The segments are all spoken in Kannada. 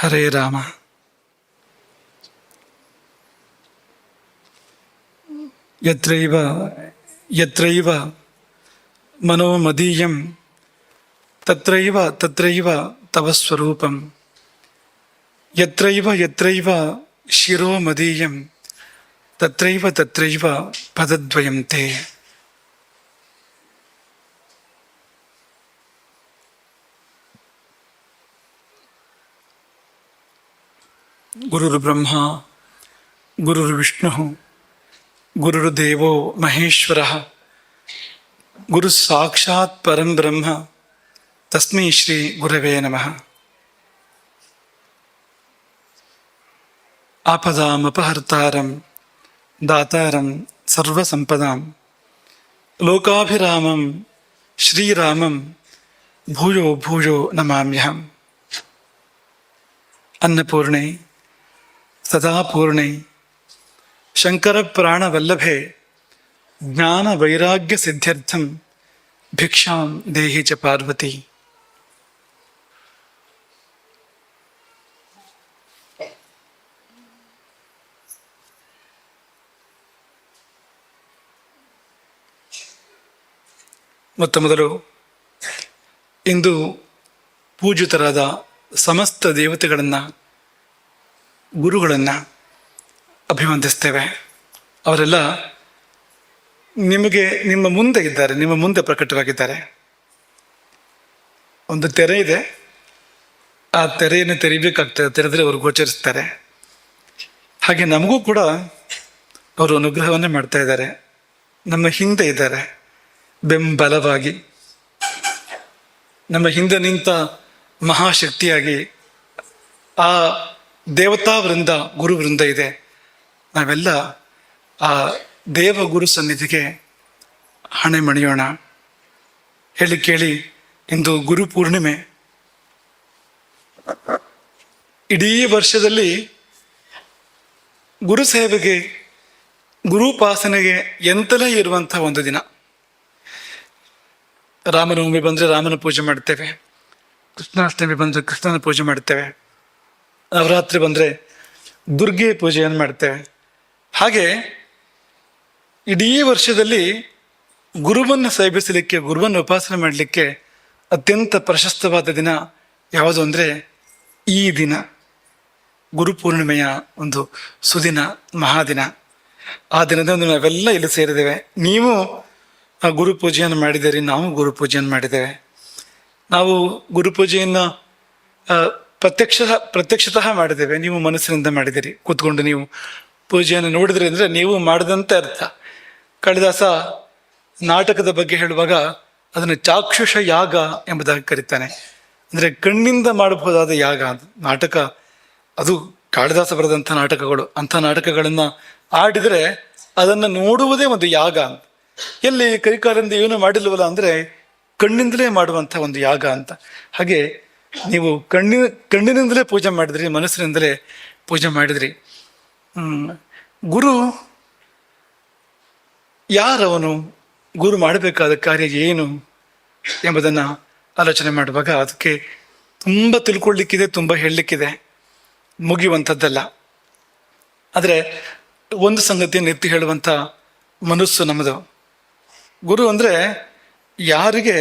ಹರೇ ರಾಮ. ಯತ್ರೈವ ಯತ್ರೈವ ಮನೋ ಮದೀಯಂ ತತ್ರೈವ ತತ್ರೈವ ತವ ಸ್ವರೂಪಂ. ಯತ್ರೈವ ಯತ್ರೈವ ಶಿರೋ ಮದೀಯಂ ತತ್ರೈವ ತತ್ರೈವ ಪದದ್ವಯಂ ತೇ. ಗುರುರ್ಬ್ರಹ್ಮ ಗುರುರ್ವಿಷ್ಣು ಗುರುರ್ದೇವೋ ಮಹೇಶ್ವರ ಗುರು ಸಾಕ್ಷಾತ್ ಪರಂ ಬ್ರಹ್ಮ ತಸ್ಮೈ ಶ್ರೀ ಗುರವೇ ನಮಃ. ಆಪದಾಮಪಹರ್ತಾರಂ ದಾತಾರಂ ಸರ್ವಸಂಪದಾಂ ಲೋಕಾಭಿರಾಮಂ ಶ್ರೀರಾಮಂ ಭೂಯೋ ಭೂಯೋ ನಮಾಮ್ಯಹಂ. ಅನ್ನಪೂರ್ಣೆ ಸದಾಪೂರ್ಣೆ ಶಂಕರ ಪ್ರಾಣವಲ್ಲಭೆ ಜ್ಞಾನ ವೈರಾಗ್ಯ ಸಿದ್ಧ್ಯರ್ಥಂ ಭಿಕ್ಷಾಂ ದೇಹಿ ಚ ಪಾರ್ವತಿ. ಮೊತ್ತ ಮೊದಲು ಇಂದು ಪೂಜಿತರಾದ ಸಮಸ್ತ ದೇವತೆಗಳನ್ನು, ಗುರುಗಳನ್ನು ಅಭಿವಂದಿಸ್ತೇವೆ. ಅವರೆಲ್ಲ ನಿಮಗೆ ನಿಮ್ಮ ಮುಂದೆ ಇದ್ದಾರೆ, ನಿಮ್ಮ ಮುಂದೆ ಪ್ರಕಟವಾಗಿದ್ದಾರೆ. ಒಂದು ತೆರೆ ಇದೆ, ಆ ತೆರೆಯನ್ನು ತೆರಿಬೇಕಾಗ್ತದೆ, ತೆರೆದರೆ ಅವರು ಗೋಚರಿಸ್ತಾರೆ. ಹಾಗೆ ನಮಗೂ ಕೂಡ ಅವರು ಅನುಗ್ರಹವನ್ನೇ ಮಾಡ್ತಾ ಇದ್ದಾರೆ, ನಮ್ಮ ಹಿಂದೆ ಇದ್ದಾರೆ ಬೆಂಬಲವಾಗಿ. ನಮ್ಮ ಹಿಂದೆ ನಿಂತ ಮಹಾಶಕ್ತಿಯಾಗಿ ಆ ದೇವತಾ ವೃಂದ, ಗುರು ವೃಂದ ಇದೆ. ನಾವೆಲ್ಲ ಆ ದೇವ ಗುರು ಸನ್ನಿಧಿಗೆ ಹಣೆ ಮಣಿಯೋಣ. ಹೇಳಿ ಕೇಳಿ, ಇಂದು ಗುರು ಪೂರ್ಣಿಮೆ. ಇಡೀ ವರ್ಷದಲ್ಲಿ ಗುರು ಸೇವೆಗೆ, ಗುರುಪಾಸನೆಗೆ ಎಂತಲೇ ಇರುವಂಥ ಒಂದು ದಿನ. ರಾಮನವಮಿ ಬಂದರೆ ರಾಮನ ಪೂಜೆ ಮಾಡ್ತೇವೆ, ಕೃಷ್ಣಾಷ್ಟಮಿ ಬಂದರೆ ಕೃಷ್ಣನ ಪೂಜೆ ಮಾಡ್ತೇವೆ, ನವರಾತ್ರಿ ಬಂದರೆ ದುರ್ಗೆ ಪೂಜೆಯನ್ನು ಮಾಡ್ತೇವೆ. ಹಾಗೆ ಇಡೀ ವರ್ಷದಲ್ಲಿ ಗುರುವನ್ನು ಸೇವಿಸಲಿಕ್ಕೆ, ಗುರುವನ್ನು ಉಪಾಸನೆ ಮಾಡಲಿಕ್ಕೆ ಅತ್ಯಂತ ಪ್ರಶಸ್ತವಾದ ದಿನ ಯಾವುದು ಅಂದರೆ ಈ ದಿನ, ಗುರುಪೂರ್ಣಿಮೆಯ ಒಂದು ಸುದಿನ, ಮಹಾದಿನ. ಆ ದಿನದಂದು ನಾವೆಲ್ಲ ಇಲ್ಲಿ ಸೇರಿದ್ದೇವೆ. ನೀವು ಆ ಗುರು ಪೂಜೆಯನ್ನು ಮಾಡಿದ್ದೀರಿ, ನಾವು ಗುರು ಪೂಜೆಯನ್ನು ಮಾಡಿದ್ದೇವೆ. ನಾವು ಗುರುಪೂಜೆಯನ್ನು ಪ್ರತ್ಯಕ್ಷತಃ ಮಾಡಿದ್ದೇವೆ, ನೀವು ಮನಸ್ಸಿನಿಂದ ಮಾಡಿದ್ದೀರಿ. ಕೂತ್ಕೊಂಡು ನೀವು ಪೂಜೆಯನ್ನು ನೋಡಿದ್ರಿ ಅಂದರೆ ನೀವು ಮಾಡಿದಂತೆ ಅರ್ಥ. ಕಾಳಿದಾಸ ನಾಟಕದ ಬಗ್ಗೆ ಹೇಳುವಾಗ ಅದನ್ನು ಚಾಕ್ಷುಷ ಯಾಗ ಎಂಬುದಾಗಿ ಕರೀತಾನೆ. ಅಂದರೆ ಕಣ್ಣಿಂದ ಮಾಡಬಹುದಾದ ಯಾಗ ಅದು ನಾಟಕ. ಅದು ಕಾಳಿದಾಸ ಬರೆದಂಥ ನಾಟಕಗಳು. ಅಂಥ ನಾಟಕಗಳನ್ನು ಆಡಿದರೆ ಅದನ್ನು ನೋಡುವುದೇ ಒಂದು ಯಾಗ. ಎಲ್ಲಿ ಕೈಕಾಲಿಂದ ಏನು ಮಾಡಿಲ್ವಲ್ಲ ಅಂದರೆ ಕಣ್ಣಿಂದಲೇ ಮಾಡುವಂಥ ಒಂದು ಯಾಗ ಅಂತ. ಹಾಗೆ ನೀವು ಕಣ್ಣಿನಿಂದಲೇ ಪೂಜೆ ಮಾಡಿದ್ರಿ, ಮನಸ್ಸಿನಿಂದಲೇ ಪೂಜೆ ಮಾಡಿದ್ರಿ. ಗುರು ಯಾರವನು, ಗುರು ಮಾಡಬೇಕಾದ ಕಾರ್ಯ ಏನು ಎಂಬುದನ್ನು ಆಲೋಚನೆ ಮಾಡುವಾಗ ಅದಕ್ಕೆ ತುಂಬ ತಿಳ್ಕೊಳ್ಳಿಕ್ಕಿದೆ, ತುಂಬ ಹೇಳಲಿಕ್ಕಿದೆ, ಮುಗಿಯುವಂಥದ್ದಲ್ಲ. ಆದರೆ ಒಂದು ಸಂಗತಿಯನ್ನು ಎತ್ತಿ ಹೇಳುವಂಥ ಮನಸ್ಸು ನಮ್ಮದು. ಗುರು ಅಂದರೆ ಯಾರಿಗೆ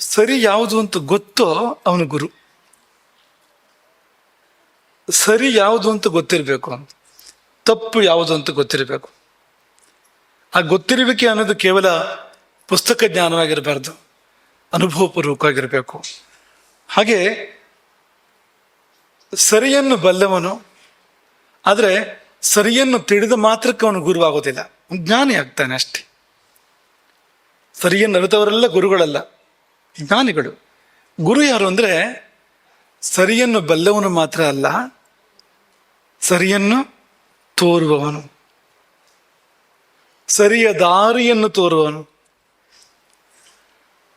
ಸರಿ ಯಾವುದು ಅಂತ ಗೊತ್ತೋ ಅವನು ಗುರು. ಸರಿ ಯಾವುದು ಅಂತ ಗೊತ್ತಿರಬೇಕು, ತಪ್ಪು ಯಾವುದು ಅಂತ ಗೊತ್ತಿರಬೇಕು. ಆ ಗೊತ್ತಿರುವಿಕೆ ಅನ್ನೋದು ಕೇವಲ ಪುಸ್ತಕ ಜ್ಞಾನವಾಗಿರಬಾರ್ದು, ಅನುಭವಪೂರ್ವಕವಾಗಿರಬೇಕು. ಹಾಗೆ ಸರಿಯನ್ನು ಬಲ್ಲವನು, ಆದರೆ ಸರಿಯನ್ನು ತಿಳಿದ ಮಾತ್ರಕ್ಕೆ ಅವನು ಗುರುವಾಗೋದಿಲ್ಲ, ಜ್ಞಾನಿ ಆಗ್ತಾನೆ ಅಷ್ಟೆ. ಸರಿಯನ್ನು ಅರಿತವರೆಲ್ಲ ಗುರುಗಳಲ್ಲ, ಜ್ಞಾನಿಗಳು. ಗುರು ಯಾರು ಅಂದರೆ ಸರಿಯನ್ನು ಬಲ್ಲವನು ಮಾತ್ರ ಅಲ್ಲ, ಸರಿಯನ್ನು ತೋರುವವನು, ಸರಿಯ ದಾರಿಯನ್ನು ತೋರುವವನು,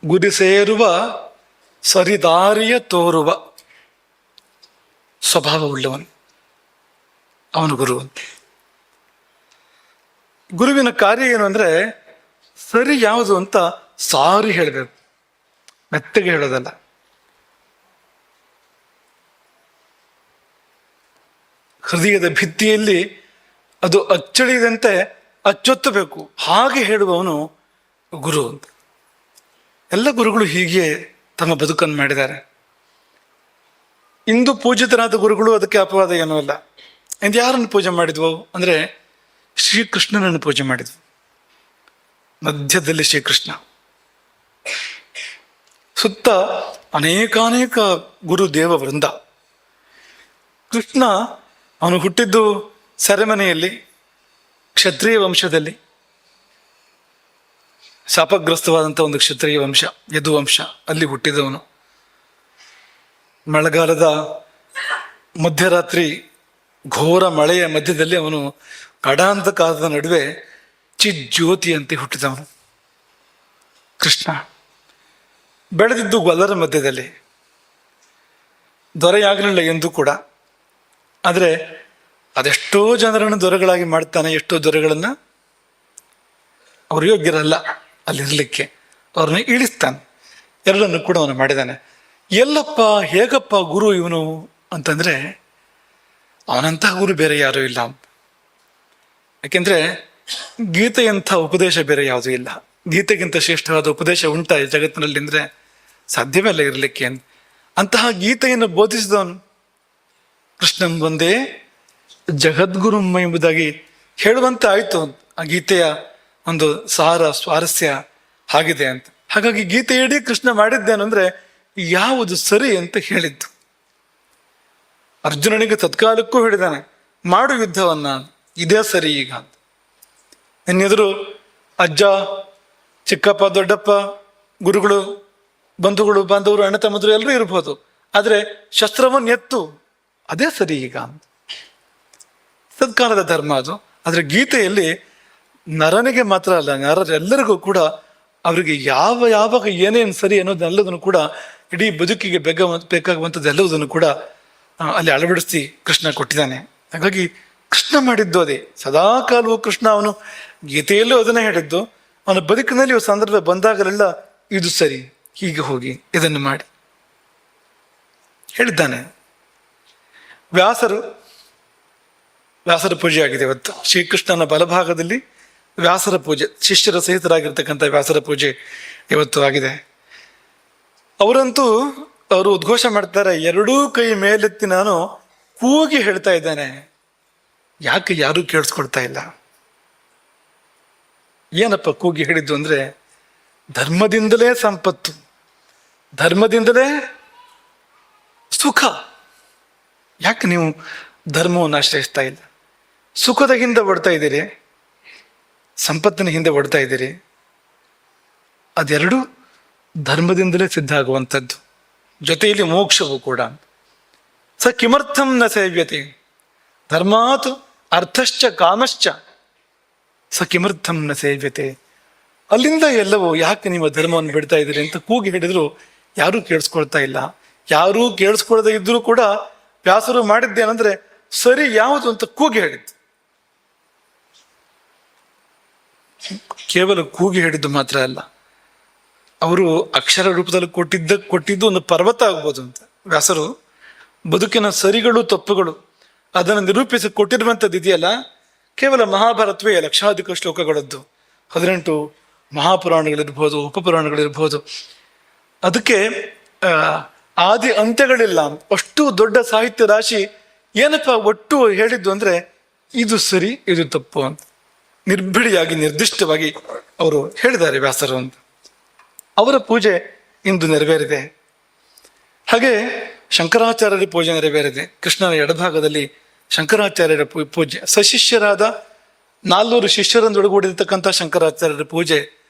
ಗುರಿ ಸೇರುವ ಸರಿದಾರಿಯ ತೋರುವ ಸ್ವಭಾವವುಳ್ಳವನು, ಅವನು ಗುರು. ಗುರುವಿನ ಕಾರ್ಯ ಏನು ಅಂದರೆ ಸರಿ ಯಾವುದು ಅಂತ ಸಾರಿ ಹೇಳಬೇಕು, ಮೆತ್ತಗೆ ಹೇಳೋದಲ್ಲ. ಹೃದಯದ ಭಿತ್ತಿಯಲ್ಲಿ ಅದು ಅಚ್ಚಳಿಯದಂತೆ ಅಚ್ಚೊತ್ತಬೇಕು, ಹಾಗೆ ಹೇಳುವವನು ಗುರು ಅಂತ. ಎಲ್ಲ ಗುರುಗಳು ಹೀಗೆ ತಮ್ಮ ಬದುಕನ್ನು ಮಾಡಿದ್ದಾರೆ. ಇಂದು ಪೂಜಿತನಾದ ಗುರುಗಳು ಅದಕ್ಕೆ ಅಪವಾದ ಏನೂ ಅಲ್ಲ. ಇಂದು ಯಾರನ್ನು ಪೂಜೆ ಮಾಡಿದ್ವು ಅಂದರೆ ಶ್ರೀಕೃಷ್ಣನನ್ನು ಪೂಜೆ ಮಾಡಿದ್ವು. ಮಧ್ಯದಲ್ಲಿ ಶ್ರೀಕೃಷ್ಣ, ಸುತ್ತ ಅನೇಕಾನೇಕ ಗುರು ದೇವ ವೃಂದ. ಕೃಷ್ಣ ಅವನು ಹುಟ್ಟಿದ್ದು ಸೆರೆಮನೆಯಲ್ಲಿ, ಕ್ಷತ್ರಿಯ ವಂಶದಲ್ಲಿ, ಶಾಪಗ್ರಸ್ತವಾದಂಥ ಒಂದು ಕ್ಷತ್ರಿಯ ವಂಶ, ಯದುವಂಶ, ಅಲ್ಲಿ ಹುಟ್ಟಿದವನು. ಮಳೆಗಾಲದ ಮಧ್ಯರಾತ್ರಿ ಘೋರ ಮಳೆಯ ಮಧ್ಯದಲ್ಲಿ ಅವನು ಕಡಾಂತಕಾಲದ ನಡುವೆ ಚಿಜ್ಯೋತಿಯಂತೆ ಹುಟ್ಟಿದವನು ಕೃಷ್ಣ. ಬೆಳೆದಿದ್ದು ಗೊಲ್ಲರ ಮಧ್ಯದಲ್ಲಿ, ದೊರೆಯಾಗಲಿಲ್ಲ ಎಂದೂ ಕೂಡ. ಆದರೆ ಅದೆಷ್ಟೋ ಜನರನ್ನು ದೊರೆಗಳಾಗಿ ಮಾಡ್ತಾನೆ, ಎಷ್ಟೋ ದೊರೆಗಳನ್ನು ಅವರು ಯೋಗ್ಯರಲ್ಲ ಅಲ್ಲಿರಲಿಕ್ಕೆ, ಅವ್ರನ್ನ ಇಳಿಸ್ತಾನೆ. ಎರಡನ್ನು ಕೂಡ ಅವನು ಮಾಡಿದ್ದಾನೆ. ಎಲ್ಲಪ್ಪ ಹೇಗಪ್ಪ ಗುರು ಇವನು ಅಂತಂದರೆ ಅವನಂತಹ ಗುರು ಬೇರೆ ಯಾರೂ ಇಲ್ಲ. ಯಾಕೆಂದರೆ ಗೀತೆಯಂಥ ಉಪದೇಶ ಬೇರೆ ಯಾವುದೂ ಇಲ್ಲ. ಗೀತೆಗಿಂತ ಶ್ರೇಷ್ಠವಾದ ಉಪದೇಶ ಉಂಟ ಈ ಜಗತ್ತಿನಲ್ಲಿ ಅಂದರೆ ಸಾಧ್ಯವೇ ಇಲ್ಲ ಇರಲಿಕ್ಕೆ. ಅಂತಹ ಗೀತೆಯನ್ನು ಬೋಧಿಸಿದವನು ಕೃಷ್ಣನ್ ಒಂದೇ ಜಗದ್ಗುರು ಎಂಬುದಾಗಿ ಹೇಳುವಂತೆ ಆಯಿತು. ಆ ಗೀತೆಯ ಒಂದು ಸಾರ ಸ್ವಾರಸ್ಯ ಆಗಿದೆ ಅಂತ. ಹಾಗಾಗಿ ಗೀತೆಯಡಿ ಕೃಷ್ಣ ಮಾಡಿದ್ದೇನೆಂದ್ರೆ ಯಾವುದು ಸರಿ ಅಂತ ಹೇಳಿದ್ದು. ಅರ್ಜುನನಿಗೆ ತತ್ಕಾಲಕ್ಕೂ ಹೇಳಿದಾನೆ, ಮಾಡು ಯುದ್ಧವನ್ನ, ಇದೇ ಸರಿ ಈಗ ಅಂತ. ಇನ್ನೆದುರು ಅಜ್ಜ, ಚಿಕ್ಕಪ್ಪ, ದೊಡ್ಡಪ್ಪ, ಗುರುಗಳು, ಬಂಧುಗಳು, ಬಾಂಧವರು, ಅಣ್ಣ ತಮ್ಮದ್ರು ಎಲ್ಲರೂ ಇರ್ಬೋದು, ಆದರೆ ಶಸ್ತ್ರವನ್ನು ಎತ್ತು, ಅದೇ ಸರಿ ಈಗ ಅಂತ. ಸತ್ಕಾಲದ ಧರ್ಮ ಅದು. ಆದರೆ ಗೀತೆಯಲ್ಲಿ ನರನಿಗೆ ಮಾತ್ರ ಅಲ್ಲ, ನರರೆಲ್ಲರಿಗೂ ಕೂಡ ಅವರಿಗೆ ಯಾವಾಗ ಏನೇನು ಸರಿ ಅನ್ನೋದೆಲ್ಲದನ್ನು ಕೂಡ ಇಡೀ ಬದುಕಿಗೆ ಬೇಕಾಗುವಂಥದ್ದು ಎಲ್ಲವುದನ್ನು ಕೂಡ ಅಲ್ಲಿ ಅಳವಡಿಸಿ ಕೃಷ್ಣ ಕೊಟ್ಟಿದ್ದಾನೆ. ಹಾಗಾಗಿ ಕೃಷ್ಣ ಮಾಡಿದ್ದು ಅದೇ. ಸದಾ ಕಾಲವು ಕೃಷ್ಣ ಅವನು ಗೀತೆಯಲ್ಲೂ ಅದನ್ನೇ ಹೇಳಿದ್ದು. ಅವನ ಬದುಕಿನಲ್ಲಿ ಸಂದರ್ಭ ಬಂದಾಗಲೆಲ್ಲ ಇದು ಸರಿ, ಹೀಗೆ ಹೋಗಿ ಇದನ್ನು ಮಾಡಿ ಹೇಳಿದ್ದಾನೆ. ವ್ಯಾಸರ ಪೂಜೆ ಆಗಿದೆ ಇವತ್ತು. ಶ್ರೀಕೃಷ್ಣನ ಬಲಭಾಗದಲ್ಲಿ ವ್ಯಾಸರ ಪೂಜೆ, ಶಿಷ್ಯರ ಸಹಿತರಾಗಿರ್ತಕ್ಕಂಥ ವ್ಯಾಸರ ಪೂಜೆ ಇವತ್ತು ಆಗಿದೆ. ಅವರು ಉದ್ಘೋಷ ಮಾಡ್ತಾರೆ, ಎರಡೂ ಕೈ ಮೇಲೆತ್ತಿ ನಾನು ಕೂಗಿ ಹೇಳ್ತಾ ಇದ್ದಾನೆ. ಯಾಕೆ ಯಾರೂ ಕೇಳಿಸ್ಕೊಳ್ತಾ ಇಲ್ಲ? ಏನಪ್ಪ ಕೂಗಿ ಹೇಳಿದ್ದು ಅಂದರೆ, ಧರ್ಮದಿಂದಲೇ ಸಂಪತ್ತು, ಧರ್ಮದಿಂದಲೇ ಸುಖ. ಯಾಕೆ ನೀವು ಧರ್ಮವನ್ನು ಆಶ್ರಯಿಸ್ತಾ ಇಲ್ಲ? ಸುಖದ ಹಿಂದೆ ಓಡ್ತಾ ಇದ್ದೀರಿ, ಸಂಪತ್ತಿನ ಹಿಂದೆ ಓಡ್ತಾ ಇದ್ದೀರಿ. ಅದೆರಡು ಧರ್ಮದಿಂದಲೇ ಸಿದ್ಧ ಆಗುವಂಥದ್ದು, ಜೊತೆಯಲ್ಲಿ ಮೋಕ್ಷವು ಕೂಡ. ಸ ಕಿಮರ್ಥಂ ನ ಸೇವ್ಯತೆ ಧರ್ಮಾತ್ ಅರ್ಥಶ್ಚ ಕಾಮಶ್ಚ ಸ ಕಿಮರ್ಥಂ ನ ಸೇವ್ಯತೆ. ಅಲ್ಲಿಂದ ಎಲ್ಲವೂ ಯಾಕೆ ನೀವು ಧರ್ಮವನ್ನು ಬಿಡ್ತಾ ಇದ್ದೀರಿ ಅಂತ ಕೂಗಿ ಹೇಳಿದ್ರು ಯಾರೂ ಕೇಳಿಸ್ಕೊಳ್ತಾ ಇಲ್ಲ. ಯಾರೂ ಕೇಳಿಸ್ಕೊಳ್ದೇ ಇದ್ರೂ ಕೂಡ ವ್ಯಾಸರು ಮಾಡಿದ್ದೇನೆಂದ್ರೆ ಸರಿ ಯಾವುದು ಅಂತ ಕೂಗಿ ಹೇಳಿದ್ದು. ಕೇವಲ ಕೂಗಿ ಹೇಳಿದ್ದು ಮಾತ್ರ ಅಲ್ಲ, ಅವರು ಅಕ್ಷರ ರೂಪದಲ್ಲಿ ಕೊಟ್ಟಿದ್ದು ಒಂದು ಪರ್ವತ ಆಗ್ಬೋದು ಅಂತ. ವ್ಯಾಸರು ಬದುಕಿನ ಸರಿಗಳು ತಪ್ಪುಗಳು ಅದನ್ನು ನಿರೂಪಿಸಿ ಕೊಟ್ಟಿರುವಂಥದ್ದು ಇದೆಯಲ್ಲ, ಕೇವಲ ಮಹಾಭಾರತವೇ ಲಕ್ಷಾಧಿಕ ಶ್ಲೋಕಗಳದ್ದು, 18 ಮಹಾಪುರಾಣಗಳಿರ್ಬೋದು, ಉಪಪುರಾಣಗಳಿರ್ಬೋದು. ಅದಕ್ಕೆ ಆದಿ ಅಂತ್ಯಗಳಿಲ್ಲ. ಅಷ್ಟು ದೊಡ್ಡ ಸಾಹಿತ್ಯ ರಾಶಿ ಏನಪ್ಪ ಒಟ್ಟು ಹೇಳಿದ್ದು ಅಂದರೆ ಇದು ಸರಿ ಇದು ತಪ್ಪು ಅಂತ ನಿರ್ಭಿಡಿಯಾಗಿ ನಿರ್ದಿಷ್ಟವಾಗಿ ಅವರು ಹೇಳಿದ್ದಾರೆ ವ್ಯಾಸರು ಅಂತ. ಅವರ ಪೂಜೆ ಇಂದು ನೆರವೇರಿದೆ. ಹಾಗೆ ಶಂಕರಾಚಾರ್ಯರ ಪೂಜೆ ನೆರವೇರಿದೆ. ಕೃಷ್ಣನ ಎಡಭಾಗದಲ್ಲಿ ಶಂಕರಾಚಾರ್ಯರ ಪೂಜೆ, ಸಶಿಷ್ಯರಾದ 400 ಶಿಷ್ಯರೊಂದೊಳಗೂಡಿರ್ತಕ್ಕಂಥ ಶಂಕರಾಚಾರ್ಯರ ಪೂಜೆ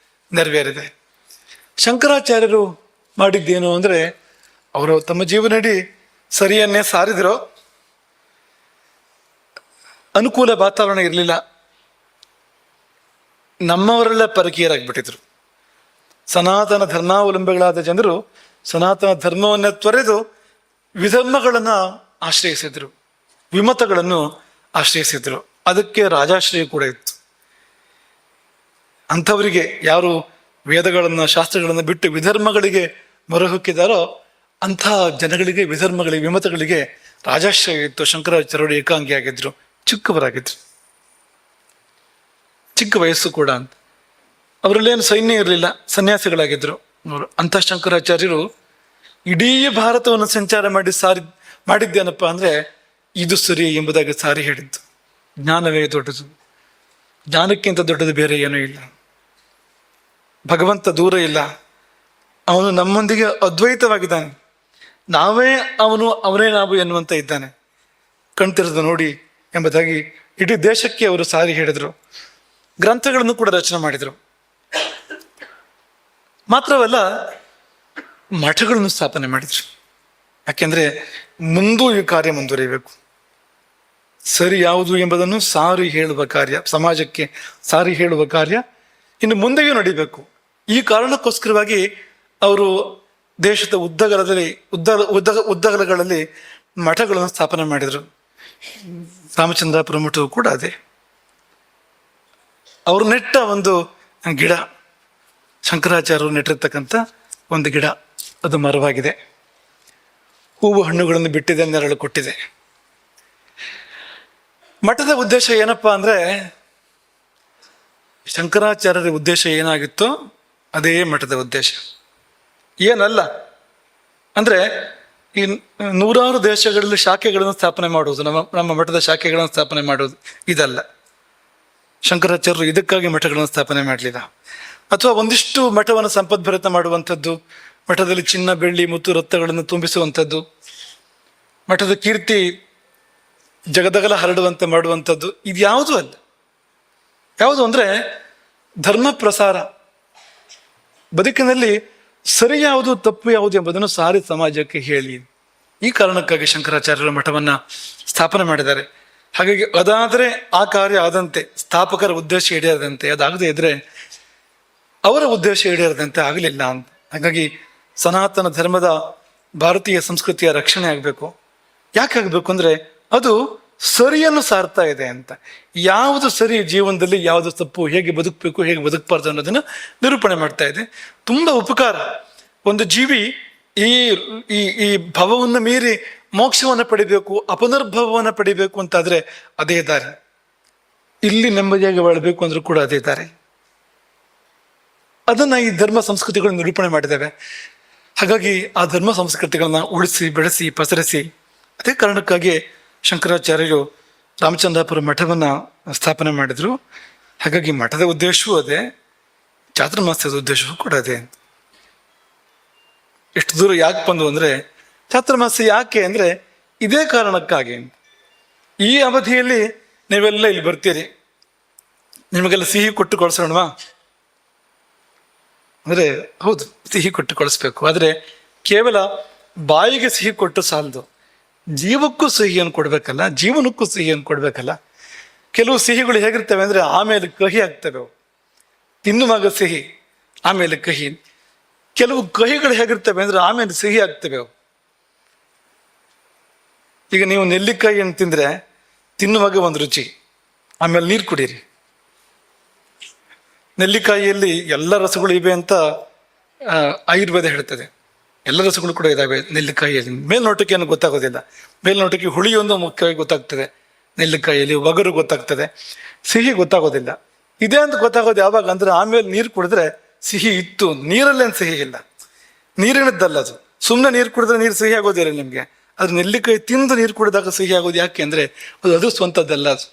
ನೆರವೇರಿದೆ. ಶಂಕರಾಚಾರ್ಯರು ಮಾಡಿದ್ದೇನು ಅಂದರೆ, ಅವರು ತಮ್ಮ ಜೀವನಡಿ ಸರಿಯನ್ನೇ ಸಾರಿದ್ರು, ಅನುಕೂಲ ವಾತಾವರಣ ಇರಲಿಲ್ಲ, ನಮ್ಮವರೆಲ್ಲ ಪರಕೀಯರಾಗ್ಬಿಟ್ಟಿದ್ರು. ಸನಾತನ ಧರ್ಮಾವಲಂಬಿಗಳಾದ ಜನರು ಸನಾತನ ಧರ್ಮವನ್ನ ತೊರೆದು ವಿಧರ್ಮಗಳನ್ನು ಆಶ್ರಯಿಸಿದ್ರು, ವಿಮತಗಳನ್ನು ಆಶ್ರಯಿಸಿದ್ರು. ಅದಕ್ಕೆ ರಾಜಾಶ್ರಯ ಕೂಡ ಇತ್ತು. ಅಂಥವರಿಗೆ ಯಾರು ವೇದಗಳನ್ನು ಶಾಸ್ತ್ರಗಳನ್ನು ಬಿಟ್ಟು ವಿಧರ್ಮಗಳಿಗೆ ಮೊರೆ ಹೊಕ್ಕಿದಾರೋ ಅಂಥ ಜನಗಳಿಗೆ, ವಿಧರ್ಮಗಳಿಗೆ, ವಿಮತಗಳಿಗೆ ರಾಜಾಶ್ರಯ ಇತ್ತು. ಶಂಕರಾಚಾರ್ಯರು ಏಕಾಂಗಿ ಆಗಿದ್ರು, ಚಿಕ್ಕವರಾಗಿದ್ರು, ಚಿಕ್ಕ ವಯಸ್ಸು ಕೂಡ ಅಂತ. ಅವರಲ್ಲೇನು ಸೈನ್ಯ ಇರಲಿಲ್ಲ, ಸನ್ಯಾಸಿಗಳಾಗಿದ್ರು ಅವರು. ಅಂಥ ಶಂಕರಾಚಾರ್ಯರು ಇಡೀ ಭಾರತವನ್ನು ಸಂಚಾರ ಮಾಡಿದ್ದೇನಪ್ಪ ಅಂದರೆ ಇದು ಸರಿ ಎಂಬುದಾಗಿ ಸಾರಿ ಹೇಳಿದ್ದು. ಜ್ಞಾನವೇ ದೊಡ್ಡದು, ಜ್ಞಾನಕ್ಕಿಂತ ದೊಡ್ಡದು ಬೇರೆ ಏನೂ ಇಲ್ಲ. ಭಗವಂತ ದೂರ ಇಲ್ಲ, ಅವನು ನಮ್ಮೊಂದಿಗೆ ಅದ್ವೈತವಾಗಿದ್ದಾನೆ. ನಾವೇ ಅವನು, ಅವನೇ ನಾವು ಎನ್ನುವಂತ ಇದ್ದಾನೆ. ಕಣ್ತಿರೋದು ನೋಡಿ ಎಂಬುದಾಗಿ ಇಡೀ ದೇಶಕ್ಕೆ ಅವರು ಸಾರಿ ಹೇಳಿದರು. ಗ್ರಂಥಗಳನ್ನು ಕೂಡ ರಚನೆ ಮಾಡಿದರು. ಮಾತ್ರವಲ್ಲ, ಮಠಗಳನ್ನು ಸ್ಥಾಪನೆ ಮಾಡಿದರು. ಯಾಕೆಂದ್ರೆ ಮುಂದೂ ಈ ಕಾರ್ಯ ಮುಂದುವರಿಯಬೇಕು. ಸರಿ ಯಾವುದು ಎಂಬುದನ್ನು ಸಾರಿ ಹೇಳುವ ಕಾರ್ಯ, ಸಮಾಜಕ್ಕೆ ಸಾರಿ ಹೇಳುವ ಕಾರ್ಯ ಇನ್ನು ಮುಂದೆಯೂ ನಡೀಬೇಕು. ಈ ಕಾರಣಕ್ಕೋಸ್ಕರವಾಗಿ ಅವರು ದೇಶದ ಉದ್ದಗಲಗಳಲ್ಲಿ ಮಠಗಳನ್ನು ಸ್ಥಾಪನೆ ಮಾಡಿದರು. ರಾಮಚಂದ್ರಾಪುರ ಮಠವು ಕೂಡ ಅದೇ. ಅವರು ನೆಟ್ಟ ಒಂದು ಗಿಡ, ಶಂಕರಾಚಾರ್ಯರು ನೆಟ್ಟಿರ್ತಕ್ಕಂಥ ಒಂದು ಗಿಡ, ಅದು ಮರವಾಗಿದೆ, ಹೂವು ಹಣ್ಣುಗಳನ್ನು ಬಿಟ್ಟಿದೆ, ನೆರಳು ಕೊಟ್ಟಿದೆ. ಮಠದ ಉದ್ದೇಶ ಏನಪ್ಪಾ ಅಂದ್ರೆ, ಶಂಕರಾಚಾರ್ಯರ ಉದ್ದೇಶ ಏನಾಗಿತ್ತೋ ಅದೇ ಮಠದ ಉದ್ದೇಶ. ಏನಲ್ಲ ಅಂದ್ರೆ ಈ ನೂರಾರು ದೇಶಗಳಲ್ಲಿ ಶಾಖೆಗಳನ್ನು ಸ್ಥಾಪನೆ ಮಾಡುವುದು, ನಮ್ಮ ಮಠದ ಶಾಖೆಗಳನ್ನು ಸ್ಥಾಪನೆ ಮಾಡುವುದು ಇದಲ್ಲ. ಶಂಕರಾಚಾರ್ಯರು ಇದಕ್ಕಾಗಿ ಮಠಗಳನ್ನು ಸ್ಥಾಪನೆ ಮಾಡಲಿಲ್ಲ. ಅಥವಾ ಒಂದಿಷ್ಟು ಮಠವನ್ನು ಸಂಪದ್ಭರಿತ ಮಾಡುವಂಥದ್ದು, ಮಠದಲ್ಲಿ ಚಿನ್ನ ಬೆಳ್ಳಿ ಮುತ್ತು ರತ್ನಗಳನ್ನು ತುಂಬಿಸುವಂಥದ್ದು, ಮಠದ ಕೀರ್ತಿ ಜಗದಗಲ ಹರಡುವಂತೆ ಮಾಡುವಂಥದ್ದು, ಇದು ಯಾವುದೂ ಅಲ್ಲ. ಯಾವುದು ಅಂದ್ರೆ ಧರ್ಮ ಪ್ರಸಾರ, ಬದುಕಿನಲ್ಲಿ ಸರಿ ಯಾವುದು ತಪ್ಪು ಯಾವುದು ಎಂಬುದನ್ನು ಸಾರಿ ಸಮಾಜಕ್ಕೆ ಹೇಳಿ. ಈ ಕಾರಣಕ್ಕಾಗಿ ಶಂಕರಾಚಾರ್ಯರ ಮಠವನ್ನ ಸ್ಥಾಪನೆ ಮಾಡಿದ್ದಾರೆ. ಹಾಗಾಗಿ ಅದಾದರೆ ಆ ಕಾರ್ಯ ಆದಂತೆ, ಸ್ಥಾಪಕರ ಉದ್ದೇಶ ಈಡೇರದಂತೆ, ಅದಾಗದೇ ಇದ್ರೆ ಅವರ ಉದ್ದೇಶ ಈಡೇರದಂತೆ ಆಗಲಿಲ್ಲ ಅಂತ. ಹಾಗಾಗಿ ಸನಾತನ ಧರ್ಮದ ಭಾರತೀಯ ಸಂಸ್ಕೃತಿಯ ರಕ್ಷಣೆ ಆಗಬೇಕು. ಯಾಕೆ ಆಗಬೇಕು ಅಂದ್ರೆ ಅದು ಸರಿಯನ್ನು ಸಾರ್ತಾ ಇದೆ ಅಂತ. ಯಾವುದು ಸರಿ ಜೀವನದಲ್ಲಿ, ಯಾವುದು ತಪ್ಪು, ಹೇಗೆ ಬದುಕಬೇಕು, ಹೇಗೆ ಬದುಕಬಾರ್ದು ಅನ್ನೋದನ್ನ ನಿರೂಪಣೆ ಮಾಡ್ತಾ ಇದೆ. ತುಂಬಾ ಉಪಕಾರ. ಒಂದು ಜೀವಿ ಈ ಈ ಈ ಭವವನ್ನು ಮೀರಿ ಮೋಕ್ಷವನ್ನು ಪಡಿಬೇಕು, ಅಪುನರ್ಭವವನ್ನು ಪಡಿಬೇಕು ಅಂತಾದ್ರೆ ಅದೇ ದಾರಿ. ಇಲ್ಲಿ ನೆಮ್ಮದಿಯಾಗಿ ಬಾಳಬೇಕು ಅಂದ್ರೂ ಕೂಡ ಅದೇ ದಾರಿ. ಅದನ್ನ ಈ ಧರ್ಮ ಸಂಸ್ಕೃತಿಗಳು ನಿರೂಪಣೆ ಮಾಡಿದ್ದಾವೆ. ಹಾಗಾಗಿ ಆ ಧರ್ಮ ಸಂಸ್ಕೃತಿಗಳನ್ನ ಉಳಿಸಿ ಬೆಳೆಸಿ ಪಸರಿಸಿ, ಅದೇ ಕಾರಣಕ್ಕಾಗಿ ಶಂಕರಾಚಾರ್ಯರು ರಾಮಚಂದ್ರಾಪುರ ಮಠವನ್ನ ಸ್ಥಾಪನೆ ಮಾಡಿದ್ರು. ಹಾಗಾಗಿ ಮಠದ ಉದ್ದೇಶವೂ ಅದೇ, ಚಾತುರ್ಮಾಸ್ಯದ ಉದ್ದೇಶವೂ ಕೂಡ ಅದೇ ಅಂತ. ಎಷ್ಟು ದೂರ ಯಾಕೆ ಬಂದು ಅಂದ್ರೆ, ಚಾತುರ್ಮಾಸ್ಯ ಯಾಕೆ ಅಂದ್ರೆ ಇದೇ ಕಾರಣಕ್ಕಾಗಿ. ಈ ಅವಧಿಯಲ್ಲಿ ನೀವೆಲ್ಲ ಇಲ್ಲಿ ಬರ್ತೀರಿ, ನಿಮಗೆಲ್ಲ ಸಿಹಿ ಕೊಟ್ಟು ಕಳಿಸೋಣವಾ ಅಂದ್ರೆ ಹೌದು, ಸಿಹಿ ಕೊಟ್ಟು ಕಳಿಸ್ಬೇಕು. ಆದ್ರೆ ಕೇವಲ ಬಾಯಿಗೆ ಸಿಹಿ ಕೊಟ್ಟು ಸಾಲದು, ಜೀವಕ್ಕೂ ಸಿಹಿಯನ್ನು ಕೊಡ್ಬೇಕಲ್ಲ, ಜೀವನಕ್ಕೂ ಸಿಹಿಯನ್ನು ಕೊಡ್ಬೇಕಲ್ಲ. ಕೆಲವು ಸಿಹಿಗಳು ಹೇಗಿರ್ತವೆ ಅಂದ್ರೆ ಆಮೇಲೆ ಕಹಿ ಆಗ್ತವೆ ಅವು, ತಿನ್ನುವಾಗ ಸಿಹಿ ಆಮೇಲೆ ಕಹಿ. ಕೆಲವು ಕಹಿಗಳು ಹೇಗಿರ್ತವೆ ಅಂದ್ರೆ ಆಮೇಲೆ ಸಿಹಿ ಆಗ್ತವೆ ಅವು. ಈಗ ನೀವು ನೆಲ್ಲಿಕಾಯಿಯನ್ನು ತಿಂದ್ರೆ ತಿನ್ನುವಾಗ ಒಂದು ರುಚಿ, ಆಮೇಲೆ ನೀರು ಕುಡೀರಿ. ನೆಲ್ಲಿಕಾಯಿಯಲ್ಲಿ ಎಲ್ಲ ರಸಗಳು ಇವೆ ಅಂತ ಆಯುರ್ವೇದ ಹೇಳ್ತದೆ. ಎಲ್ಲ ರಸಗಳು ಕೂಡ ಇದಾವೆ ನೆಲ್ಲಿಕಾಯಿಯಲ್ಲಿ. ಮೇಲ್ನೋಟಕ್ಕೆ ಏನು ಗೊತ್ತಾಗೋದಿಲ್ಲ. ಮೇಲ್ನೋಟಕ್ಕೆ ಹುಳಿಯೊಂದು ಮುಖ್ಯವಾಗಿ ಗೊತ್ತಾಗ್ತದೆ ನೆಲ್ಲಿಕಾಯಿಯಲ್ಲಿ, ಒಗರು ಗೊತ್ತಾಗ್ತದೆ, ಸಿಹಿ ಗೊತ್ತಾಗೋದಿಲ್ಲ. ಇದೇ ಅಂತ ಗೊತ್ತಾಗೋದು ಯಾವಾಗ ಅಂದ್ರೆ ಆಮೇಲೆ ನೀರು ಕುಡಿದ್ರೆ ಸಿಹಿ ಇತ್ತು. ನೀರಲ್ಲೇನು ಸಿಹಿ ಇಲ್ಲ, ನೀರಿನದ್ದಲ್ಲ ಅದು. ಸುಮ್ಮನೆ ನೀರು ಕುಡಿದ್ರೆ ನೀರು ಸಿಹಿ ಆಗೋದಿಲ್ಲ ನಿಮ್ಗೆ. ಅದ್ರ ನೆಲ್ಲಿಕಾಯಿ ತಿಂದು ನೀರು ಕುಡಿದಾಗ ಸಿಹಿ ಆಗೋದು ಯಾಕೆ ಅಂದ್ರೆ ಅದು ಸ್ವಂತದ್ದಲ್ಲ, ಅದು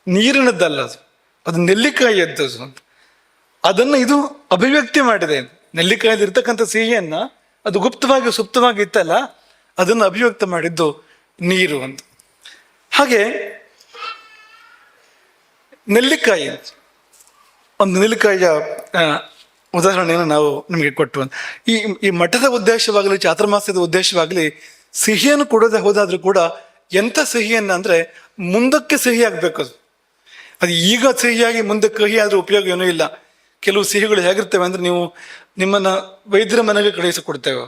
ನೀರಿನದ್ದಲ್ಲ, ಅದು ನೆಲ್ಲಿಕಾಯಿಯದ್ದು ಅಂತ. ಅದನ್ನ ಇದು ಅಭಿವ್ಯಕ್ತಿ ಮಾಡಿದೆ. ನೆಲ್ಲಿಕಾಯಲ್ಲಿ ಇರ್ತಕ್ಕಂಥ ಸಿಹಿಯನ್ನ ಅದು ಗುಪ್ತವಾಗಿ ಸುಪ್ತವಾಗಿ ಇತ್ತಲ್ಲ, ಅದನ್ನು ಅಭಿವ್ಯಕ್ತ ಮಾಡಿದ್ದು ನೀರು ಅಂತ. ಹಾಗೆ ನೆಲ್ಲಿಕಾಯಿ, ಒಂದು ನೆಲ್ಲಿಕಾಯಿಯ ಉದಾಹರಣೆಯನ್ನು ನಾವು ನಿಮಗೆ ಕೊಟ್ಟು, ಈ ಮಠದ ಉದ್ದೇಶವಾಗಲಿ ಚಾತುರ್ಮಾಸ್ಯದ ಉದ್ದೇಶವಾಗಲಿ ಸಿಹಿಯನ್ನು ಕೊಡೋದೇ ಹೋದಾದ್ರೂ ಕೂಡ ಎಂಥ ಸಿಹಿಯನ್ನ ಅಂದ್ರೆ ಮುಂದಕ್ಕೆ ಸಿಹಿ ಆಗ್ಬೇಕು. ಅದು ಈಗ ಸಿಹಿಯಾಗಿ ಮುಂದೆ ಕಹಿ ಆದ್ರೂ ಉಪಯೋಗ ಏನೂ ಇಲ್ಲ. ಕೆಲವು ಸಿಹಿಗಳು ಹೇಗಿರ್ತವೆ ಅಂದ್ರೆ ನೀವು ನಿಮ್ಮನ್ನ ವೈದ್ಯರ ಮನೆಗೆ ಕಳುಹಿಸಿಕೊಡ್ತೇವೆ,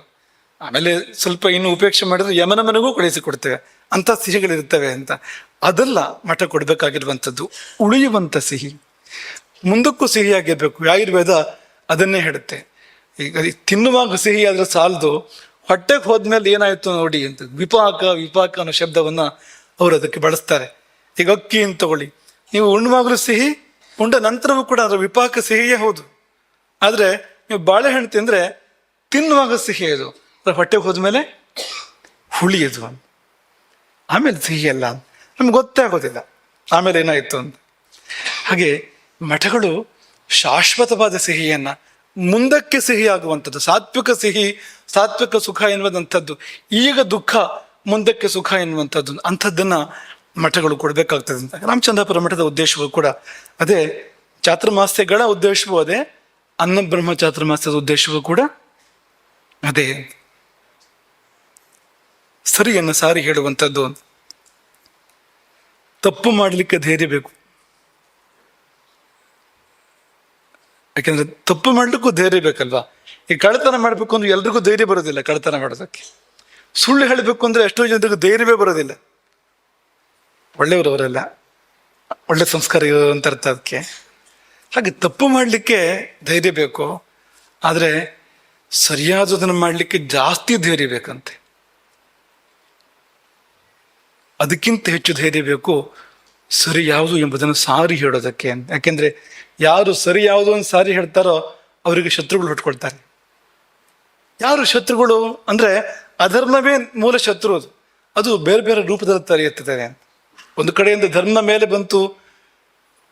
ಆಮೇಲೆ ಸ್ವಲ್ಪ ಇನ್ನು ಉಪೇಕ್ಷೆ ಮಾಡಿದ್ರೆ ಯಮನ ಮನೆಗೂ ಕಳುಹಿಸಿಕೊಡ್ತೇವೆ, ಅಂತ ಸಿಹಿಗಳಿರ್ತವೆ ಅಂತ. ಅದೆಲ್ಲ ಮಠ ಕೊಡ್ಬೇಕಾಗಿರುವಂಥದ್ದು ಉಳಿಯುವಂಥ ಸಿಹಿ, ಮುಂದಕ್ಕೂ ಸಿಹಿಯಾಗಿರ್ಬೇಕು. ಆಯುರ್ವೇದ ಅದನ್ನೇ ಹೇಳುತ್ತೆ. ಈಗ ತಿನ್ನುವಾಗ ಸಿಹಿ ಆದ್ರೆ ಸಾಲದು, ಹೊಟ್ಟೆಗೆ ಹೋದ್ಮೇಲೆ ಏನಾಯ್ತು ನೋಡಿ ಅಂತ ವಿಪಾಕ ವಿಪಾಕ ಅನ್ನೋ ಶಬ್ದವನ್ನ ಅವರು ಅದಕ್ಕೆ ಬಳಸ್ತಾರೆ. ಈಗ ಅಕ್ಕಿ ಅಂತ ತಗೊಳ್ಳಿ, ನೀವು ಉಣ್ಣುವಾಗಲೂ ಸಿಹಿ, ಉಂಡ ನಂತರವೂ ಕೂಡ ಅದರ ವಿಪಾಕ ಸಿಹಿಯೇ ಹೌದು. ಆದ್ರೆ ನೀವು ಬಾಳೆಹಣ್ಣು ತಿಂದ್ರೆ ತಿನ್ನುವಾಗ ಸಿಹಿ ಅದು, ಅದರ ಹೊಟ್ಟೆಗೆ ಹೋದ್ಮೇಲೆ ಹುಳಿ ಅದು, ಆಮೇಲೆ ಸಿಹಿ ಅಲ್ಲ, ನಮ್ಗೆ ಗೊತ್ತೇ ಆಗೋದಿಲ್ಲ ಆಮೇಲೆ ಏನಾಯ್ತು ಅಂತ. ಹಾಗೆ ಮಠಗಳು ಶಾಶ್ವತವಾದ ಸಿಹಿಯನ್ನ, ಮುಂದಕ್ಕೆ ಸಿಹಿ ಆಗುವಂಥದ್ದು, ಸಾತ್ವಿಕ ಸಿಹಿ, ಸಾತ್ವಿಕ ಸುಖ ಎನ್ನುವಂಥದ್ದು, ಈಗ ದುಃಖ ಮುಂದಕ್ಕೆ ಸುಖ ಎನ್ನುವಂಥದ್ದು, ಅಂಥದ್ದನ್ನ ಮಠಗಳು ಕೊಡಬೇಕಾಗ್ತದೆ ಅಂತ. ರಾಮಚಂದ್ರಾಪುರ ಮಠದ ಉದ್ದೇಶವೂ ಕೂಡ ಅದೇ, ಚಾತುರ್ಮಾಸ್ಯಗಳ ಉದ್ದೇಶವೂ ಅದೇ, ಅನ್ನಬ್ರಹ್ಮ ಚಾತುರ್ಮಾಸ್ಯದ ಉದ್ದೇಶವೂ ಕೂಡ ಅದೇ, ಸರಿಯನ್ನು ಸಾರಿ ಹೇಳುವಂಥದ್ದು. ತಪ್ಪು ಮಾಡಲಿಕ್ಕೆ ಧೈರ್ಯ ಬೇಕು, ಯಾಕೆಂದ್ರೆ ತಪ್ಪು ಮಾಡ್ಲಿಕ್ಕೂ ಧೈರ್ಯ ಬೇಕಲ್ವಾ. ಈ ಕಳ್ಳತನ ಮಾಡ್ಬೇಕು ಅಂದ್ರೆ ಎಲ್ರಿಗೂ ಧೈರ್ಯ ಬರೋದಿಲ್ಲ ಕಳ್ಳತನ ಮಾಡೋದಕ್ಕೆ. ಸುಳ್ಳು ಹೇಳಬೇಕು ಅಂದ್ರೆ ಎಷ್ಟೋ ಜನರಿಗೂ ಧೈರ್ಯವೇ ಬರೋದಿಲ್ಲ. ಒಳ್ಳೆಯವರವರೆಲ್ಲ ಒಳ್ಳೆ ಸಂಸ್ಕಾರ ಇರೋಂತ ಅರ್ಥ ಅದಕ್ಕೆ. ಹಾಗೆ ತಪ್ಪು ಮಾಡಲಿಕ್ಕೆ ಧೈರ್ಯ ಬೇಕು, ಆದರೆ ಸರಿಯಾದದನ್ನು ಮಾಡಲಿಕ್ಕೆ ಜಾಸ್ತಿ ಧೈರ್ಯ ಬೇಕಂತೆ. ಅದಕ್ಕಿಂತ ಹೆಚ್ಚು ಧೈರ್ಯ ಬೇಕು ಸರಿ ಯಾವುದು ಎಂಬುದನ್ನು ಸಾರಿ ಹೇಳೋದಕ್ಕೆ. ಯಾಕೆಂದ್ರೆ ಯಾರು ಸರಿ ಯಾವುದು ಅಂತ ಸಾರಿ ಹೇಳ್ತಾರೋ ಅವರಿಗೆ ಶತ್ರುಗಳು ಹುಟ್ಕೊಳ್ತಾರೆ. ಯಾರು ಶತ್ರುಗಳು ಅಂದ್ರೆ ಅಧರ್ಮವೇ ಮೂಲ ಶತ್ರು, ಅದು ಬೇರೆ ಬೇರೆ ರೂಪದಲ್ಲಿ ತರೆಯುತ್ತದೆ. ಒಂದು ಕಡೆಯಿಂದ ಧರ್ಮ ಮೇಲೆ ಬಂತು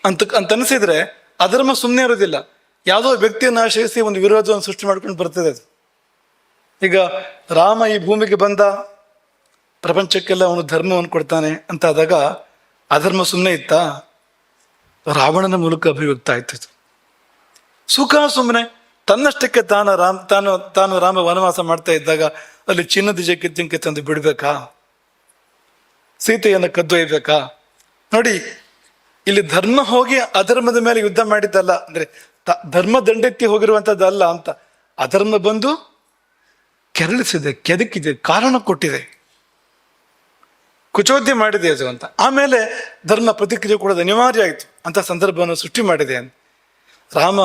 ಅಂತ ಅನಿಸಿದ್ರೆ ಅಧರ್ಮ ಸುಮ್ಮನೆ ಇರೋದಿಲ್ಲ, ಯಾವುದೋ ವ್ಯಕ್ತಿಯನ್ನು ಆಶ್ರಯಿಸಿ ಒಂದು ವಿರೋಧವನ್ನು ಸೃಷ್ಟಿ ಮಾಡ್ಕೊಂಡು ಬರ್ತದೆ ಅದು. ಈಗ ರಾಮ ಈ ಭೂಮಿಗೆ ಬಂದ, ಪ್ರಪಂಚಕ್ಕೆಲ್ಲ ಅವನು ಧರ್ಮವನ್ನು ಕೊಡ್ತಾನೆ ಅಂತ ಆದಾಗ ಅಧರ್ಮ ಸುಮ್ಮನೆ ಇತ್ತಾ? ರಾವಣನ ಮೂಲಕ ಅಭಿವ್ಯಕ್ತ ಆಯ್ತು. ಸುಖ ಸುಮ್ಮನೆ ತನ್ನಷ್ಟಕ್ಕೆ ತಾನು ರಾಮ ವನವಾಸ ಮಾಡ್ತಾ ಇದ್ದಾಗ ಅಲ್ಲಿ ಚಿನ್ನದ ಜಿಂಕೆ ತಂದು ಬಿಡ್ಬೇಕಾ? ಸೀತೆಯನ್ನು ಕದ್ದೊಯ್ಬೇಕಾ? ನೋಡಿ, ಇಲ್ಲಿ ಧರ್ಮ ಹೋಗಿ ಅಧರ್ಮದ ಮೇಲೆ ಯುದ್ಧ ಮಾಡಿದ್ದಲ್ಲ, ಅಂದ್ರೆ ಧರ್ಮ ದಂಡೆತ್ತಿ ಹೋಗಿರುವಂತದ್ದಲ್ಲ ಅಂತ. ಅಧರ್ಮ ಬಂದು ಕೆರಳಿಸಿದೆ, ಕೆದಕಿದೆ, ಕಾರಣ ಕೊಟ್ಟಿದೆ, ಕುಚೋದ್ಯ ಮಾಡಿದೆ ಅದು ಅಂತ. ಆಮೇಲೆ ಧರ್ಮ ಪ್ರತಿಕ್ರಿಯೆ ಕೊಡೋದು ಅನಿವಾರ್ಯ ಆಯಿತು ಅಂತ ಸಂದರ್ಭವನ್ನು ಸೃಷ್ಟಿ ಮಾಡಿದೆ ಅಂತ. ರಾಮ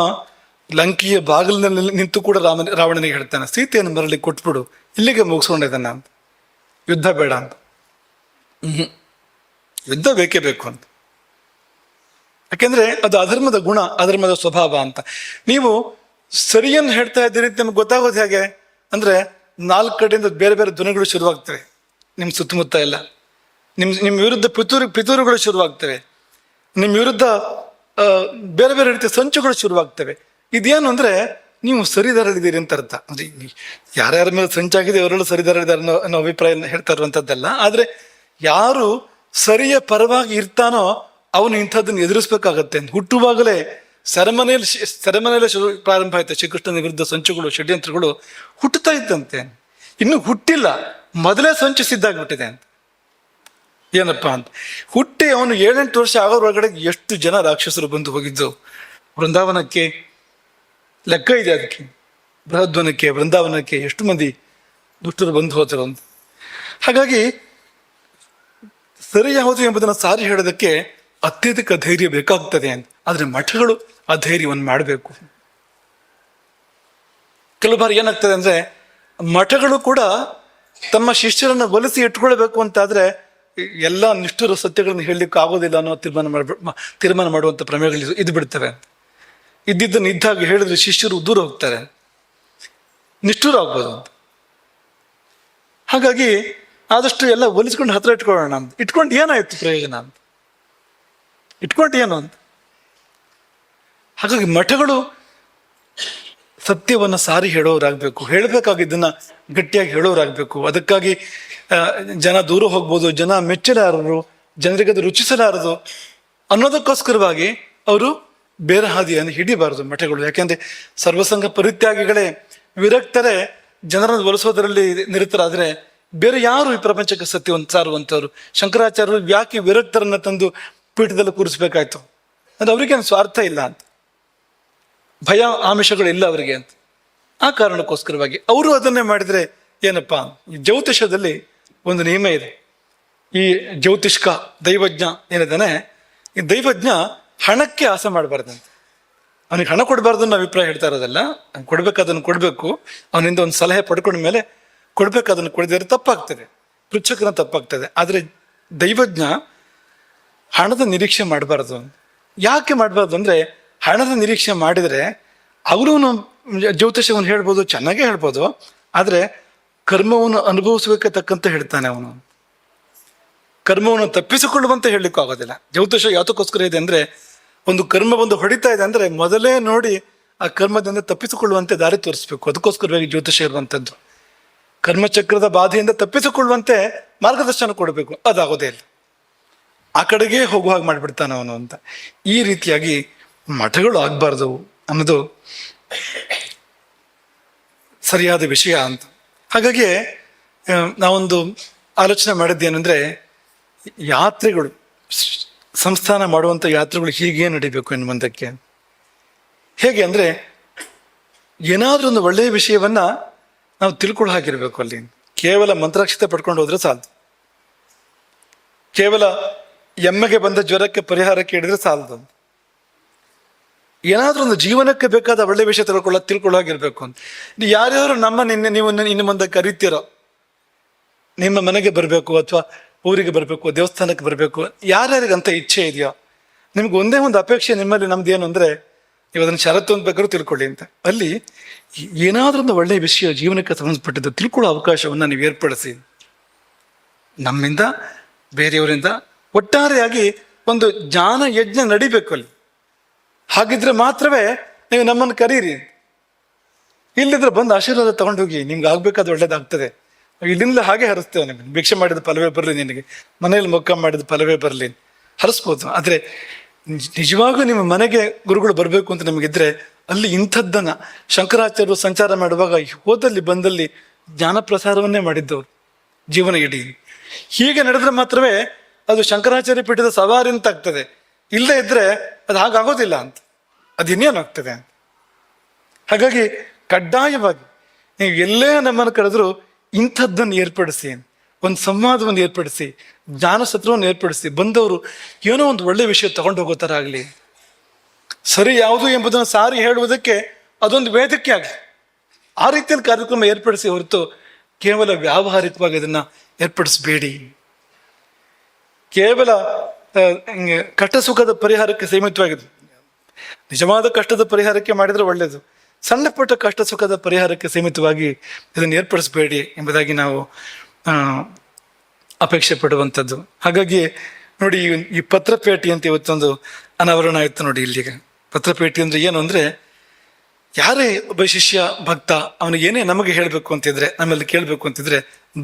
ಲಂಕೆಯ ಬಾಗಿಲಿನಲ್ಲಿ ನಿಂತು ಕೂಡ ರಾವಣನಿಗೆ ಹೇಳ್ತಾನೆ, ಸೀತೆಯನ್ನು ಮರಳಿ ಕೊಟ್ಬಿಡು, ಇಲ್ಲಿಗೆ ಮುಗಿಸ್ಕೊಂಡಿದ್ದಾನೆ ಅಂತ, ಯುದ್ಧ ಬೇಡ ಅಂತ. ಯುದ್ಧ ಬೇಕೇ ಬೇಕು ಅಂತ. ಯಾಕೆಂದ್ರೆ ಅದು ಅಧರ್ಮದ ಗುಣ, ಅಧರ್ಮದ ಸ್ವಭಾವ ಅಂತ. ನೀವು ಸರಿಯನ್ನು ಹೇಳ್ತಾ ಇದ್ದೀರಿ ಅಂತ ನಿಮ್ಗೆ ಗೊತ್ತಾಗೋದು ಹೇಗೆ ಅಂದ್ರೆ, 4 ಕಡೆಯಿಂದ ಬೇರೆ ಬೇರೆ ಧ್ವನಿಗಳು ಶುರುವಾಗ್ತವೆ ನಿಮ್ಮ ಸುತ್ತಮುತ್ತ ಎಲ್ಲ. ನಿಮ್ಮ ವಿರುದ್ಧ ಪಿತೂರುಗಳು ಶುರುವಾಗ್ತವೆ, ನಿಮ್ಮ ವಿರುದ್ಧ ಬೇರೆ ಬೇರೆ ರೀತಿಯ ಸಂಚುಗಳು ಶುರುವಾಗ್ತವೆ. ಇದೇನು ಅಂದ್ರೆ ನೀವು ಸರಿದಾರಲ್ಲಿದ್ದೀರಿ ಅಂತ ಅರ್ಥ. ಅಂದ್ರೆ ಯಾರ್ಯಾರ ಮೇಲೆ ಸಂಚಾಗಿದೆ ಅವರೆಲ್ಲ ಸರಿದಾರಲ್ಲಿದ್ದಾರೆ ಅನ್ನೋ ಅಭಿಪ್ರಾಯ ಹೇಳ್ತಾ ಇರುವಂಥದ್ದಲ್ಲ. ಆದ್ರೆ ಯಾರು ಸರಿಯ ಪರವಾಗಿ ಇರ್ತಾನೋ ಅವನು ಇಂಥದ್ದನ್ನು ಎದುರಿಸ್ಬೇಕಾಗತ್ತೆ. ಹುಟ್ಟುವಾಗಲೇ ಸೆರೆಮನೆಯಲ್ಲೇ ಪ್ರಾರಂಭ ಆಯ್ತು ಶ್ರೀಕೃಷ್ಣನ ವಿರುದ್ಧ ಸಂಚುಗಳು, ಷಡ್ಯಂತ್ರಗಳು ಹುಟ್ಟುತ್ತಾ ಇದ್ದಂತೆ. ಇನ್ನು ಹುಟ್ಟಿಲ್ಲ, ಮೊದಲೇ ಸಂಚು ಸಿದ್ಧಾಗ್ಬಿಟ್ಟಿದೆ ಅಂತ. ಏನಪ್ಪಾ ಅಂತ ಹುಟ್ಟಿ ಅವನು 7-8 ವರ್ಷ ಆಗೋರೊಳಗಡೆ ಎಷ್ಟು ಜನ ರಾಕ್ಷಸರು ಬಂದು ಹೋಗಿದ್ದು ಬೃಂದಾವನಕ್ಕೆ, ಲೆಕ್ಕ ಇದೆ ಅದಕ್ಕೆ. ಬೃಹದ್ವನಕ್ಕೆ, ಬೃಂದಾವನಕ್ಕೆ ಎಷ್ಟು ಮಂದಿ ದುಷ್ಟರು ಬಂದು ಹೋದರು ಅಂತ. ಹಾಗಾಗಿ ಸರಿ ಯಾವುದು ಎಂಬುದನ್ನು ಸಾರಿ ಹೇಳೋದಕ್ಕೆ ಅತ್ಯಧಿಕ ಧೈರ್ಯ ಬೇಕಾಗ್ತದೆ ಅಂತ. ಆದ್ರೆ ಮಠಗಳು ಆ ಧೈರ್ಯವನ್ನು ಮಾಡಬೇಕು. ಕೆಲವು ಬಾರಿ ಏನಾಗ್ತದೆ ಅಂದ್ರೆ, ಮಠಗಳು ಕೂಡ ತಮ್ಮ ಶಿಷ್ಯರನ್ನು ಒಲಿಸಿ ಇಟ್ಕೊಳ್ಬೇಕು ಅಂತಾದ್ರೆ ಎಲ್ಲ ನಿಷ್ಠುರ ಸತ್ಯಗಳನ್ನು ಹೇಳಲಿಕ್ಕೆ ಆಗೋದಿಲ್ಲ ಅನ್ನೋ ತೀರ್ಮಾನ ಮಾಡುವಂಥ ಪ್ರಮೇಯಗಳು ಇದು ಬಿಡ್ತವೆ. ಇದ್ದಿದ್ದನ್ನು ಇದ್ದಾಗ ಹೇಳಿದ್ರೆ ಶಿಷ್ಯರು ದೂರ ಹೋಗ್ತಾರೆ, ನಿಷ್ಠುರ ಆಗ್ಬೋದು ಅಂತ. ಹಾಗಾಗಿ ಆದಷ್ಟು ಎಲ್ಲ ಒಲಿಸ್ಕೊಂಡು ಹತ್ರ ಇಟ್ಕೊಳ್ಳೋಣ ಅಂತ. ಇಟ್ಕೊಂಡು ಏನಾಯ್ತು ಪ್ರಯೋಜನ ಅಂತ, ಇಟ್ಕೊಂಡು ಏನು ಅಂತ. ಹಾಗಾಗಿ ಮಠಗಳು ಸತ್ಯವನ್ನು ಸಾರಿ ಹೇಳೋರಾಗಬೇಕು, ಹೇಳಬೇಕಾಗಿದ್ದನ್ನ ಗಟ್ಟಿಯಾಗಿ ಹೇಳೋರಾಗಬೇಕು. ಅದಕ್ಕಾಗಿ ಜನ ದೂರ ಹೋಗ್ಬೋದು, ಜನ ಮೆಚ್ಚಲಾರರು, ಜನರಿಗೆ ಅದು ರುಚಿಸಲಾರದು ಅನ್ನೋದಕ್ಕೋಸ್ಕರವಾಗಿ ಅವರು ಬೇರೆ ಹಾದಿಯನ್ನು ಹಿಡಿಬಾರದು ಮಠಗಳು. ಯಾಕೆಂದ್ರೆ ಸರ್ವಸಂಘ ಪರಿತ್ಯಾಗಿಗಳೇ, ವಿರಕ್ತರೇ ಜನರನ್ನು ಒಲಿಸೋದರಲ್ಲಿ ನಿರತರಾದ್ರೆ ಬೇರೆ ಯಾರು ಈ ಪ್ರಪಂಚಕ್ಕೆ ಸತ್ಯವನ್ನು ಸಾರುವಂಥವ್ರು? ಶಂಕರಾಚಾರ್ಯರು ಯಾಕೆ ವಿರಕ್ತರನ್ನ ತಂದು ಪೀಠದಲ್ಲಿ ಕೂರಿಸ್ಬೇಕಾಯ್ತು ಅಂದ್ರೆ ಅವ್ರಿಗೇನು ಸ್ವಾರ್ಥ ಇಲ್ಲ ಅಂತ, ಭಯ ಆಮಿಷಗಳಿಲ್ಲ ಅವರಿಗೆ ಅಂತ. ಆ ಕಾರಣಕ್ಕೋಸ್ಕರವಾಗಿ ಅವರು ಅದನ್ನೇ ಮಾಡಿದ್ರೆ ಏನಪ್ಪಾ, ಈ ಜ್ಯೋತಿಷದಲ್ಲಿ ಒಂದು ನಿಯಮ ಇದೆ. ಈ ಜ್ಯೋತಿಷ್ಕ ದೈವಜ್ಞ ಏನಿದ್ದಾನೆ, ಈ ದೈವಜ್ಞ ಹಣಕ್ಕೆ ಆಸೆ ಮಾಡಬಾರ್ದಂತೆ. ಅವನಿಗೆ ಹಣ ಕೊಡಬಾರ್ದು ಅನ್ನೋ ಅಭಿಪ್ರಾಯ ಹೇಳ್ತಾ ಇರೋದಲ್ಲ, ಕೊಡ್ಬೇಕು, ಅದನ್ನು ಕೊಡಬೇಕು. ಅವನಿಂದ ಒಂದು ಸಲಹೆ ಪಡ್ಕೊಂಡ ಮೇಲೆ ಕೊಡ್ಬೇಕು, ಅದನ್ನು ಕೊಡದಿದ್ರೆ ತಪ್ಪಾಗ್ತದೆ, ಪೃಚ್ಛಕನ ತಪ್ಪಾಗ್ತದೆ. ಆದರೆ ದೈವಜ್ಞ ಹಣದ ನಿರೀಕ್ಷೆ ಮಾಡಬಾರ್ದು. ಯಾಕೆ ಮಾಡಬಾರ್ದು ಅಂದರೆ, ಹಣದ ನಿರೀಕ್ಷೆ ಮಾಡಿದರೆ ಅವರು ಜ್ಯೋತಿಷವನ್ನು ಹೇಳ್ಬೋದು, ಚೆನ್ನಾಗೇ ಹೇಳ್ಬೋದು, ಆದರೆ ಕರ್ಮವನ್ನು ಅನುಭವಿಸಬೇಕೆ ತಕ್ಕಂತೆ ಹೇಳ್ತಾನೆ ಅವನು. ಕರ್ಮವನ್ನು ತಪ್ಪಿಸಿಕೊಳ್ಳುವಂತೆ ಹೇಳಲಿಕ್ಕೂ ಆಗೋದಿಲ್ಲ. ಜ್ಯೋತಿಷ ಯಾತಕ್ಕೋಸ್ಕರ ಇದೆ ಅಂದರೆ, ಒಂದು ಕರ್ಮ ಬಂದು ಹೊಡಿತಾ ಇದೆ ಅಂದರೆ ಮೊದಲೇ ನೋಡಿ ಆ ಕರ್ಮದಿಂದ ತಪ್ಪಿಸಿಕೊಳ್ಳುವಂತೆ ದಾರಿ ತೋರಿಸ್ಬೇಕು. ಅದಕ್ಕೋಸ್ಕರವಾಗಿ ಜ್ಯೋತಿಷ ಇರುವಂಥದ್ದು. ಕರ್ಮಚಕ್ರದ ಬಾಧೆಯಿಂದ ತಪ್ಪಿಸಿಕೊಳ್ಳುವಂತೆ ಮಾರ್ಗದರ್ಶನ ಕೊಡಬೇಕು. ಅದಾಗೋದೇ ಇಲ್ಲ, ಆ ಕಡೆಗೆ ಹೋಗುವ ಹಾಗೆ ಮಾಡಿಬಿಡ್ತಾನೆ ಅವನು ಅಂತ. ಈ ರೀತಿಯಾಗಿ ಮಠಗಳು ಆಗಬಾರ್ದು ಅನ್ನೋದು ಸರಿಯಾದ ವಿಷಯ ಅಂತ. ಹಾಗಾಗಿ ನಾವೊಂದು ಆಲೋಚನೆ ಮಾಡಿದ್ದೇನೆಂದರೆ, ಯಾತ್ರೆಗಳು, ಸಂಸ್ಥಾನ ಮಾಡುವಂಥ ಯಾತ್ರೆಗಳು ಹೀಗೆ ನಡಿಬೇಕು ಇನ್ನು ಮುಂದಕ್ಕೆ. ಹೇಗೆ ಅಂದರೆ, ಏನಾದರೂ ಒಂದು ಒಳ್ಳೆಯ ವಿಷಯವನ್ನ ನಾವು ತಿಳ್ಕೊಳ್ಳೋ ಹಾಗಿರ್ಬೇಕು. ಅಲ್ಲಿ ಕೇವಲ ಮಂತ್ರಾಕ್ಷತೆ ಪಡ್ಕೊಂಡು ಹೋದ್ರೆ ಸಾಲದು, ಕೇವಲ ಎಮ್ಮೆಗೆ ಬಂದ ಜ್ವರಕ್ಕೆ ಪರಿಹಾರ ಕೇಳಿದ್ರೆ ಸಾಲದು. ಏನಾದ್ರೂ ಒಂದು ಜೀವನಕ್ಕೆ ಬೇಕಾದ ಒಳ್ಳೆ ವಿಷಯ ತಿಳ್ಕೊಳ್ಳೋ ಹಾಗಿರ್ಬೇಕು ಅಂತ. ಯಾರ್ಯಾರು ನೀವು ಇನ್ನು ಮುಂದೆ ಕರಿತೀರೋ, ನಿಮ್ಮ ಮನೆಗೆ ಬರಬೇಕು ಅಥವಾ ಊರಿಗೆ ಬರಬೇಕು, ದೇವಸ್ಥಾನಕ್ಕೆ ಬರಬೇಕು, ಯಾರ್ಯಾರಿಗಂತ ಇಚ್ಛೆ ಇದೆಯೋ, ನಿಮ್ಗೆ ಒಂದೇ ಒಂದು ಅಪೇಕ್ಷೆ ನಿಮ್ಮಲ್ಲಿ, ನಮ್ದು ಏನು ಅಂದರೆ, ನೀವು ಅದನ್ನು ಷರತ್ತು ಅಂತ ಬೇಕಾದ್ರೂ ತಿಳ್ಕೊಳ್ಳಿ ಅಂತ. ಅಲ್ಲಿ ಏನಾದ್ರೂ ಒಂದು ಒಳ್ಳೆಯ ವಿಷಯ ಜೀವನಕ್ಕೆ ಸಂಬಂಧಪಟ್ಟಿದ್ದು ತಿಳ್ಕೊಳ್ಳೋ ಅವಕಾಶವನ್ನು ನೀವು ಏರ್ಪಡಿಸಿ. ನಮ್ಮಿಂದ, ಬೇರೆಯವರಿಂದ ಒಟ್ಟಾರೆಯಾಗಿ ಒಂದು ಜ್ಞಾನ ಯಜ್ಞ ನಡಿಬೇಕು ಅಲ್ಲಿ. ಹಾಗಿದ್ರೆ ಮಾತ್ರವೇ ನೀವು ನಮ್ಮನ್ನು ಕರೀರಿ. ಇಲ್ಲಿದ್ರೆ ಬಂದು ಆಶೀರ್ವಾದ ತಗೊಂಡೋಗಿ, ನಿಮ್ಗೆ ಆಗ್ಬೇಕಾದ ಒಳ್ಳೇದಾಗ್ತದೆ. ಇಲ್ಲಿಂದ ಹಾಗೆ ಹರಿಸ್ತೇವೆ. ನಿಮಗೆ ಭಿಕ್ಷೆ ಮಾಡಿದ ಫಲವೇ ಬರಲಿ, ನಿನಗೆ ಮನೇಲಿ ಮೊಕ್ಕ ಮಾಡಿದ ಫಲವೇ ಬರಲಿ ಹರಿಸ್ಬೋದು. ಆದರೆ ನಿಜವಾಗೂ ನಿಮ್ಮ ಮನೆಗೆ ಗುರುಗಳು ಬರಬೇಕು ಅಂತ ನಿಮಗಿದ್ರೆ, ಅಲ್ಲಿ ಇಂಥದ್ದನ್ನ ಶಂಕರಾಚಾರ್ಯರು ಸಂಚಾರ ಮಾಡುವಾಗ ಹೋದಲ್ಲಿ ಬಂದಲ್ಲಿ ಜ್ಞಾನ ಪ್ರಸಾರವನ್ನೇ ಮಾಡಿದ್ದವರು ಜೀವನ ಇಡೀ. ಹೀಗೆ ನಡೆದ್ರೆ ಮಾತ್ರವೇ ಅದು ಶಂಕರಾಚಾರ್ಯ ಪೀಠದ ಸವಾರಿ ಅಂತ ಆಗ್ತದೆ. ಇಲ್ಲದೇ ಇದ್ರೆ ಅದು ಹಾಗಾಗೋದಿಲ್ಲ ಅಂತ, ಅದು ಇನ್ನೇನಾಗ್ತದೆ ಅಂತ. ಹಾಗಾಗಿ ಕಡ್ಡಾಯವಾಗಿ ನೀವು ಎಲ್ಲೇ ನಮ್ಮನ್ನು ಕರೆದ್ರು ಇಂಥದ್ದನ್ನು ಏರ್ಪಡಿಸಿ, ಒಂದು ಸಂವಾದವನ್ನು ಏರ್ಪಡಿಸಿ, ಜ್ಞಾನ ಸತ್ರವನ್ನು ಏರ್ಪಡಿಸಿ, ಬಂದವರು ಏನೋ ಒಂದು ಒಳ್ಳೆಯ ವಿಷಯ ತಗೊಂಡು ಹೋಗೋ ಥರ ಆಗಲಿ. ಸರಿ ಯಾವುದು ಎಂಬುದನ್ನು ಸಾರಿ ಹೇಳುವುದಕ್ಕೆ ಅದೊಂದು ವೇದಿಕೆ ಆಗಲಿ. ಆ ರೀತಿಯಲ್ಲಿ ಕಾರ್ಯಕ್ರಮ ಏರ್ಪಡಿಸಿ ಹೊರತು ಕೇವಲ ವ್ಯಾವಹಾರಿಕವಾಗಿ ಅದನ್ನು ಏರ್ಪಡಿಸಬೇಡಿ. ಕೇವಲ ಕಷ್ಟ ಸುಖದ ಪರಿಹಾರಕ್ಕೆ ಸೀಮಿತವಾಗಿದೆ. ನಿಜವಾದ ಕಷ್ಟದ ಪರಿಹಾರಕ್ಕೆ ಮಾಡಿದರೆ ಒಳ್ಳೆಯದು. ಸಣ್ಣ ಪುಟ್ಟ ಕಷ್ಟ ಸುಖದ ಪರಿಹಾರಕ್ಕೆ ಸೀಮಿತವಾಗಿ ಇದನ್ನು ಏರ್ಪಡಿಸಬೇಡಿ ಎಂಬುದಾಗಿ ನಾವು ಅಪೇಕ್ಷೆ ಪಡುವಂಥದ್ದು. ಹಾಗಾಗಿ ನೋಡಿ, ಈ ಪತ್ರಪೇಟಿ ಅಂತ ಇವತ್ತೊಂದು ಅನಾವರಣ ಆಯಿತು ನೋಡಿ. ಇಲ್ಲಿಗೆ ಪತ್ರಪೇಟಿ ಅಂದರೆ ಏನು ಅಂದರೆ, ಯಾರೇ ಒಬ್ಬ ಶಿಷ್ಯ ಭಕ್ತ ಅವನಿಗೆ ಏನೇ ನಮಗೆ ಹೇಳಬೇಕು ಅಂತಿದ್ರೆ, ನಮ್ಮಲ್ಲಿ ಕೇಳಬೇಕು ಅಂತಿದ್ರೆ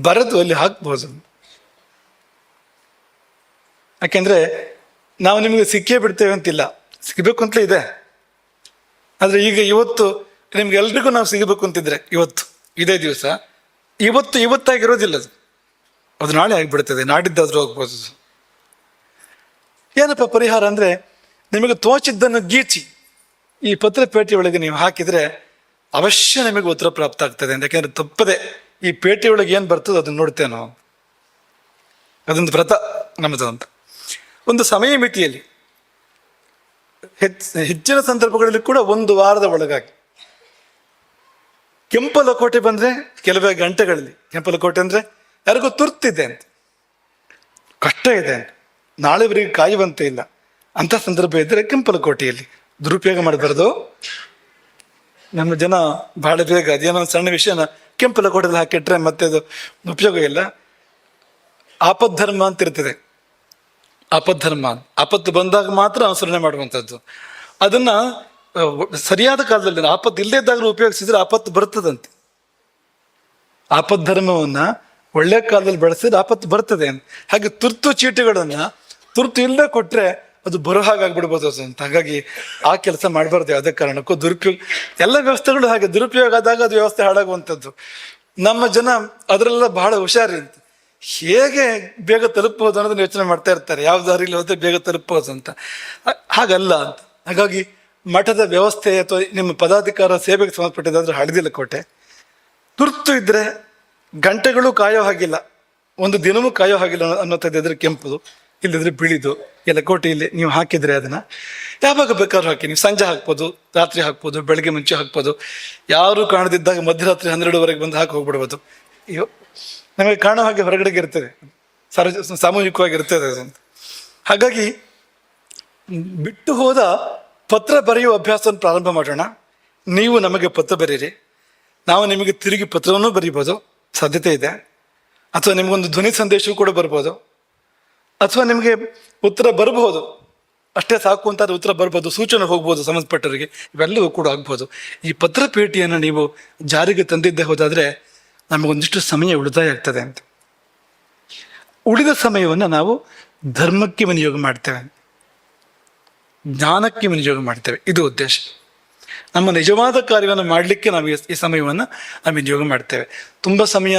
ಬರೆದು ಅಲ್ಲಿ ಹಾಕ್ಬೋದು. ಯಾಕೆಂದ್ರೆ ನಾವು ನಿಮಗೆ ಸಿಕ್ಕೇ ಬಿಡ್ತೇವೆ ಅಂತಿಲ್ಲ, ಸಿಗಬೇಕು ಅಂತಲೇ ಇದೆ. ಆದರೆ ಈಗ ಇವತ್ತು ನಿಮ್ಗೆಲ್ರಿಗೂ ನಾವು ಸಿಗಬೇಕು ಅಂತಿದ್ರೆ, ಇವತ್ತು ಇದೇ ದಿವಸ ಇವತ್ತಾಗಿರೋದಿಲ್ಲ, ಅದು ನಾಳೆ ಆಗಿಬಿಡ್ತದೆ, ನಾಡಿದ್ದಾದ್ರೂ ಹೋಗ್ಬೋದು. ಏನಪ್ಪ ಪರಿಹಾರ ಅಂದರೆ, ನಿಮಗೆ ತೋಚಿದ್ದನ್ನು ಗೀಚಿ ಈ ಪತ್ರಪೇಟೆ ಒಳಗೆ ನೀವು ಹಾಕಿದರೆ ಅವಶ್ಯ ನಿಮಗೆ ಉತ್ತರ ಪ್ರಾಪ್ತ ಆಗ್ತದೆ. ಯಾಕೆಂದ್ರೆ ತಪ್ಪದೆ ಈ ಪೇಟೆ ಒಳಗೆ ಏನು ಬರ್ತದೋ ಅದನ್ನು ನೋಡ್ತೇವೆ ನಾವು. ಅದೊಂದು ವ್ರತ ನಮ್ಮದು ಅಂತ. ಒಂದು ಸಮಯ ಮಿತಿಯಲ್ಲಿ, ಹೆಚ್ಚಿನ ಸಂದರ್ಭಗಳಲ್ಲಿ ಕೂಡ 1 ವಾರದ ಒಳಗಾಗಿ. ಕೆಂಪಲಕೋಟೆ ಬಂದರೆ ಕೆಲವೇ ಗಂಟೆಗಳಲ್ಲಿ, ಕೆಂಪಲಕೋಟೆ ಅಂದರೆ ಯಾರಿಗೂ ತುರ್ತಿದೆ ಅಂತ, ಕಷ್ಟ ಇದೆ ಅಂತ, ನಾಳೆವರೆಗೆ ಕಾಯುವಂತೆ ಇಲ್ಲ ಅಂಥ ಸಂದರ್ಭ ಇದ್ದರೆ ಕೆಂಪಲಕೋಟೆಯಲ್ಲಿ ದುರುಪಯೋಗ ಮಾಡಬಾರ್ದು. ನಮ್ಮ ಜನ ಬಹಳ ಬೇಗ ಅದೇನೋ ಒಂದು ಸಣ್ಣ ವಿಷಯನ ಕೆಂಪಲಕೋಟೆಯಲ್ಲಿ ಹಾಕಿಟ್ರೆ ಮತ್ತೆ ಅದು ಉಪಯೋಗ ಇಲ್ಲ. ಆಪದ್ಧರ್ಮ ಅಂತ ಇರ್ತದೆ. ಆಪದ್ಧರ್ಮ, ಆಪತ್ತು ಬಂದಾಗ ಮಾತ್ರ ಅನುಸರಣೆ ಮಾಡುವಂಥದ್ದು. ಅದನ್ನ ಸರಿಯಾದ ಕಾಲದಲ್ಲಿ, ಆಪತ್ತು ಇಲ್ಲದೇ ಇದ್ದಾಗಲೂ ಉಪಯೋಗಿಸಿದ್ರೆ ಆಪತ್ತು ಬರ್ತದಂತೆ. ಆಪದ್ಧರ್ಮವನ್ನ ಒಳ್ಳೆ ಕಾಲದಲ್ಲಿ ಬೆಳೆಸಿದ್ರೆ ಆಪತ್ತು ಬರ್ತದೆ ಅಂತ. ಹಾಗೆ ತುರ್ತು ಚೀಟಿಗಳನ್ನ ತುರ್ತು ಇಲ್ಲದೆ ಕೊಟ್ರೆ ಅದು ಬರೋ ಹಾಗಾಗ್ಬಿಡ್ಬೋದು ಅಂತ. ಹಾಗಾಗಿ ಆ ಕೆಲಸ ಮಾಡಬಾರ್ದು ಯಾವುದೇ ಕಾರಣಕ್ಕೂ. ದುರುಪಯೋಗ, ಎಲ್ಲ ವ್ಯವಸ್ಥೆಗಳು ಹಾಗೆ ದುರುಪಯೋಗ ಆದಾಗ ಅದು ವ್ಯವಸ್ಥೆ ಹಾಳಾಗುವಂಥದ್ದು. ನಮ್ಮ ಜನ ಅದರೆಲ್ಲ ಬಹಳ ಹುಷಾರಿ ಅಂತ, ಹೇಗೆ ಬೇಗ ತಲುಪಬಹುದು ಅನ್ನೋದನ್ನ ಯೋಚನೆ ಮಾಡ್ತಾ ಇರ್ತಾರೆ. ಯಾವ ದಾರಿಲಿ ಹೋದ್ರೆ ಬೇಗ ತಲುಪಬಹುದು ಅಂತ. ಹಾಗಲ್ಲ ಅಂತ. ಹಾಗಾಗಿ ಮಠದ ವ್ಯವಸ್ಥೆ ಅಥವಾ ನಿಮ್ಮ ಪದಾಧಿಕಾರ ಸೇವೆಗೆ ಸಂಬಂಧಪಟ್ಟಿದ್ದಾದ್ರೆ ಹಳದಿಲ್ಲ ಕೋಟೆ. ತುರ್ತು ಇದ್ರೆ ಗಂಟೆಗಳು ಕಾಯೋ ಹಾಗಿಲ್ಲ, ಒಂದು ದಿನವೂ ಕಾಯೋ ಹಾಗಿಲ್ಲ ಅನ್ನೋಂಥದ್ದಿದ್ರೆ ಕೆಂಪುದು, ಇಲ್ಲಿದ್ರೆ ಬಿಳಿದು ಲಕೋಟೆಯಲ್ಲಿ ನೀವು ಹಾಕಿದ್ರೆ ಅದನ್ನ ಯಾವಾಗ ಬೇಕಾದ್ರೂ ಹಾಕಿ. ನೀವು ಸಂಜೆ ಹಾಕ್ಬೋದು, ರಾತ್ರಿ ಹಾಕ್ಬೋದು, ಬೆಳಗ್ಗೆ ಮುಂಚೆ ಹಾಕ್ಬೋದು, ಯಾರು ಕಾಣದಿದ್ದಾಗ ಮಧ್ಯರಾತ್ರಿ 12ವರೆಗೆ ಬಂದು ಹಾಕಿ ಹೋಗ್ಬಿಡ್ಬೋದು. ನಮಗೆ ಕಾಣೋ ಹಾಗೆ ಹೊರಗಡೆಗೆ ಇರ್ತದೆ, ಸಾಮೂಹಿಕವಾಗಿರ್ತದೆ ಅದು. ಹಾಗಾಗಿ ಬಿಟ್ಟು ಹೋದ ಪತ್ರ ಬರೆಯುವ ಅಭ್ಯಾಸವನ್ನು ಪ್ರಾರಂಭ ಮಾಡೋಣ. ನೀವು ನಮಗೆ ಪತ್ರ ಬರೀರಿ, ನಾವು ನಿಮಗೆ ತಿರುಗಿ ಪತ್ರವನ್ನು ಬರೀಬೋದು, ಸಾಧ್ಯತೆ ಇದೆ. ಅಥವಾ ನಿಮಗೊಂದು ಧ್ವನಿ ಸಂದೇಶವೂ ಕೂಡ ಬರ್ಬೋದು, ಅಥವಾ ನಿಮಗೆ ಉತ್ತರ ಬರಬಹುದು, ಅಷ್ಟೇ ಸಾಕು ಅಂತ ಉತ್ತರ ಬರ್ಬೋದು, ಸೂಚನೆ ಹೋಗ್ಬೋದು ಸಂಬಂಧಪಟ್ಟವರಿಗೆ, ಇವೆಲ್ಲವೂ ಕೂಡ ಆಗ್ಬೋದು. ಈ ಪತ್ರ ಪೇಟಿಯನ್ನು ನೀವು ಜಾರಿಗೆ ತಂದಿದ್ದೇ ಹೋದಾದರೆ ನಮಗೊಂದಿಷ್ಟು ಸಮಯ ಉಳಿತಾಯ ಆಗ್ತದೆ ಅಂತ. ಉಳಿದ ಸಮಯವನ್ನು ನಾವು ಧರ್ಮಕ್ಕೆ ವಿನಿಯೋಗ ಮಾಡ್ತೇವೆ, ಜ್ಞಾನಕ್ಕೆ ವಿನಿಯೋಗ ಮಾಡ್ತೇವೆ. ಇದು ಉದ್ದೇಶ. ನಮ್ಮ ನಿಜವಾದ ಕಾರ್ಯವನ್ನು ಮಾಡಲಿಕ್ಕೆ ನಾವು ಈ ಸಮಯವನ್ನು ನಾವು ವಿನಿಯೋಗ ಮಾಡ್ತೇವೆ. ತುಂಬ ಸಮಯ,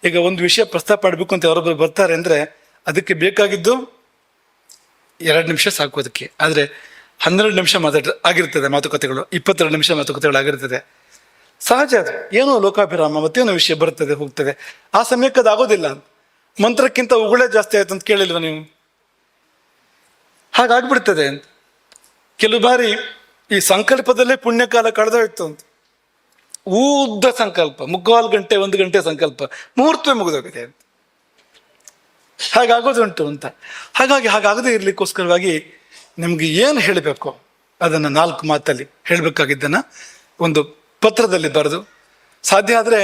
ಈಗ ಒಂದು ವಿಷಯ ಪ್ರಸ್ತಾಪ ಮಾಡಬೇಕು ಅಂತ ಯಾರೊಬ್ಬರು ಬರ್ತಾರೆ ಅಂದರೆ ಅದಕ್ಕೆ ಬೇಕಾಗಿದ್ದು 2 ನಿಮಿಷ ಸಾಕು ಅದಕ್ಕೆ. ಆದರೆ 12 ನಿಮಿಷ ಆಗಿರ್ತದೆ ಮಾತುಕತೆಗಳು, 22 ನಿಮಿಷ ಮಾತುಕತೆಗಳು ಆಗಿರ್ತದೆ. ಸಹಜ ಅದು, ಏನೋ ಲೋಕಾಭಿರಾಮ ಮತ್ತೇನೋ ವಿಷಯ ಬರ್ತದೆ ಹೋಗ್ತದೆ. ಆ ಸಮಯಕ್ಕೆ ಅದು ಆಗೋದಿಲ್ಲ. ಮಂತ್ರಕ್ಕಿಂತ ಉಗುಳೇ ಜಾಸ್ತಿ ಆಯ್ತು ಅಂತ ಕೇಳಿಲ್ವ ನೀವು? ಹಾಗಾಗ್ಬಿಡ್ತದೆ ಅಂತ. ಕೆಲವು ಬಾರಿ ಈ ಸಂಕಲ್ಪದಲ್ಲೇ ಪುಣ್ಯಕಾಲ ಕಳೆದೋಯ್ತು ಅಂತ. ಉದ್ದ ಸಂಕಲ್ಪ, 3/4 ಗಂಟೆ 1 ಗಂಟೆ ಸಂಕಲ್ಪ, ಮುಹೂರ್ತವೇ ಮುಗಿದೋಗಿದೆ ಅಂತ. ಹಾಗಾಗೋದುಂಟು ಅಂತ. ಹಾಗಾಗಿ ಹಾಗಾಗದೇ ಇರ್ಲಿಕ್ಕೋಸ್ಕರವಾಗಿ ನಿಮ್ಗೆ ಏನು ಹೇಳಬೇಕು ಅದನ್ನು 4 ಮಾತಲ್ಲಿ ಹೇಳಬೇಕಾಗಿದ್ದನ್ನು ಒಂದು ಪತ್ರದಲ್ಲಿ ಬರೆದು, ಸಾಧ್ಯ ಆದರೆ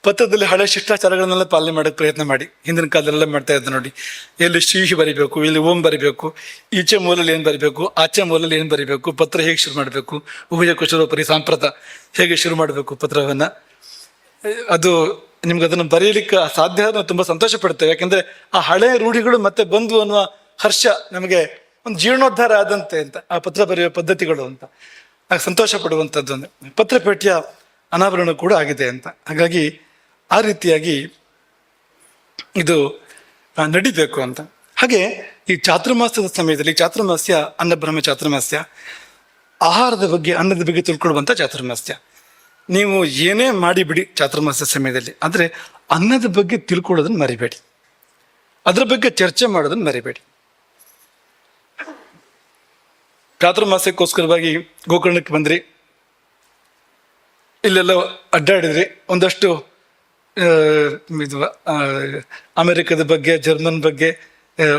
ಪತ್ರದಲ್ಲಿ ಹಳೆ ಶಿಷ್ಟಾಚಾರಗಳನ್ನೆಲ್ಲ ಪಾಲನೆ ಮಾಡೋಕ್ಕೆ ಪ್ರಯತ್ನ ಮಾಡಿ. ಹಿಂದಿನ ಕಾಲದಲ್ಲೆಲ್ಲ ಮಾಡ್ತಾ ಇದ್ದ ನೋಡಿ, ಎಲ್ಲಿ ಶ್ರೀ ಬರಿಬೇಕು, ಇಲ್ಲಿ ಓಂ ಬರಿಬೇಕು, ಈಚೆ ಮೂಲಲ್ಲಿ ಏನು ಬರಿಬೇಕು, ಆಚೆ ಮೂಲಲ್ಲಿ ಏನು ಬರಿಬೇಕು, ಪತ್ರ ಹೇಗೆ ಶುರು ಮಾಡಬೇಕು, ಉಭಯ ಕುಶಲೋಪರಿ ಸಾಂಪ್ರತ ಹೇಗೆ ಶುರು ಮಾಡಬೇಕು ಪತ್ರವನ್ನು. ಅದು ನಿಮ್ಗೆ ಅದನ್ನು ಬರೀಲಿಕ್ಕೆ ಸಾಧ್ಯ ಆದ್ರೆ ತುಂಬ ಸಂತೋಷ ಪಡ್ತೇವೆ. ಯಾಕೆಂದರೆ ಆ ಹಳೆಯ ರೂಢಿಗಳು ಮತ್ತೆ ಬಂದು ಅನ್ನುವ ಹರ್ಷ ನಮಗೆ ಒಂದು ಜೀರ್ಣೋದ್ಧಾರ ಆದಂತೆ ಅಂತ, ಆ ಪತ್ರ ಬರೆಯುವ ಪದ್ಧತಿಗಳು ಅಂತ ಸಂತೋಷ ಪಡುವಂಥದ್ದು. ಒಂದು ಪತ್ರಪೇಟೆಯ ಅನಾವರಣ ಕೂಡ ಆಗಿದೆ ಅಂತ. ಹಾಗಾಗಿ ಆ ರೀತಿಯಾಗಿ ಇದು ನಡಿಬೇಕು ಅಂತ. ಹಾಗೆ ಈ ಚಾತುರ್ಮಾಸ್ಯದ ಸಮಯದಲ್ಲಿ, ಚಾತುರ್ಮಾಸ್ಯ ಅನ್ನಬ್ರಹ್ಮ ಚಾತುರ್ಮಾಸ್ಯ, ಆಹಾರದ ಬಗ್ಗೆ ಅನ್ನದ ಬಗ್ಗೆ ತಿಳ್ಕೊಳ್ಳುವಂಥ ಚಾತುರ್ಮಾಸ್ಯ. ನೀವು ಏನೇ ಮಾಡಿಬಿಡಿ ಚಾತುರ್ಮಾಸ್ಯ ಸಮಯದಲ್ಲಿ, ಆದರೆ ಅನ್ನದ ಬಗ್ಗೆ ತಿಳ್ಕೊಳ್ಳೋದನ್ನು ಮರಿಬೇಡಿ, ಅದರ ಬಗ್ಗೆ ಚರ್ಚೆ ಮಾಡೋದನ್ನು ಮರಿಬೇಡಿ. ಚಾತುರ್ಮಾಸ್ಯಕ್ಕೋಸ್ಕರವಾಗಿ ಗೋಕರ್ಣಕ್ಕೆ ಬಂದ್ರಿ, ಇಲ್ಲೆಲ್ಲ ಅಡ್ಡಾಡಿದ್ರಿ, ಒಂದಷ್ಟು ಇದು ಅಮೆರಿಕದ ಬಗ್ಗೆ, ಜರ್ಮನ್ ಬಗ್ಗೆ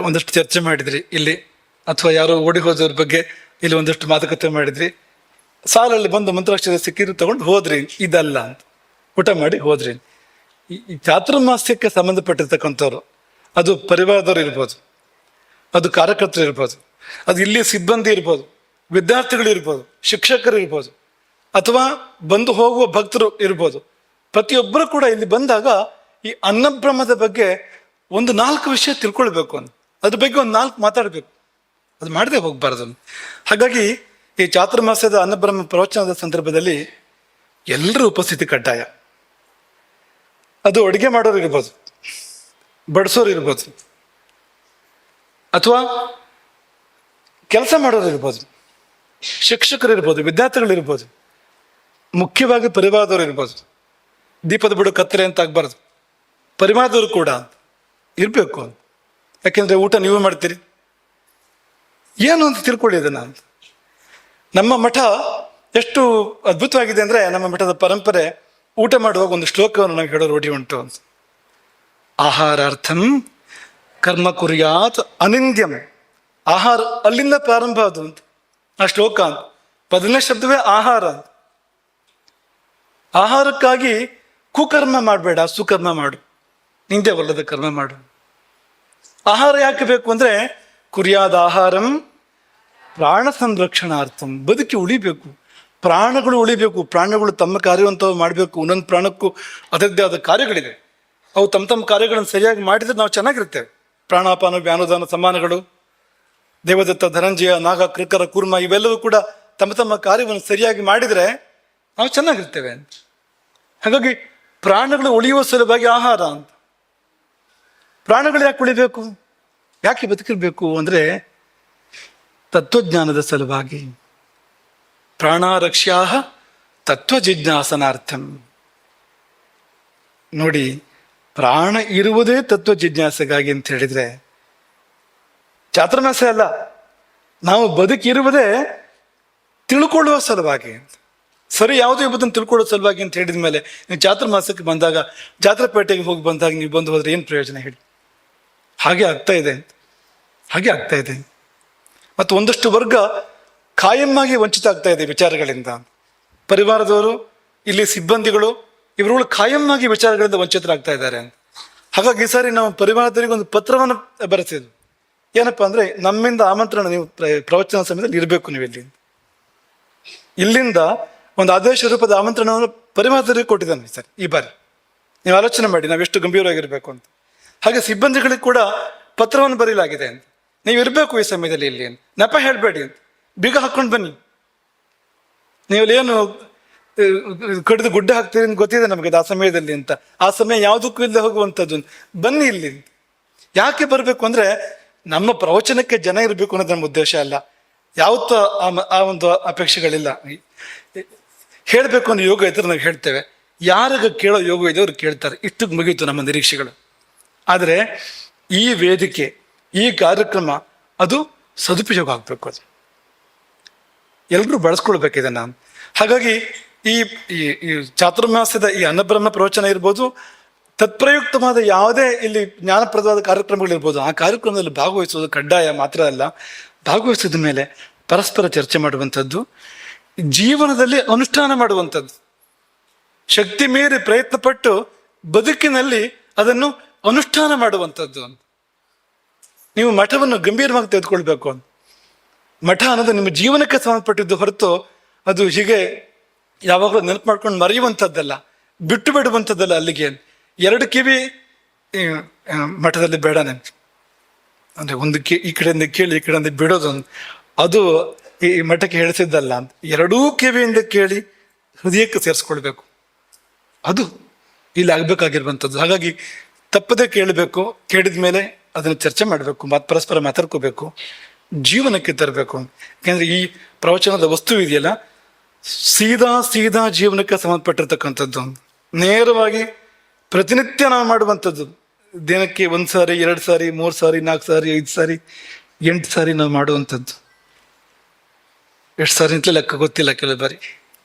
ಒಂದಷ್ಟು ಚರ್ಚೆ ಮಾಡಿದ್ರಿ ಇಲ್ಲಿ, ಅಥವಾ ಯಾರೋ ಓಡಿ ಹೋದವ್ರ ಬಗ್ಗೆ ಇಲ್ಲಿ ಒಂದಷ್ಟು ಮಾತುಕತೆ ಮಾಡಿದ್ರಿ, ಸಾಲಲ್ಲಿ ಬಂದು ಮಂತ್ರಾಕ್ಷರ ಸಿಕ್ಕಿದ್ರು ತಗೊಂಡು ಹೋದ್ರಿ, ಇದಲ್ಲ ಅಂತ ಊಟ ಮಾಡಿ ಹೋದ್ರಿ. ಈ ಚಾತುರ್ಮಾಸ್ಯಕ್ಕೆ ಸಂಬಂಧಪಟ್ಟಿರ್ತಕ್ಕಂಥವ್ರು, ಅದು ಪರಿವಾರದವ್ರು ಇರ್ಬೋದು, ಅದು ಕಾರ್ಯಕರ್ತರು ಇರ್ಬೋದು, ಅದು ಇಲ್ಲಿ ಸಿಬ್ಬಂದಿ ಇರ್ಬೋದು, ವಿದ್ಯಾರ್ಥಿಗಳು ಇರ್ಬೋದು, ಶಿಕ್ಷಕರು ಇರ್ಬೋದು, ಅಥವಾ ಬಂದು ಹೋಗುವ ಭಕ್ತರು ಇರ್ಬೋದು, ಪ್ರತಿಯೊಬ್ಬರು ಕೂಡ ಇಲ್ಲಿ ಬಂದಾಗ ಈ ಅನ್ನಬ್ರಹ್ಮದ ಬಗ್ಗೆ ಒಂದು 4 ವಿಷಯ ತಿಳ್ಕೊಳ್ಬೇಕು ಅಂತ, ಅದ್ರ ಬಗ್ಗೆ ಒಂದು 4 ಮಾತಾಡಬೇಕು, ಅದು ಮಾಡದೆ ಹೋಗ್ಬಾರ್ದು. ಹಾಗಾಗಿ ಈ ಚಾತುರ್ಮಾಸ್ಯದ ಅನ್ನಬ್ರಹ್ಮ ಪ್ರವಚನದ ಸಂದರ್ಭದಲ್ಲಿ ಎಲ್ಲರೂ ಉಪಸ್ಥಿತಿ ಕಡ್ಡಾಯ. ಅದು ಅಡುಗೆ ಮಾಡೋರು ಇರ್ಬೋದು, ಬಡಿಸೋರು ಇರ್ಬೋದು, ಅಥವಾ ಕೆಲಸ ಮಾಡೋರು ಇರ್ಬೋದು, ಶಿಕ್ಷಕರು ಇರ್ಬೋದು, ವಿದ್ಯಾರ್ಥಿಗಳು ಇರ್ಬೋದು, ಮುಖ್ಯವಾಗಿ ಪರಿವಾರದವ್ರು ಇರ್ಬೋದು. ದೀಪದ ಬಿಡು ಕತ್ತಲೆ ಅಂತ ಆಗ್ಬಾರ್ದು, ಪರಿವಾರದವರು ಕೂಡ ಇರಬೇಕು. ಯಾಕೆಂದರೆ ಊಟ ನೀವು ಮಾಡ್ತೀರಿ, ಏನು ಅಂತ ತಿಳ್ಕೊಳ್ಳಿ ಅದನ್ನು ಅಂತ. ನಮ್ಮ ಮಠ ಎಷ್ಟು ಅದ್ಭುತವಾಗಿದೆ ಅಂದರೆ, ನಮ್ಮ ಮಠದ ಪರಂಪರೆ ಊಟ ಮಾಡುವಾಗ ಒಂದು ಶ್ಲೋಕವನ್ನು ನಾವು ಹೇಳೋ ರೂಢಿ ಉಂಟು ಅಂತ. ಆಹಾರಾರ್ಥಂ ಕರ್ಮ ಕುರ್ಯಾತ್ ಅನಿಂದ್ಯಂ. ಆಹಾರ ಅಲ್ಲಿಂದ ಪ್ರಾರಂಭ ಅದು ಅಂತ ಆ ಶ್ಲೋಕ ಅಂತ. 1ನೇ ಶಬ್ದವೇ ಆಹಾರ ಅಂತ. ಆಹಾರಕ್ಕಾಗಿ ಕುಕರ್ಮ ಮಾಡಬೇಡ, ಸುಕರ್ಮ ಮಾಡು, ನಿಂದೆ ಒಲ್ಲದ ಕರ್ಮ ಮಾಡು. ಆಹಾರ ಯಾಕೆ ಬೇಕು ಅಂದರೆ, ಕುರ್ಯಾದ ಆಹಾರಂ ಪ್ರಾಣ ಸಂರಕ್ಷಣಾರ್ಥಂ. ಬದುಕಿ ಉಳಿಬೇಕು, ಪ್ರಾಣಗಳು ಉಳಿಬೇಕು, ಪ್ರಾಣಗಳು ತಮ್ಮ ಕಾರ್ಯವಂತವು ಮಾಡಬೇಕು. ಒಂದೊಂದು ಪ್ರಾಣಕ್ಕೂ ಅದರದ್ದೇ ಆದ ಕಾರ್ಯಗಳಿದೆ, ಅವು ತಮ್ಮ ಕಾರ್ಯಗಳನ್ನು ಸರಿಯಾಗಿ ಮಾಡಿದರೆ ನಾವು ಚೆನ್ನಾಗಿರ್ತೇವೆ. ಪ್ರಾಣಾಪಾನ ವ್ಯಾನುದಾನ ಸಮಾನಗಳು, ದೇವದತ್ತ ಧನಂಜಯ ನಾಗ ಕೃಕರ ಕೂರ್ಮ ಇವೆಲ್ಲವೂ ಕೂಡ ತಮ್ಮ ಕಾರ್ಯವನ್ನು ಸರಿಯಾಗಿ ಮಾಡಿದರೆ ನಾವು ಚೆನ್ನಾಗಿರ್ತೇವೆ ಅಂತ. ಹಾಗಾಗಿ ಪ್ರಾಣಗಳು ಉಳಿಯುವ ಸಲುವಾಗಿ ಆಹಾರ ಅಂತ. ಪ್ರಾಣಗಳು ಯಾಕೆ ಉಳಿಬೇಕು, ಯಾಕೆ ಬದುಕಿರ್ಬೇಕು ಅಂದರೆ ತತ್ವಜ್ಞಾನದ ಸಲುವಾಗಿ. ಪ್ರಾಣಾರಕ್ಷ್ಯಾ ತತ್ವ ಜಿಜ್ಞಾಸನಾರ್ಥಂ. ನೋಡಿ, ಪ್ರಾಣ ಇರುವುದೇ ತತ್ವ ಜಿಜ್ಞಾಸೆಗಾಗಿ ಅಂತ ಹೇಳಿದ್ರೆ ಚಾತುರ್ಮಾಸ್ಯ ಅಲ್ಲ, ನಾವು ಬದುಕಿರುವುದೇ ತಿಳ್ಕೊಳ್ಳುವ ಸಲುವಾಗಿ. ಸರಿ ಯಾವುದು ಎಂಬುದನ್ನು ತಿಳ್ಕೊಳ್ಳೋ ಸಲುವಾಗಿ ಅಂತ ಹೇಳಿದ ಮೇಲೆ ನೀವು ಚಾತುರ್ಮಾಸಕ್ಕೆ ಬಂದಾಗ, ಜಾತ್ರಾ ಪೇಟೆಗೆ ಹೋಗಿ ಬಂದಾಗ ನೀವು ಬಂದು ಹೋದ್ರೆ ಏನು ಪ್ರಯೋಜನ ಹೇಳಿ? ಹಾಗೆ ಆಗ್ತಾ ಇದೆ ಮತ್ತು ಒಂದಷ್ಟು ವರ್ಗ ಕಾಯಮ್ಮಾಗಿ ವಂಚಿತ ಆಗ್ತಾ ಇದೆ ವಿಚಾರಗಳಿಂದ. ಪರಿವಾರದವರು, ಇಲ್ಲಿ ಸಿಬ್ಬಂದಿಗಳು, ಇವರುಗಳು ಕಾಯಮ್ಮಾಗಿ ವಿಚಾರಗಳಿಂದ ವಂಚಿತರಾಗ್ತಾ ಇದ್ದಾರೆ. ಹಾಗಾಗಿ ಈ ಸಾರಿ ನಾವು ಪರಿವಾರದವರಿಗೆ ಒಂದು ಪತ್ರವನ್ನು ಬರೆಸಿದ್ವಿ. ಏನಪ್ಪಾ ಅಂದ್ರೆ, ನಮ್ಮಿಂದ ಆಮಂತ್ರಣ, ನೀವು ಪ್ರವಚನ ಸಮಯದಲ್ಲಿ ಇರಬೇಕು, ನೀವು ಇಲ್ಲಿಂದ ಒಂದು ಆದೇಶ ರೂಪದ ಆಮಂತ್ರಣವನ್ನು ಪರಿವಾರದವರಿಗೆ ಕೊಟ್ಟಿದ್ದಾನೆ ಸರ್ ಈ ಬಾರಿ. ನೀವು ಆಲೋಚನೆ ಮಾಡಿ ನಾವು ಎಷ್ಟು ಗಂಭೀರವಾಗಿರ್ಬೇಕು ಅಂತ. ಹಾಗೆ ಸಿಬ್ಬಂದಿಗಳಿಗೆ ಕೂಡ ಪತ್ರವನ್ನು ಬರೀಲಾಗಿದೆ ಅಂತ, ನೀವು ಇರಬೇಕು ಈ ಸಮಯದಲ್ಲಿ ಇಲ್ಲಿ ಅಂತ. ನೆಪ ಹೇಳಬೇಡಿ ಅಂತ, ಬೀಗ ಹಾಕೊಂಡು ಬನ್ನಿ. ನೀವಲ್ಲೇನು ಕಡಿದು ಗುಡ್ಡ ಹಾಕ್ತೀರಿ ಅಂತ ಗೊತ್ತಿದೆ ನಮಗೆ ಆ ಸಮಯದಲ್ಲಿ ಅಂತ. ಆ ಸಮಯ ಯಾವುದಕ್ಕೂ ಇಲ್ಲದೆ ಹೋಗುವಂಥದ್ದು. ಬನ್ನಿ ಇಲ್ಲಿ. ಯಾಕೆ ಬರಬೇಕು ಅಂದ್ರೆ, ನಮ್ಮ ಪ್ರವಚನಕ್ಕೆ ಜನ ಇರಬೇಕು ಅನ್ನೋದು ನಮ್ಮ ಉದ್ದೇಶ ಅಲ್ಲ. ಯಾವತ್ತೂ ಆ ಒಂದು ಅಪೇಕ್ಷೆಗಳಿಲ್ಲ. ಹೇಳಬೇಕು ಅನ್ನೋ ಯೋಗ ಇದ್ರೆ ನಾವು ಹೇಳ್ತೇವೆ, ಯಾರಿಗ ಕೇಳೋ ಯೋಗ ಇದೆ ಅವ್ರು ಕೇಳ್ತಾರೆ. ಇಷ್ಟಕ್ಕೆ ಮುಗೀತು ನಮ್ಮ ನಿರೀಕ್ಷೆಗಳು. ಆದರೆ ಈ ವೇದಿಕೆ, ಈ ಕಾರ್ಯಕ್ರಮ ಅದು ಸದುಪಯೋಗ ಆಗ್ಬೇಕು, ಅದು ಎಲ್ಲರೂ ಬಳಸ್ಕೊಳ್ಬೇಕಿದೆ ನಾನು. ಹಾಗಾಗಿ ಈ ಚಾತುರ್ಮಾಸ್ಯದ ಈ ಅನ್ನಬ್ರಹ್ಮ ಪ್ರವಚನ ಇರ್ಬೋದು, ತತ್ಪ್ರಯುಕ್ತವಾದ ಯಾವುದೇ ಇಲ್ಲಿ ಜ್ಞಾನಪ್ರದವಾದ ಕಾರ್ಯಕ್ರಮಗಳಿರ್ಬೋದು, ಆ ಕಾರ್ಯಕ್ರಮದಲ್ಲಿ ಭಾಗವಹಿಸೋದು ಕಡ್ಡಾಯ ಮಾತ್ರ ಅಲ್ಲ, ಭಾಗವಹಿಸಿದ ಮೇಲೆ ಪರಸ್ಪರ ಚರ್ಚೆ ಮಾಡುವಂಥದ್ದು, ಜೀವನದಲ್ಲಿ ಅನುಷ್ಠಾನ ಮಾಡುವಂಥದ್ದು, ಶಕ್ತಿ ಮೀರಿ ಪ್ರಯತ್ನ ಪಟ್ಟು ಬದುಕಿನಲ್ಲಿ ಅದನ್ನು ಅನುಷ್ಠಾನ ಮಾಡುವಂಥದ್ದು. ನೀವು ಮಠವನ್ನು ಗಂಭೀರವಾಗಿ ತೆಗೆದುಕೊಳ್ಬೇಕು. ಮಠ ಅನ್ನೋದು ನಿಮ್ಮ ಜೀವನಕ್ಕೆ ಸಂಬಂಧಪಟ್ಟಿದ್ದು ಹೊರತು ಅದು ಹೀಗೆ ಯಾವಾಗಲೂ ನೆನಪು ಮಾಡ್ಕೊಂಡು ಮರೆಯುವಂಥದ್ದಲ್ಲ, ಬಿಟ್ಟು ಬಿಡುವಂಥದ್ದಲ್ಲ. ಅಲ್ಲಿಗೆ 2 ಕಿವಿ ಮಠದಲ್ಲಿ ಬೇಡ ನೆನಪು ಅಂದ್ರೆ, ಒಂದು ಈ ಕಡೆಯಿಂದ ಕೇಳಿ ಈ ಕಡೆಯಿಂದ ಬಿಡೋದು, ಅದು ಈ ಮಠಕ್ಕೆ ಹೇಳಿಸಿದ್ದಲ್ಲ ಅಂತ. 2 ಕಿವಿಯಿಂದ ಕೇಳಿ ಹೃದಯಕ್ಕೆ ಸೇರಿಸ್ಕೊಳ್ಬೇಕು, ಅದು ಇಲ್ಲಿ ಆಗ್ಬೇಕಾಗಿರುವಂಥದ್ದು. ಹಾಗಾಗಿ ತಪ್ಪದೆ ಕೇಳಬೇಕು, ಕೇಳಿದ ಮೇಲೆ ಅದನ್ನು ಚರ್ಚೆ ಮಾಡಬೇಕು, ಪರಸ್ಪರ ಮಾತಾಡ್ಕೋಬೇಕು, ಜೀವನಕ್ಕೆ ತರಬೇಕು. ಯಾಕೆಂದ್ರೆ ಈ ಪ್ರವಚನದ ವಸ್ತು ಇದೆಯಲ್ಲ, ಸೀದಾ ಜೀವನಕ್ಕೆ ಸಂಬಂಧಪಟ್ಟಿರ್ತಕ್ಕಂಥದ್ದು, ನೇರವಾಗಿ ಪ್ರತಿನಿತ್ಯ ನಾವು ಮಾಡುವಂಥದ್ದು. ದಿನಕ್ಕೆ 1 ಸಾರಿ, 2 ಸಾರಿ, 3 ಸಾರಿ, 4 ಸಾರಿ, 5 ಸಾರಿ, 8 ಸಾರಿ ನಾವು ಮಾಡುವಂಥದ್ದು. ಎಷ್ಟು ಸಾರಿ ಅಂತಲೇ ಲೆಕ್ಕ ಗೊತ್ತಿಲ್ಲ, ಕೆಲವು ಬಾರಿ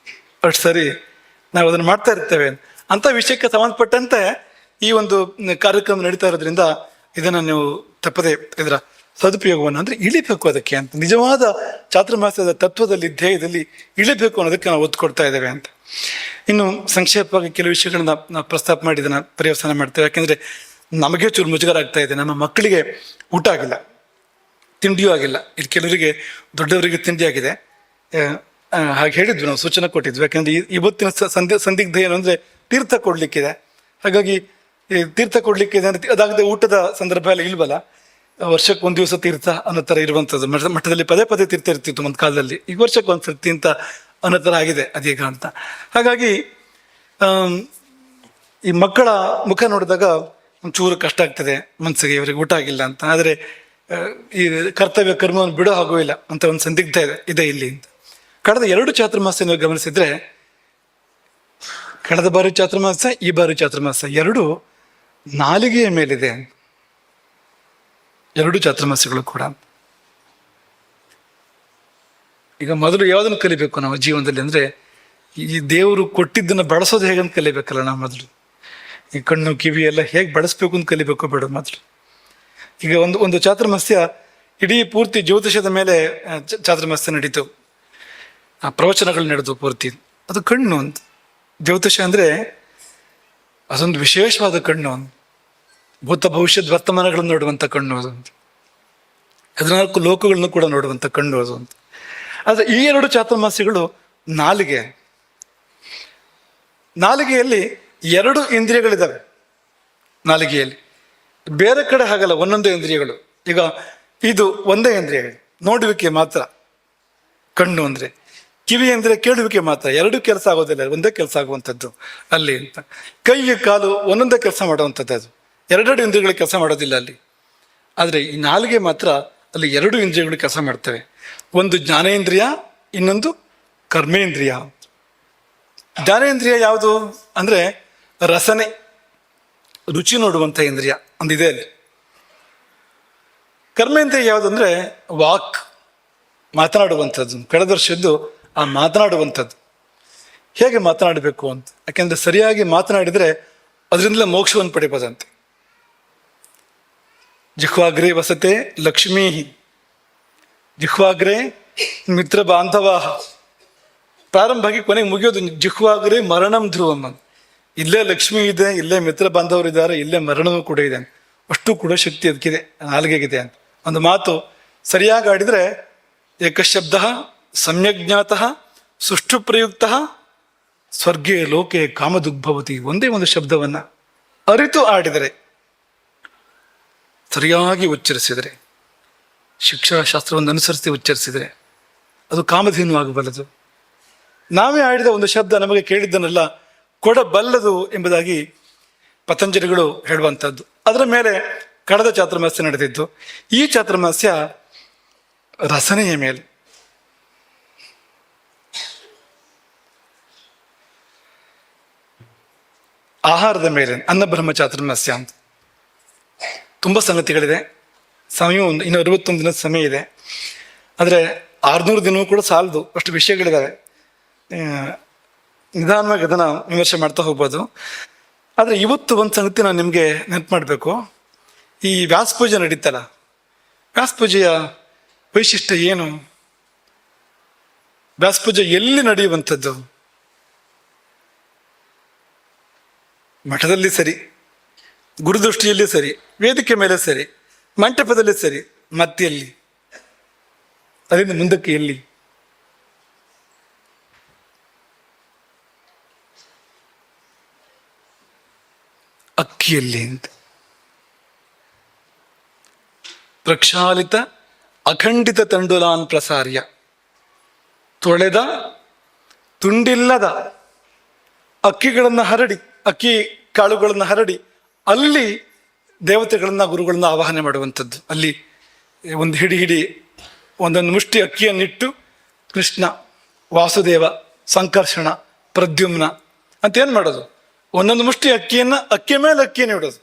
ಅಷ್ಟು ಸಾರಿ ನಾವು ಅದನ್ನು ಮಾಡ್ತಾ ಇರ್ತೇವೆ. ಅಂಥ ವಿಷಯಕ್ಕೆ ಸಂಬಂಧಪಟ್ಟಂತೆ ಈ ಒಂದು ಕಾರ್ಯಕ್ರಮ ನಡೀತಾ ಇರೋದ್ರಿಂದ ಇದನ್ನು ನೀವು ತಪ್ಪದೆ ಇದರ ಸದುಪಯೋಗವನ್ನು ಅಂದ್ರೆ ಇಳಿಬೇಕು ಅದಕ್ಕೆ ಅಂತ. ನಿಜವಾದ ಚಾತುರ್ಮಾಸ್ಯದ ತತ್ವದಲ್ಲಿ, ಧ್ಯೇಯದಲ್ಲಿ ಇಳಿಬೇಕು ಅನ್ನೋದಕ್ಕೆ ನಾವು ಒತ್ತು ಕೊಡ್ತಾ ಇದ್ದೇವೆ ಅಂತ. ಇನ್ನು ಸಂಕ್ಷೇಪವಾಗಿ ಕೆಲವು ವಿಷಯಗಳನ್ನ ನಾವು ಪ್ರಸ್ತಾಪ ಮಾಡಿ ಇದನ್ನ ಪರ್ಯವಸಾನ ಮಾಡ್ತೇವೆ. ಯಾಕೆಂದ್ರೆ ನಮಗೆ ಚೂರು ಮುಜುಗರ ಆಗ್ತಾ ಇದೆ. ನಮ್ಮ ಮಕ್ಕಳಿಗೆ ಊಟ ಆಗಿಲ್ಲ, ತಿಂಡಿಯೂ ಆಗಿಲ್ಲ. ಇದು ಕೆಲವರಿಗೆ, ದೊಡ್ಡವರಿಗೆ ತಿಂಡಿ ಆಗಿದೆ. ಹಾಗೆ ಹೇಳಿದ್ವಿ, ನಾವು ಸೂಚನೆ ಕೊಟ್ಟಿದ್ವಿ. ಯಾಕಂದ್ರೆ ಇವತ್ತಿನ ಸಂದಿಗ್ಧ ಏನು ಅಂದ್ರೆ, ತೀರ್ಥ ಕೊಡ್ಲಿಕ್ಕಿದೆ. ಹಾಗಾಗಿ ತೀರ್ಥ ಕೊಡ್ಲಿಕ್ಕಿದೆ ಅಂದ್ರೆ ಅದಾಗದೆ ಊಟದ ಸಂದರ್ಭ ಎಲ್ಲ ಇಲ್ವಲ್ಲ, ವರ್ಷಕ್ಕೆ 1 ದಿವಸ ತೀರ್ಥ ಅನ್ನೋ ಥರ ಇರುವಂಥದ್ದು. ಮಠದಲ್ಲಿ ಪದೇ ತೀರ್ಥ ಇರ್ತಿತ್ತು ಒಂದು ಕಾಲದಲ್ಲಿ. ಈಗ ವರ್ಷಕ್ಕೆ 1 ಸರ್ತಿ ಅಂತ ಅನ್ನೋ ಥರ ಆಗಿದೆ ಅದೀಗ ಅಂತ. ಹಾಗಾಗಿ ಈ ಮಕ್ಕಳ ಮುಖ ನೋಡಿದಾಗ ಒಂಚೂರು ಕಷ್ಟ ಆಗ್ತದೆ ಮನಸ್ಸಿಗೆ, ಇವರಿಗೆ ಊಟ ಆಗಿಲ್ಲ ಅಂತ. ಆದರೆ ಈ ಕರ್ತವ್ಯ ಕರ್ಮವನ್ನು ಬಿಡೋ ಹಾಗೂ ಇಲ್ಲ ಅಂತ ಒಂದು ಸಂದಿಗ್ಧ ಇದೆ ಇಲ್ಲಿ ಅಂತ. ಕಳೆದ 2 ಚಾತುರ್ಮಾಸ ನೀವು ಗಮನಿಸಿದ್ರೆ, ಕಳೆದ ಬಾರಿ ಚಾತುರ್ಮಾಸ, ಈ ಬಾರಿ ಚಾತುರ್ಮಾಸ, 2 ನಾಲಿಗೆಯ ಮೇಲಿದೆ. 2 ಚಾತುರ್ಮಾಸಗಳು ಕೂಡ. ಈಗ ಮೊದಲು ಯಾವುದನ್ನು ಕಲಿಬೇಕು ನಾವು ಜೀವನದಲ್ಲಿ ಅಂದ್ರೆ, ಈ ದೇವರು ಕೊಟ್ಟಿದ್ದನ್ನು ಬಳಸೋದು ಹೇಗಂತ ಕಲಿಬೇಕಲ್ಲ ನಾವು ಮೊದಲು. ಈ ಕಣ್ಣು ಕಿವಿ ಎಲ್ಲ ಹೇಗೆ ಬಳಸ್ಬೇಕು ಅಂತ ಕಲಿಬೇಕು ಬೇಡ ಮೊದಲು. ಈಗ ಒಂದು ಚಾತುರ್ಮಾಸ್ಯ ಇಡೀ ಪೂರ್ತಿ ಜ್ಯೋತಿಷದ ಮೇಲೆ ಚಾತುರ್ಮಾಸ್ಯ ನಡೀತು, ಆ ಪ್ರವಚನಗಳು ನಡೆದು ಪೂರ್ತಿ. ಅದು ಕಣ್ಣು ಅಂತ. ಜ್ಯೋತಿಷ ಅಂದ್ರೆ ಅದೊಂದು ವಿಶೇಷವಾದ ಕಣ್ಣು, ಭೂತ ಭವಿಷ್ಯದ ವರ್ತಮಾನಗಳನ್ನು ನೋಡುವಂಥ ಕಣ್ಣು ಅದೊಂದು. 14 ಲೋಕಗಳನ್ನು ಕೂಡ ನೋಡುವಂಥ ಕಣ್ಣು ಅದು ಅಂತ. ಆದರೆ ಈ 2 ಚಾತುರ್ಮಾಸ್ಯಗಳು ನಾಲಿಗೆಯಲ್ಲಿ 2 ಇಂದ್ರಿಯಗಳಿದ್ದಾವೆ. ನಾಲಿಗೆಯಲ್ಲಿ ಬೇರೆ ಕಡೆ ಹಾಗಲ್ಲ, ಒಂದೊಂದು ಇಂದ್ರಿಯಗಳು. ಈಗ ಇದು ಒಂದೇ ಇಂದ್ರಿಯ, ನೋಡುವಿಕೆ ಮಾತ್ರ ಕಣ್ಣು ಅಂದ್ರೆ. ಕಿವಿ ಅಂದ್ರೆ ಕೇಳುವಿಕೆ ಮಾತ್ರ, 2 ಕೆಲಸ ಆಗೋದಿಲ್ಲ, ಒಂದೇ ಕೆಲಸ ಆಗುವಂಥದ್ದು ಅಲ್ಲಿ ಅಂತ. ಕೈ ಕಾಲು ಒಂದೊಂದೇ ಕೆಲಸ ಮಾಡುವಂಥದ್ದು, ಅದು 2 ಇಂದ್ರಿಯಗಳು ಕೆಲಸ ಮಾಡೋದಿಲ್ಲ ಅಲ್ಲಿ. ಆದರೆ ಈ ನಾಲಿಗೆ ಮಾತ್ರ ಅಲ್ಲಿ 2 ಇಂದ್ರಿಯಗಳು ಕೆಲಸ ಮಾಡ್ತವೆ. ಒಂದು ಜ್ಞಾನೇಂದ್ರಿಯ, ಇನ್ನೊಂದು ಕರ್ಮೇಂದ್ರಿಯ. ಜ್ಞಾನೇಂದ್ರಿಯ ಯಾವುದು ಅಂದ್ರೆ ರಸನೆ, ರುಚಿ ನೋಡುವಂಥ ಇಂದ್ರಿಯ ಒಂದಿದೆ ಅಲ್ಲಿ. ಕರ್ಮೇಂದ್ರಿಯ ಯಾವುದು ಅಂದ್ರೆ ವಾಕ್, ಮಾತನಾಡುವಂಥದ್ದು. ಕಳೆದ ವರ್ಷದ್ದು ಆ ಮಾತನಾಡುವಂಥದ್ದು. ಹೇಗೆ ಮಾತನಾಡಬೇಕು ಅಂತ. ಯಾಕೆಂದ್ರೆ ಸರಿಯಾಗಿ ಮಾತನಾಡಿದರೆ ಅದರಿಂದಲೇ ಮೋಕ್ಷವನ್ನು ಪಡಿಬೋದಂತೆ. ಜಿಹ್ವಾಗ್ರೇ ವಸತೆ ಲಕ್ಷ್ಮೀ, ಜಿಹ್ವಾಗ್ರೇ ಮಿತ್ರ ಬಾಂಧವಾ. ಪ್ರಾರಂಭವಾಗಿ ಕೊನೆಗೆ ಮುಗಿಯೋದು ಜಿಹ್ವಾಗ್ರೇ ಮರಣಂ ಧ್ರುವಂ ಅಂತ. ಇಲ್ಲೇ ಲಕ್ಷ್ಮಿ ಇದೆ, ಇಲ್ಲೇ ಮಿತ್ರ ಬಾಂಧವರು ಇದ್ದಾರೆ, ಇಲ್ಲೇ ಮರಣವೂ ಕೂಡ ಇದೆ. ಅಷ್ಟು ಕೂಡ ಶಕ್ತಿ ಅದಕ್ಕಿದೆ, ನಾಲಿಗೆಗಿದೆ ಅಂತ. ಒಂದು ಮಾತು ಸರಿಯಾಗಿ ಆಡಿದರೆ ಏಕಶಬ್ದ ಸಮ್ಯಜ್ಞಾತ ಸುಷ್ಟು ಪ್ರಯುಕ್ತ ಸ್ವರ್ಗೇ ಲೋಕೆ ಕಾಮದುಗ್ಭವತಿ. ಒಂದೇ ಒಂದು ಶಬ್ದವನ್ನ ಅರಿತು ಆಡಿದರೆ, ಸರಿಯಾಗಿ ಉಚ್ಚರಿಸಿದರೆ, ಶಿಕ್ಷಾಶಾಸ್ತ್ರವನ್ನು ಅನುಸರಿಸಿ ಉಚ್ಚರಿಸಿದರೆ ಅದು ಕಾಮಧೇನು ಆಗಬಲ್ಲದು. ನಾವೇ ಆಡಿದ ಒಂದು ಶಬ್ದ ನಮಗೆ ಕೇಳಿದ್ದನ್ನೆಲ್ಲ ಕೊಡಬಲ್ಲದು ಎಂಬುದಾಗಿ ಪತಂಜಲಿಗಳು ಹೇಳುವಂಥದ್ದು. ಅದರ ಮೇಲೆ ಕಳೆದ ಚಾತುರ್ಮಾಸ್ಯ ನಡೆದಿದ್ದು. ಈ ಚಾತುರ್ಮಾಸ್ಯ ರಸನೆಯ ಮೇಲೆ, ಆಹಾರದ ಮೇಲೆ, ಅನ್ನಬ್ರಹ್ಮ ಚಾತುರ್ಮಾಸ್ಯ ಅಂತ. ತುಂಬ ಸಂಗತಿಗಳಿದೆ. ಸಮಯ ಇನ್ನು 61 ದಿನದ ಸಮಯ ಇದೆ. ಆದರೆ 600 ದಿನವೂ ಕೂಡ ಸಾಲದು, ಅಷ್ಟು ವಿಷಯಗಳಿದ್ದಾವೆ. ನಿಧಾನವಾಗಿ ಅದನ್ನು ವಿಮರ್ಶೆ ಮಾಡ್ತಾ ಹೋಗ್ಬೋದು. ಆದರೆ ಇವತ್ತು ಒಂದು ಸಂಗತಿ ನಾನು ನಿಮಗೆ ನೆನಪು ಮಾಡಬೇಕು. ಈ ವ್ಯಾಸ ಪೂಜೆ ನಡೀತಲ್ಲ, ವ್ಯಾಸ ಪೂಜೆಯ ವೈಶಿಷ್ಟ್ಯ ಏನು? ವ್ಯಾಸ ಪೂಜೆ ಎಲ್ಲಿ ನಡೆಯುವಂಥದ್ದು? ಮಠದಲ್ಲಿ ಸರಿ, ಗುರುದೃಷ್ಟಿಯಲ್ಲಿ ಸರಿ, ವೇದಿಕೆ ಮೇಲೆ ಸರಿ, ಮಂಟಪದಲ್ಲಿ ಸರಿ, ಮತ್ತೆ ಎಲ್ಲಿ? ಅದರಿಂದ ಮುಂದಕ್ಕೆ ಎಲ್ಲಿ? ಅಕ್ಕಿಯಲ್ಲಿ ಅಂತ. ಪ್ರಕ್ಷಾಲಿತ ಅಖಂಡಿತ ತಂಡುಲಾನ್ ಪ್ರಸಾರ್ಯ, ತೊಳೆದ ತುಂಡಿಲ್ಲದ ಅಕ್ಕಿಗಳನ್ನು ಹರಡಿ, ಅಕ್ಕಿ ಕಾಳುಗಳನ್ನು ಹರಡಿ ಅಲ್ಲಿ ದೇವತೆಗಳನ್ನ ಗುರುಗಳನ್ನ ಆವಾಹನೆ ಮಾಡುವಂಥದ್ದು. ಅಲ್ಲಿ ಒಂದು ಹಿಡಿ ಒಂದೊಂದು ಮುಷ್ಟಿ ಅಕ್ಕಿಯನ್ನಿಟ್ಟು ಕೃಷ್ಣ, ವಾಸುದೇವ, ಸಂಕರ್ಷಣ, ಪ್ರದ್ಯುಮ್ನ ಅಂತ ಏನು ಮಾಡೋದು? ಒಂದೊಂದು ಮುಷ್ಟಿ ಅಕ್ಕಿಯ ಮೇಲೆ ಅಕ್ಕಿಯನ್ನು ಇಡೋದು.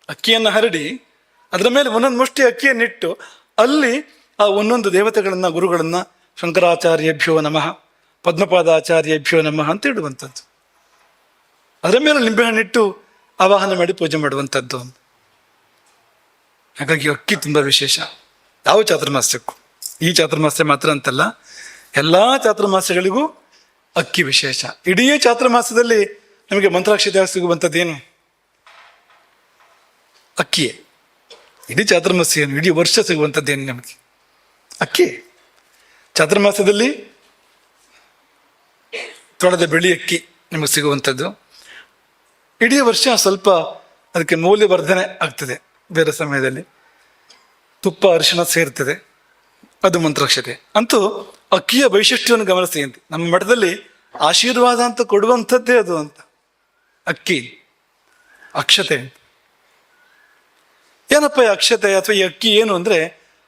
ಅಕ್ಕಿಯನ್ನು ಹರಡಿ ಅದರ ಮೇಲೆ ಒಂದೊಂದು ಮುಷ್ಟಿ ಅಕ್ಕಿಯನ್ನಿಟ್ಟು ಅಲ್ಲಿ ಆ ಒಂದೊಂದು ದೇವತೆಗಳನ್ನ ಗುರುಗಳನ್ನ ಶಂಕರಾಚಾರ್ಯಭ್ಯೋ ನಮಃ, ಪದ್ಮಪಾದಾಚಾರ್ಯಭ್ಯೋ ನಮಃ ಅಂತ ಇಡುವಂಥದ್ದು. ಅದರ ಮೇಲೆ ನಿಂಬೆಹಣ್ಣಿಟ್ಟು ಆವಾಹನೆ ಮಾಡಿ ಪೂಜೆ ಮಾಡುವಂಥದ್ದು. ಹಾಗಾಗಿ ಅಕ್ಕಿ ತುಂಬ ವಿಶೇಷ ಯಾವ ಚಾತುರ್ಮಾಸ್ಯಕ್ಕೂ. ಈ ಚಾತುರ್ಮಾಸ್ಯ ಮಾತ್ರ ಅಂತಲ್ಲ, ಎಲ್ಲ ಚಾತುರ್ಮಾಸ್ಯಗಳಿಗೂ ಅಕ್ಕಿ ವಿಶೇಷ. ಇಡೀ ಚಾತುರ್ಮಾಸದಲ್ಲಿ ನಮಗೆ ಮಂತ್ರಾಕ್ಷತೆ ಸಿಗುವಂಥದ್ದೇನು? ಅಕ್ಕಿಯೇ. ಇಡೀ ಚಾತುರ್ಮಾಸ್ಯ ಏನು, ಇಡೀ ವರ್ಷ ಸಿಗುವಂಥದ್ದೇನು ನಮಗೆ? ಅಕ್ಕಿ. ಚಾತುರ್ಮಾಸದಲ್ಲಿ ತೊಳೆದ ಬಿಳಿ ಅಕ್ಕಿ ನಿಮಗೆ ಸಿಗುವಂಥದ್ದು. ಇಡೀ ವರ್ಷ ಸ್ವಲ್ಪ ಅದಕ್ಕೆ ಮೌಲ್ಯವರ್ಧನೆ ಆಗ್ತದೆ. ಬೇರೆ ಸಮಯದಲ್ಲಿ ತುಪ್ಪ ಅರಿಶಿಣ ಸೇರ್ತದೆ, ಅದು ಮಂತ್ರಾಕ್ಷತೆ. ಅಂತೂ ಅಕ್ಕಿಯ ವೈಶಿಷ್ಟ್ಯವನ್ನು ಗಮನಿಸಿ ಅಂತ. ನಮ್ಮ ಮಠದಲ್ಲಿ ಆಶೀರ್ವಾದ ಅಂತ ಕೊಡುವಂಥದ್ದೇ ಅದು ಅಂತ. ಅಕ್ಕಿ ಅಕ್ಷತೆ. ಏನಪ್ಪ ಈ ಅಕ್ಷತೆ ಅಥವಾ ಈ ಅಕ್ಕಿ ಏನು ಅಂದ್ರೆ,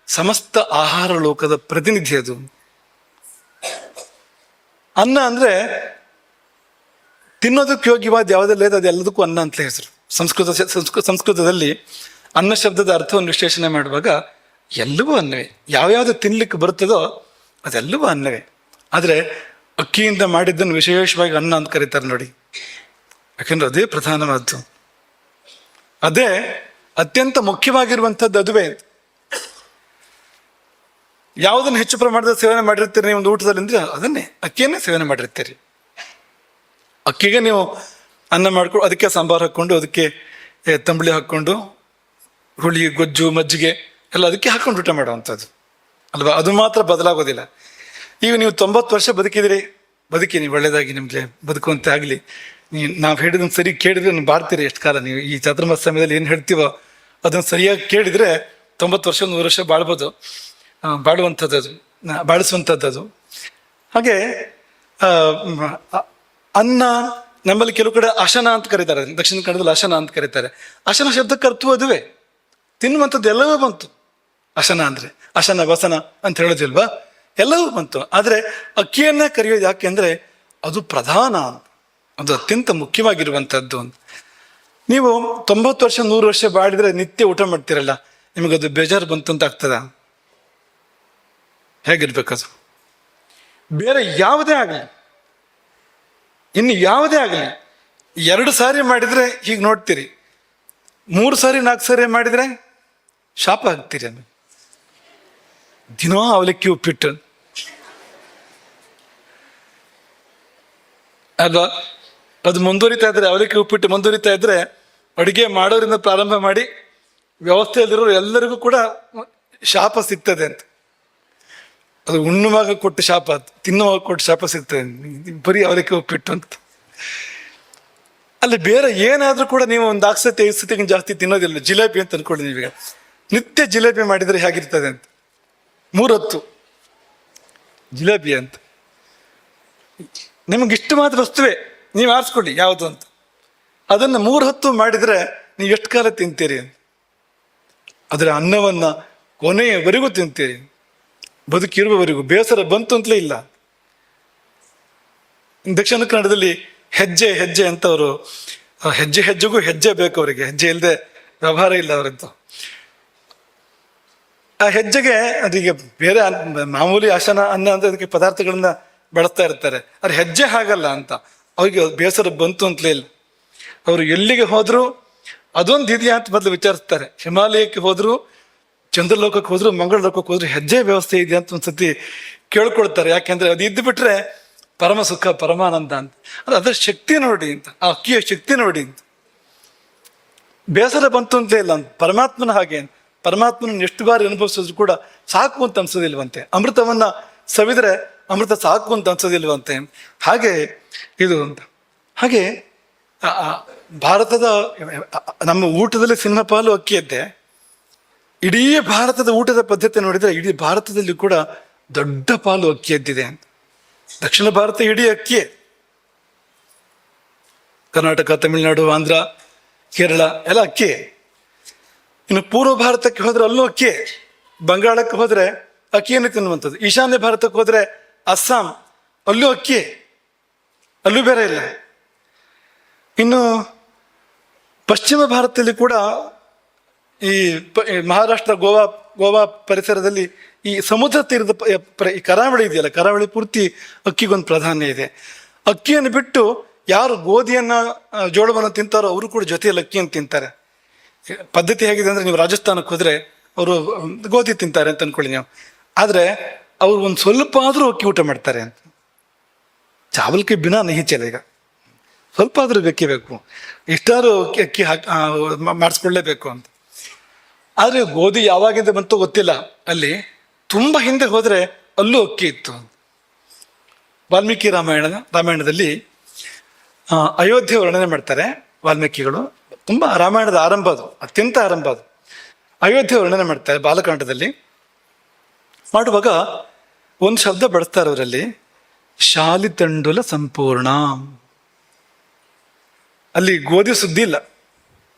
ಸಮಸ್ತ ಆಹಾರ ಲೋಕದ ಪ್ರತಿನಿಧಿ ಅದು. ಅನ್ನ ಅಂದ್ರೆ ತಿನ್ನೋದಕ್ಕೆ ಯೋಗ್ಯವಾದ ಯಾವುದೆಲ್ಲ ಇದೆ ಅದೆಲ್ಲದಕ್ಕೂ ಅನ್ನ ಅಂತಲೇ ಹೆಸರು. ಸಂಸ್ಕೃತದಲ್ಲಿ ಅನ್ನ ಶಬ್ದದ ಅರ್ಥವನ್ನು ವಿಶ್ಲೇಷಣೆ ಮಾಡುವಾಗ ಎಲ್ಲವೂ ಅನ್ನವೇ. ಯಾವ್ಯಾವುದು ತಿನ್ಲಿಕ್ಕೆ ಬರುತ್ತದೋ ಅದೆಲ್ಲವೂ ಅನ್ನವೇ. ಆದರೆ ಅಕ್ಕಿಯಿಂದ ಮಾಡಿದ್ದನ್ನು ವಿಶೇಷವಾಗಿ ಅನ್ನ ಅಂತ ಕರೀತಾರೆ ನೋಡಿ. ಯಾಕೆಂದ್ರೆ ಅದೇ ಪ್ರಧಾನವಾದ್ದು, ಅದೇ ಅತ್ಯಂತ ಮುಖ್ಯವಾಗಿರುವಂಥದ್ದು. ಅದುವೇ ಯಾವುದನ್ನು ಹೆಚ್ಚು ಪ್ರಮಾಣದ ಸೇವನೆ ಮಾಡಿರ್ತೀರಿ ನೀವು ಒಂದು ಊಟದಲ್ಲಿ ಅಂದ್ರೆ ಅದನ್ನೇ, ಅಕ್ಕಿಯನ್ನೇ ಸೇವನೆ ಮಾಡಿರ್ತೀರಿ. ಅಕ್ಕಿಗೆ ನೀವು ಅನ್ನ ಮಾಡ್ಕೊಂಡು ಅದಕ್ಕೆ ಸಾಂಬಾರು ಹಾಕ್ಕೊಂಡು, ಅದಕ್ಕೆ ತಂಬಳಿ ಹಾಕ್ಕೊಂಡು, ಹುಳಿ, ಗೊಜ್ಜು, ಮಜ್ಜಿಗೆ ಎಲ್ಲ ಅದಕ್ಕೆ ಹಾಕೊಂಡು ಊಟ ಮಾಡುವಂಥದ್ದು ಅಲ್ವಾ? ಅದು ಮಾತ್ರ ಬದಲಾಗೋದಿಲ್ಲ. ಈಗ ನೀವು 90 ವರ್ಷ ಬದುಕಿ ನೀವು ಒಳ್ಳೆಯದಾಗಿ ನಿಮಗೆ ಬದುಕುವಂತೆ ಆಗಲಿ. ನಾವು ಹೇಳಿದನ್ನು ಸರಿ ಕೇಳಿದ್ರೆ ನೀವು ಬಾಳ್ತೀರಿ ಎಷ್ಟು ಕಾಲ. ನೀವು ಈ ಚಾತುರ್ಮಾಸ ಸಮಯದಲ್ಲಿ ಏನು ಹೇಳ್ತೀವೋ ಅದನ್ನು ಸರಿಯಾಗಿ ಕೇಳಿದರೆ 90 ವರ್ಷ 100 ವರ್ಷ ಬಾಳ್ಬೋದು. ಬಾಳುವಂಥದ್ದು ಅದು, ಬಾಳಿಸುವಂಥದ್ದು ಅದು. ಹಾಗೆ ಅನ್ನ ನಮ್ಮಲ್ಲಿ ಕೆಲವು ಕಡೆ ಅಶನ ಅಂತ ಕರೀತಾರೆ, ದಕ್ಷಿಣ ಕನ್ನಡದಲ್ಲಿ ಅಶನ ಅಂತ ಕರೀತಾರೆ. ಅಶನ ಶಬ್ದಕ್ಕೆ ಅರ್ಥವೂ ಅದುವೇ, ತಿನ್ನುವಂಥದ್ದು ಎಲ್ಲವೂ ಬಂತು. ಅಶನ ಅಂದ್ರೆ ಅಶನ ವಸನ ಅಂತ ಹೇಳೋದಿಲ್ವಾ, ಎಲ್ಲವೂ ಬಂತು. ಆದರೆ ಅಕ್ಕಿಯನ್ನೇ ಕರೆಯೋದು ಯಾಕೆ ಅಂದರೆ ಅದು ಪ್ರಧಾನ, ಅದು ಅತ್ಯಂತ ಮುಖ್ಯವಾಗಿರುವಂಥದ್ದು ಅಂತ. ನೀವು 90 ವರ್ಷ 100 ವರ್ಷ ಬಾಳಿದ್ರೆ ನಿತ್ಯ ಊಟ ಮಾಡ್ತೀರಲ್ಲ, ನಿಮಗದು ಬೇಜಾರು ಬಂತು ಅಂತ ಆಗ್ತದ? ಹೇಗಿರ್ಬೇಕದು? ಬೇರೆ ಯಾವುದೇ ಆಗಲಿ ಇನ್ನು ಯಾವುದೇ ಆಗಲಿ 2 ಸಾರಿ ಮಾಡಿದರೆ ಹೀಗೆ ನೋಡ್ತೀರಿ, 3 ಸಾರಿ 4 ಸಾರಿ ಮಾಡಿದರೆ ಶಾಪ ಆಗ್ತೀರಿ. ಆಮೇಲೆ ದಿನೋ ಅವಲಕ್ಕಿ ಉಪ್ಪಿಟ್ಟು ಅಲ್ವಾ, ಅದು ಮುಂದುವರಿತಾ ಇದ್ರೆ, ಅವಲಕ್ಕಿ ಉಪ್ಪಿಟ್ಟು ಮುಂದುವರಿತಾ ಇದ್ರೆ ಅಡುಗೆ ಮಾಡೋರಿಂದ ಪ್ರಾರಂಭ ಮಾಡಿ ವ್ಯವಸ್ಥೆಯಲ್ಲಿರೋರು ಎಲ್ಲರಿಗೂ ಕೂಡ ಶಾಪ ಸಿಗ್ತದೆ ಅಂತ. ಅದು ಉಣ್ಣುವಾಗ ಕೊಟ್ಟ ಶಾಪ, ತಿನ್ನುವಾಗ ಕೊಟ್ಟ ಶಾಪ ಸಿಗ್ತದೆ, ಬರೀ ಅವಲಕ್ಕಿ ಉಪ್ಪಿಟ್ಟು ಅಂತ. ಅಲ್ಲಿ ಬೇರೆ ಏನಾದ್ರೂ ಕೂಡ ನೀವು ಒಂದು 4 ಸತಿ 5 ಸತಿಗಿಂತ ಜಾಸ್ತಿ ತಿನ್ನೋದಿಲ್ಲ. ಜಿಲೇಬಿ ಅಂತ ಅನ್ಕೊಳ್ಳಿ, ನೀವೀಗ ನಿತ್ಯ ಜಿಲೇಬಿ ಮಾಡಿದರೆ ಹೇಗಿರ್ತದೆ ಅಂತ. 3 ಹೊತ್ತು ಜಿಲೇಬಿ ಅಂತ, ನಿಮಗಿಷ್ಟು ಮಾತ್ರ ವಸ್ತುವೇ ನೀವು ಆರಿಸ್ಕೊಳ್ಳಿ ಯಾವುದು ಅಂತ. ಅದನ್ನು 3 ಹೊತ್ತು ಮಾಡಿದರೆ ನೀವು ಎಷ್ಟು ಕಾಲ ತಿಂತೀರಿ ಅಂತ. ಅದರ ಅನ್ನವನ್ನು ಕೊನೆಯವರೆಗೂ ತಿಂತೀರಿ, ಬದುಕಿರುವವರೆಗೂ. ಬೇಸರ ಬಂತು ಅಂತಲೇ ಇಲ್ಲ. ದಕ್ಷಿಣ ಕನ್ನಡದಲ್ಲಿ ಹೆಜ್ಜೆ ಹೆಜ್ಜೆ ಅಂತ ಅವರು, ಹೆಜ್ಜೆ ಹೆಜ್ಜೆಗೂ ಹೆಜ್ಜೆ ಬೇಕು ಅವರಿಗೆ, ಹೆಜ್ಜೆ ಇಲ್ಲದೆ ವ್ಯವಹಾರ ಇಲ್ಲ ಅವರದ್ದು. ಆ ಹೆಜ್ಜೆಗೆ ಅದೀಗ ಬೇರೆ ಮಾಮೂಲಿ ಆಸನ ಅನ್ನ ಅಂತ ಅದಕ್ಕೆ ಪದಾರ್ಥಗಳನ್ನ ಬಳಸ್ತಾ ಇರ್ತಾರೆ. ಅದು ಹೆಜ್ಜೆ ಹಾಗಲ್ಲ ಅಂತ. ಅವ್ರಿಗೆ ಬೇಸರ ಬಂತು ಅಂತಲೇ ಇಲ್ಲ. ಅವರು ಎಲ್ಲಿಗೆ ಹೋದ್ರು ಅದೊಂದು ಇದೆಯಾ ಅಂತ ಮೊದಲು ವಿಚಾರಿಸ್ತಾರೆ. ಹಿಮಾಲಯಕ್ಕೆ ಹೋದ್ರು, ಚಂದ್ರಲೋಕಕ್ಕೆ ಹೋದ್ರು, ಮಂಗಳ ಲೋಕಕ್ಕೆ ಹೋದ್ರು ಹೆಜ್ಜೆ ವ್ಯವಸ್ಥೆ ಇದೆಯಾ ಅಂತ ಒಂದ್ಸತಿ ಕೇಳ್ಕೊಳ್ತಾರೆ. ಯಾಕೆಂದ್ರೆ ಅದು ಇದ್ದು ಬಿಟ್ರೆ ಪರಮ ಸುಖ ಪರಮಾನಂದ ಅಂತ. ಅದರ ಶಕ್ತಿ ನೋಡಿ ಅಂತ, ಆ ಅಕ್ಕಿಯ ಶಕ್ತಿ ನೋಡಿ ಅಂತ. ಬೇಸರ ಬಂತು ಅಂತಲೇ ಇಲ್ಲ ಅಂತ. ಪರಮಾತ್ಮನ ಹಾಗೆ, ಪರಮಾತ್ಮನ ಎಷ್ಟು ಬಾರಿ ಅನುಭವಿಸಿದ್ರು ಕೂಡ ಸಾಕು ಅಂತ ಅನ್ಸೋದಿಲ್ವಂತೆ. ಅಮೃತವನ್ನ ಸವಿದ್ರೆ ಅಮೃತ ಸಾಕು ಅಂತ ಅನ್ಸೋದಿಲ್ವಂತೆ. ಹಾಗೆ ಇದು ಅಂತ. ಹಾಗೆ ಭಾರತದ ನಮ್ಮ ಊಟದಲ್ಲಿ ಸಿಂಹಪಾಲು ಅಕ್ಕಿಯದ್ದೇ. ಇಡೀ ಭಾರತದ ಊಟದ ಪದ್ಧತಿ ನೋಡಿದ್ರೆ ಇಡೀ ಭಾರತದಲ್ಲಿ ಕೂಡ ದೊಡ್ಡ ಪಾಲು ಅಕ್ಕಿಯದ್ದಿದೆ ಅಂತ. ದಕ್ಷಿಣ ಭಾರತ ಇಡೀ ಅಕ್ಕಿಯೇ. ಕರ್ನಾಟಕ, ತಮಿಳುನಾಡು, ಆಂಧ್ರ, ಕೇರಳ ಎಲ್ಲ ಅಕ್ಕಿಯೇ. ಇನ್ನು ಪೂರ್ವ ಭಾರತಕ್ಕೆ ಹೋದ್ರೆ ಅಲ್ಲೂ ಅಕ್ಕಿಯೇ. ಬಂಗಾಳಕ್ಕೆ ಹೋದ್ರೆ ಅಕ್ಕಿಯನ್ನು ತಿನ್ನುವಂಥದ್ದು. ಈಶಾನ್ಯ ಭಾರತಕ್ಕೆ ಹೋದ್ರೆ ಅಸ್ಸಾಂ, ಅಲ್ಲೂ ಅಕ್ಕಿಯೇ, ಅಲ್ಲೂ ಬೇರೆ ಇಲ್ಲ. ಇನ್ನು ಪಶ್ಚಿಮ ಭಾರತದಲ್ಲಿ ಕೂಡ ಈ ಮಹಾರಾಷ್ಟ್ರ, ಗೋವಾ ಪರಿಸರದಲ್ಲಿ ಈ ಸಮುದ್ರ ತೀರದ ಈ ಕರಾವಳಿ ಇದೆಯಲ್ಲ, ಕರಾವಳಿ ಪೂರ್ತಿ ಅಕ್ಕಿಗೊಂದು ಪ್ರಾಧಾನ್ಯ ಇದೆ. ಅಕ್ಕಿಯನ್ನು ಬಿಟ್ಟು ಯಾರು ಗೋಧಿಯನ್ನ, ಜೋಳವನ್ನು ತಿಂತಾರೋ ಅವರು ಕೂಡ ಜೊತೆಯಲ್ಲಿ ಅಕ್ಕಿಯನ್ನು ತಿಂತಾರೆ. ಪದ್ಧತಿ ಹೇಗಿದೆ ಅಂದ್ರೆ, ನೀವು ರಾಜಸ್ಥಾನಕ್ಕೆ ಹೋದ್ರೆ ಅವರು ಗೋಧಿ ತಿಂತಾರೆ ಅಂತ ಅನ್ಕೊಳ್ಳಿ ನೀವು. ಆದ್ರೆ ಅವ್ರು ಒಂದು ಸ್ವಲ್ಪ ಆದ್ರೂ ಅಕ್ಕಿ ಊಟ ಮಾಡ್ತಾರೆ ಅಂತ. ಚಾವಲ್ಕೆ ಬಿನಾ ನಹಿ ಚಲೇಗ, ಸ್ವಲ್ಪ ಆದ್ರೂ ಬೇಕೇ ಬೇಕು, ಇಷ್ಟಾದ್ರೂ ಅಕ್ಕಿ ಮಾಡಿಸ್ಕೊಳ್ಳೇಬೇಕು ಅಂತ. ಆದ್ರೆ ಗೋಧಿ ಯಾವಾಗಿಂದ ಬಂತೋ ಗೊತ್ತಿಲ್ಲ. ಅಲ್ಲಿ ತುಂಬಾ ಹಿಂದೆ ಹೋದ್ರೆ ಅಲ್ಲೂ ಅಕ್ಕಿ ಇತ್ತು. ವಾಲ್ಮೀಕಿ ರಾಮಾಯಣದಲ್ಲಿ ಅಯೋಧ್ಯೆ ವರ್ಣನೆ ಮಾಡ್ತಾರೆ ವಾಲ್ಮೀಕಿಗಳು. ತುಂಬಾ ರಾಮಾಯಣದ ಆರಂಭ ಅದು, ಅತ್ಯಂತ ಆರಂಭ ಅದು. ಅಯೋಧ್ಯೆ ವರ್ಣನೆ ಮಾಡ್ತಾರೆ ಬಾಲಕಾಂಡದಲ್ಲಿ. ಮಾಡುವಾಗ ಒಂದು ಶಬ್ದ ಬಳಸ್ತಾರೆ ಅವರಲ್ಲಿ, ಶಾಲಿತಂಡುಲ ಸಂಪೂರ್ಣ. ಅಲ್ಲಿ ಗೋಧಿ ಸುದ್ದಿ ಇಲ್ಲ,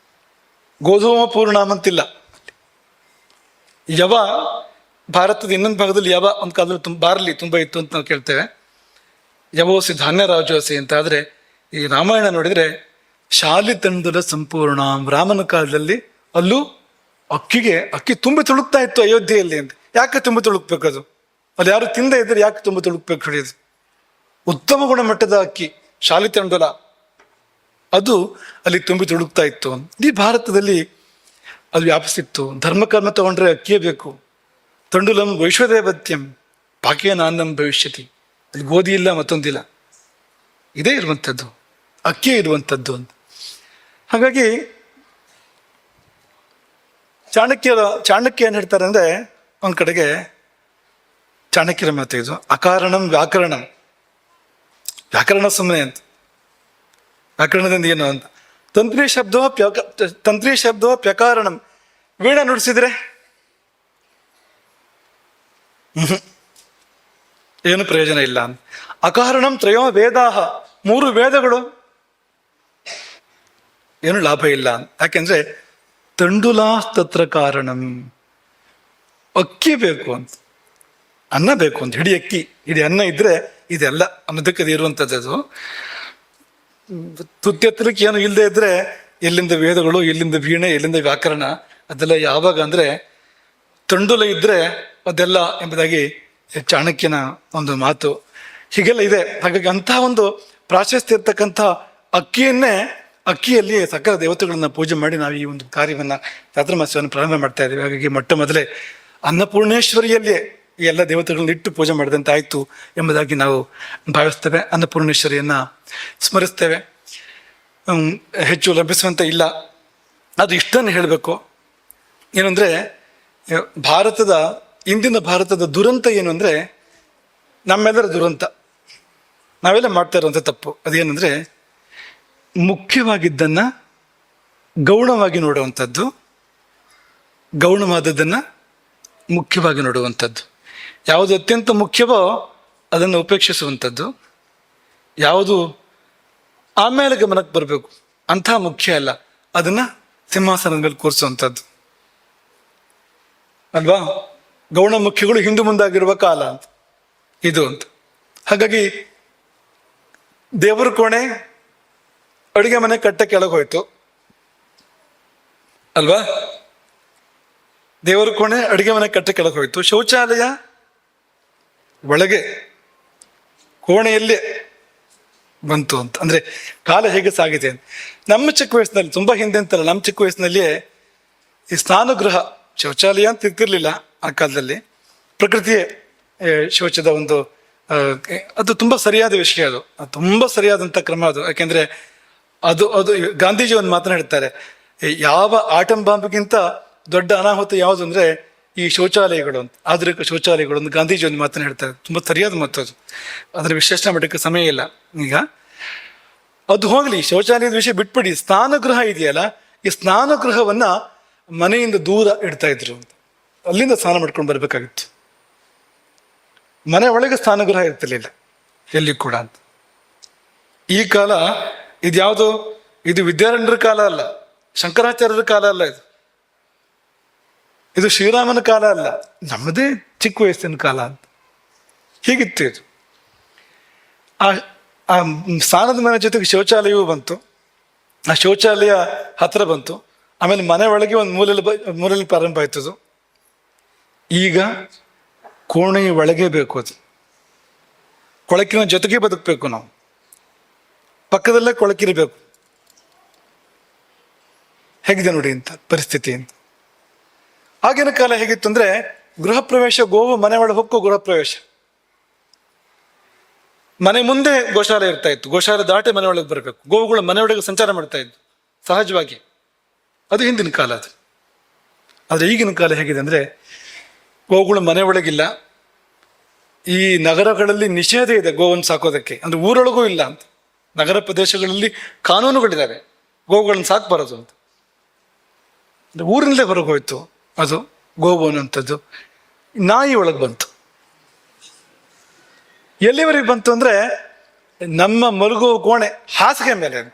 ಗೋಧೂಮ ಪೂರ್ಣಾಮ್ ಅಂತಿಲ್ಲ. ಯವ, ಭಾರತದ ಇನ್ನೊಂದು ಭಾಗದಲ್ಲಿ ಯವ ಒಂದು ಕಾಲದಲ್ಲಿ ಬಾರ್ಲಿ ತುಂಬಾ ಇತ್ತು ಅಂತ ನಾವು ಕೇಳ್ತೇವೆ. ಯವೋಸಿ ಧಾನ್ಯ ರಾಜೋಸಿ ಅಂತ. ಆದ್ರೆ ಈ ರಾಮಾಯಣ ನೋಡಿದ್ರೆ ಶಾಲಿತಂಡುಲ ಸಂಪೂರ್ಣ. ರಾಮನ ಕಾಲದಲ್ಲಿ ಅಲ್ಲೂ ಅಕ್ಕಿ ತುಂಬಿ ತುಳುಕ್ತಾ ಇತ್ತು ಅಯೋಧ್ಯೆಯಲ್ಲಿ ಅಂತ. ಯಾಕೆ ತುಂಬಿ ತುಳುಕ್ಬೇಕು? ಅದು ಅಲ್ಲಿ ಯಾರು ತಿಂದೇ ಇದ್ರೆ ಯಾಕೆ ತುಂಬಿ ತುಳುಕ್ಬೇಕು ಹೇಳಿದ್ರು? ಉತ್ತಮ ಗುಣಮಟ್ಟದ ಅಕ್ಕಿ ಶಾಲಿತಂಡುಲ, ಅದು ಅಲ್ಲಿ ತುಂಬಿ ತುಳುಕ್ತಾ ಇತ್ತು. ಈ ಭಾರತದಲ್ಲಿ ಅದು ವ್ಯಾಪಿಸಿತ್ತು. ಧರ್ಮಕರ್ಮ ತಗೊಂಡ್ರೆ ಅಕ್ಕಿಯೇ ಬೇಕು. ತಂಡುಲಂ ವೈಶ್ವದೇವತ್ಯಂ ಪಾಕೇನ ಅನ್ನಂ ಭವಿಷ್ಯತಿ. ಅಲ್ಲಿ ಗೋಧಿ ಇಲ್ಲ, ಮತ್ತೊಂದಿಲ್ಲ, ಇದೇ ಇರುವಂಥದ್ದು, ಅಕ್ಕಿಯೇ ಇರುವಂಥದ್ದು ಅಂತ. ಹಾಗಾಗಿ ಚಾಣಕ್ಯ ಏನ್ ಹೇಳ್ತಾರೆ ಅಂದ್ರೆ, ಒಂದ್ ಕಡೆಗೆ ಚಾಣಕ್ಯರ ಮಾತು ಇದು, ಅಕಾರಣಂ ವ್ಯಾಕರಣಂ. ವ್ಯಾಕರಣ ಸುಮ್ಮನೆ ಅಂತ, ವ್ಯಾಕರಣದಿಂದ ಏನು ಅಂತ. ತಂತ್ರಿ ಶಬ್ದೋ ಪ್ಯಕಾರಣಂ. ವೀಣ ನುಡಿಸಿದ್ರೆ ಏನು ಪ್ರಯೋಜನ ಇಲ್ಲ ಅಂತ. ಅಕಾರಣಂ ತ್ರಯೋ ವೇದಾಹ. 3 ವೇದಗಳು, ಏನು ಲಾಭ ಇಲ್ಲ ಅಂತ. ಯಾಕೆಂದ್ರೆ ತಂಡುಲಾಸ್ತತ್ರ ಕಾರಣಂ. ಅಕ್ಕಿ ಬೇಕು ಅಂತ, ಅನ್ನ ಬೇಕು ಅಂತ. ಹಿಡಿ ಅಕ್ಕಿ, ಹಿಡಿ ಅನ್ನ ಇದ್ರೆ ಇದೆಲ್ಲ ಅನ್ನೋದಕ್ಕೆ ಅದು ಇರುವಂಥದ್ದು. ತುತ್ತೆತ್ತಲಿಕ್ಕೆ ಏನು ಇಲ್ಲದೆ ಇದ್ರೆ ಎಲ್ಲಿಂದ ವೇದಗಳು, ಎಲ್ಲಿಂದ ವೀಣೆ, ಎಲ್ಲಿಂದ ವ್ಯಾಕರಣ, ಅದೆಲ್ಲ ಯಾವಾಗ ಅಂದ್ರೆ ತಂಡುಲ ಇದ್ರೆ ಅದೆಲ್ಲ ಎಂಬುದಾಗಿ ಚಾಣಕ್ಯನ ಒಂದು ಮಾತು. ಹೀಗೆಲ್ಲ ಇದೆ. ಹಾಗಾಗಿ ಅಂತಹ ಒಂದು ಪ್ರಾಶಸ್ತ್ಯ ಇರ್ತಕ್ಕಂಥ ಅಕ್ಕಿಯಲ್ಲಿ ಸಕಲ ದೇವತೆಗಳನ್ನ ಪೂಜೆ ಮಾಡಿ ನಾವು ಈ ಒಂದು ಕಾರ್ಯವನ್ನ ಚಾತುರ್ಮಾಸ್ಯವನ್ನು ಪ್ರಾರಂಭ ಮಾಡ್ತಾ ಇದ್ದೀವಿ. ಹಾಗಾಗಿ ಮೊಟ್ಟ ಮೊದಲೇ ಅನ್ನಪೂರ್ಣೇಶ್ವರಿಯಲ್ಲಿಯೇ ಈ ಎಲ್ಲ ದೇವತೆಗಳನ್ನ ಇಟ್ಟು ಪೂಜೆ ಮಾಡಿದಂತೆ ಆಯ್ತು ಎಂಬುದಾಗಿ ನಾವು ಭಾವಿಸ್ತೇವೆ. ಅನ್ನಪೂರ್ಣೇಶ್ವರಿಯನ್ನ ಸ್ಮರಿಸ್ತೇವೆ. ಹೆಚ್ಚು ಲಭಿಸುವಂತ ಇಲ್ಲ. ಅದು ಇಷ್ಟನ್ನು ಹೇಳಬೇಕು, ಏನಂದ್ರೆ ಇಂದಿನ ಭಾರತದ ದುರಂತ ಏನು ಅಂದ್ರೆ, ನಮ್ಮೆಲ್ಲರ ದುರಂತ, ನಾವೆಲ್ಲ ಮಾಡ್ತಾ ಇರುವಂಥ ತಪ್ಪು ಅದೇನೆಂದ್ರೆ, ಮುಖ್ಯವಾಗಿದ್ದನ್ನ ಗೌಣವಾಗಿ ನೋಡುವಂಥದ್ದು, ಗೌಣವಾದದ್ದನ್ನ ಮುಖ್ಯವಾಗಿ ನೋಡುವಂಥದ್ದು. ಯಾವುದು ಅತ್ಯಂತ ಮುಖ್ಯವೋ ಅದನ್ನು ಉಪೇಕ್ಷಿಸುವಂಥದ್ದು, ಯಾವುದು ಆಮೇಲೆ ಗಮನಕ್ಕೆ ಬರಬೇಕು ಅಂಥ ಮುಖ್ಯ ಅಲ್ಲ ಅದನ್ನ ಸಿಂಹಾಸನದ ಮೇಲೆ ಕೂರಿಸುವಂಥದ್ದು ಅಲ್ವಾ. ಗೌಣ ಮುಖ್ಯಗಳು ಹಿಂದು ಮುಂದಾಗಿರುವ ಕಾಲ ಅಂತ ಇದು ಅಂತ. ಹಾಗಾಗಿ ದೇವರ ಕೋಣೆ ಅಡುಗೆ ಮನೆ ಕಟ್ಟ ಕೆಳಗೆ ಹೋಯ್ತು ಅಲ್ವಾ. ದೇವರ ಕೋಣೆ ಅಡುಗೆ ಮನೆ ಕಟ್ಟ ಕೆಳಗೆ ಹೋಯ್ತು. ಶೌಚಾಲಯ ಒಳಗೆ ಕೋಣೆಯಲ್ಲೇ ಬಂತು ಅಂತ. ಅಂದ್ರೆ ಕಾಲ ಹೇಗೆ ಸಾಗಿದೆ ಅಂತ. ನಮ್ಮ ಚಿಕ್ಕ ವಯಸ್ಸಿನಲ್ಲಿ, ತುಂಬಾ ಹಿಂದೆ ಅಂತಲ್ಲ, ನಮ್ಮ ಚಿಕ್ಕ ವಯಸ್ಸಿನಲ್ಲಿಯೇ ಈ ಸ್ನಾನಗೃಹ, ಶೌಚಾಲಯ ಅಂತ ಇರ್ತಿರ್ಲಿಲ್ಲ ಆ ಕಾಲದಲ್ಲಿ, ಪ್ರಕೃತಿಯೇ ಶೌಚದ ಒಂದು ಅದು ತುಂಬಾ ಸರಿಯಾದ ವಿಷಯ. ಅದು ತುಂಬಾ ಸರಿಯಾದಂಥ ಕ್ರಮ ಅದು. ಯಾಕೆಂದ್ರೆ ಅದು ಗಾಂಧೀಜಿ ಒಂದು ಮಾತನಾಡ್ತಾರೆ, ಯಾವ ಆಟಂ ಬಾಂಬ್ಗಿಂತ ದೊಡ್ಡ ಅನಾಹುತ ಯಾವುದು ಅಂದ್ರೆ ಈ ಶೌಚಾಲಯಗಳು ಅಂತ, ಆಧುನಿಕ ಶೌಚಾಲಯಗಳು ಅಂತ ಗಾಂಧೀಜಿ ಒಂದು ಮಾತನ್ನ ಹೇಳ್ತಾರೆ. ತುಂಬಾ ಸರಿಯಾದ ಮಾತು ಅದು. ಅದರ ವಿಶ್ಲೇಷಣೆ ಮಾಡಲಿಕ್ಕೆ ಸಮಯ ಇಲ್ಲ ಈಗ. ಅದು ಹೋಗ್ಲಿ, ಶೌಚಾಲಯದ ವಿಷಯ ಬಿಟ್ಬಿಡಿ. ಸ್ನಾನಗೃಹ ಇದೆಯಲ್ಲ, ಈ ಸ್ನಾನಗೃಹವನ್ನ ಮನೆಯಿಂದ ದೂರ ಇಡ್ತಾ ಇದ್ರು ಅಂತ. ಅಲ್ಲಿಂದ ಸ್ನಾನ ಮಾಡ್ಕೊಂಡು ಬರ್ಬೇಕಾಗಿತ್ತು. ಮನೆ ಒಳಗೆ ಸ್ನಾನಗೃಹ ಇರ್ತಿರ್ಲಿಲ್ಲ ಎಲ್ಲಿ ಕೂಡ ಅಂತ. ಈ ಕಾಲ ಇದ್ಯಾವುದು, ಇದು ವಿದ್ಯಾರಣ್ಯರ ಕಾಲ ಅಲ್ಲ, ಶಂಕರಾಚಾರ್ಯರ ಕಾಲ ಅಲ್ಲ, ಇದು ಶ್ರೀರಾಮನ ಕಾಲ ಅಲ್ಲ, ನಮ್ಮದೇ ಚಿಕ್ಕ ವಯಸ್ಸಿನ ಕಾಲ ಅಂತ. ಹೀಗಿತ್ತು ಇದು. ಆ ಸ್ನಾನದ ಮನೆ ಜೊತೆಗೆ ಶೌಚಾಲಯವೂ ಬಂತು. ಆ ಶೌಚಾಲಯ ಹತ್ರ ಬಂತು. ಆಮೇಲೆ ಮನೆ ಒಳಗೆ ಒಂದು ಮೂಲೆಯಲ್ಲಿ ಪ್ರಾರಂಭ ಆಯ್ತದು. ಈಗ ಕೋಣೆಯ ಒಳಗೆ ಬೇಕು ಅದು. ಕೊಳಕಿನ ಜೊತೆಗೆ ಬದುಕಬೇಕು ನಾವು, ಪಕ್ಕದಲ್ಲೇ ಕೊಳಕಿರಬೇಕು. ಹೇಗಿದೆ ನೋಡಿ ಇಂಥ ಪರಿಸ್ಥಿತಿ ಅಂತ. ಆಗಿನ ಕಾಲ ಹೇಗಿತ್ತು ಅಂದ್ರೆ, ಗೃಹ ಪ್ರವೇಶ, ಗೋವು ಮನೆ ಒಳಗೆ ಹೊಕ್ಕು ಗೃಹ ಪ್ರವೇಶ. ಮನೆ ಮುಂದೆ ಗೋಶಾಲೆ ಇರ್ತಾ ಇತ್ತು, ಗೋಶಾಲೆ ದಾಟಿ ಮನೆ ಒಳಗೆ ಬರಬೇಕು. ಗೋವುಗಳು ಮನೆ ಒಳಗೆ ಸಂಚಾರ ಮಾಡ್ತಾ ಇದ್ವು ಸಹಜವಾಗಿ. ಅದು ಹಿಂದಿನ ಕಾಲ ಅದು. ಆದ್ರೆ ಈಗಿನ ಕಾಲ ಹೇಗಿದೆ ಅಂದ್ರೆ, ಗೋವುಗಳು ಮನೆ ಒಳಗಿಲ್ಲ. ಈ ನಗರಗಳಲ್ಲಿ ನಿಷೇಧ ಇದೆ ಗೋವನ್ನು ಸಾಕೋದಕ್ಕೆ, ಅಂದ್ರೆ ಊರೊಳಗೂ ಇಲ್ಲ ಅಂತ. ನಗರ ಪ್ರದೇಶಗಳಲ್ಲಿ ಕಾನೂನುಗಳಿದ್ದಾವೆ ಗೋವುಗಳನ್ನು ಸಾಕಬಾರದು ಅಂತ. ಊರಿನಲ್ಲೇ ಹೊರಗೆ ಹೋಯ್ತು ಅದು ಗೋವು ಅನ್ನುವಂಥದ್ದು. ನಾಯಿ ಒಳಗೆ ಬಂತು. ಎಲ್ಲಿವರೆಗೆ ಬಂತು ಅಂದ್ರೆ, ನಮ್ಮ ಮಲಗುವ ಕೋಣೆ ಹಾಸಿಗೆ ಮೇಲೆ ಅಂತ,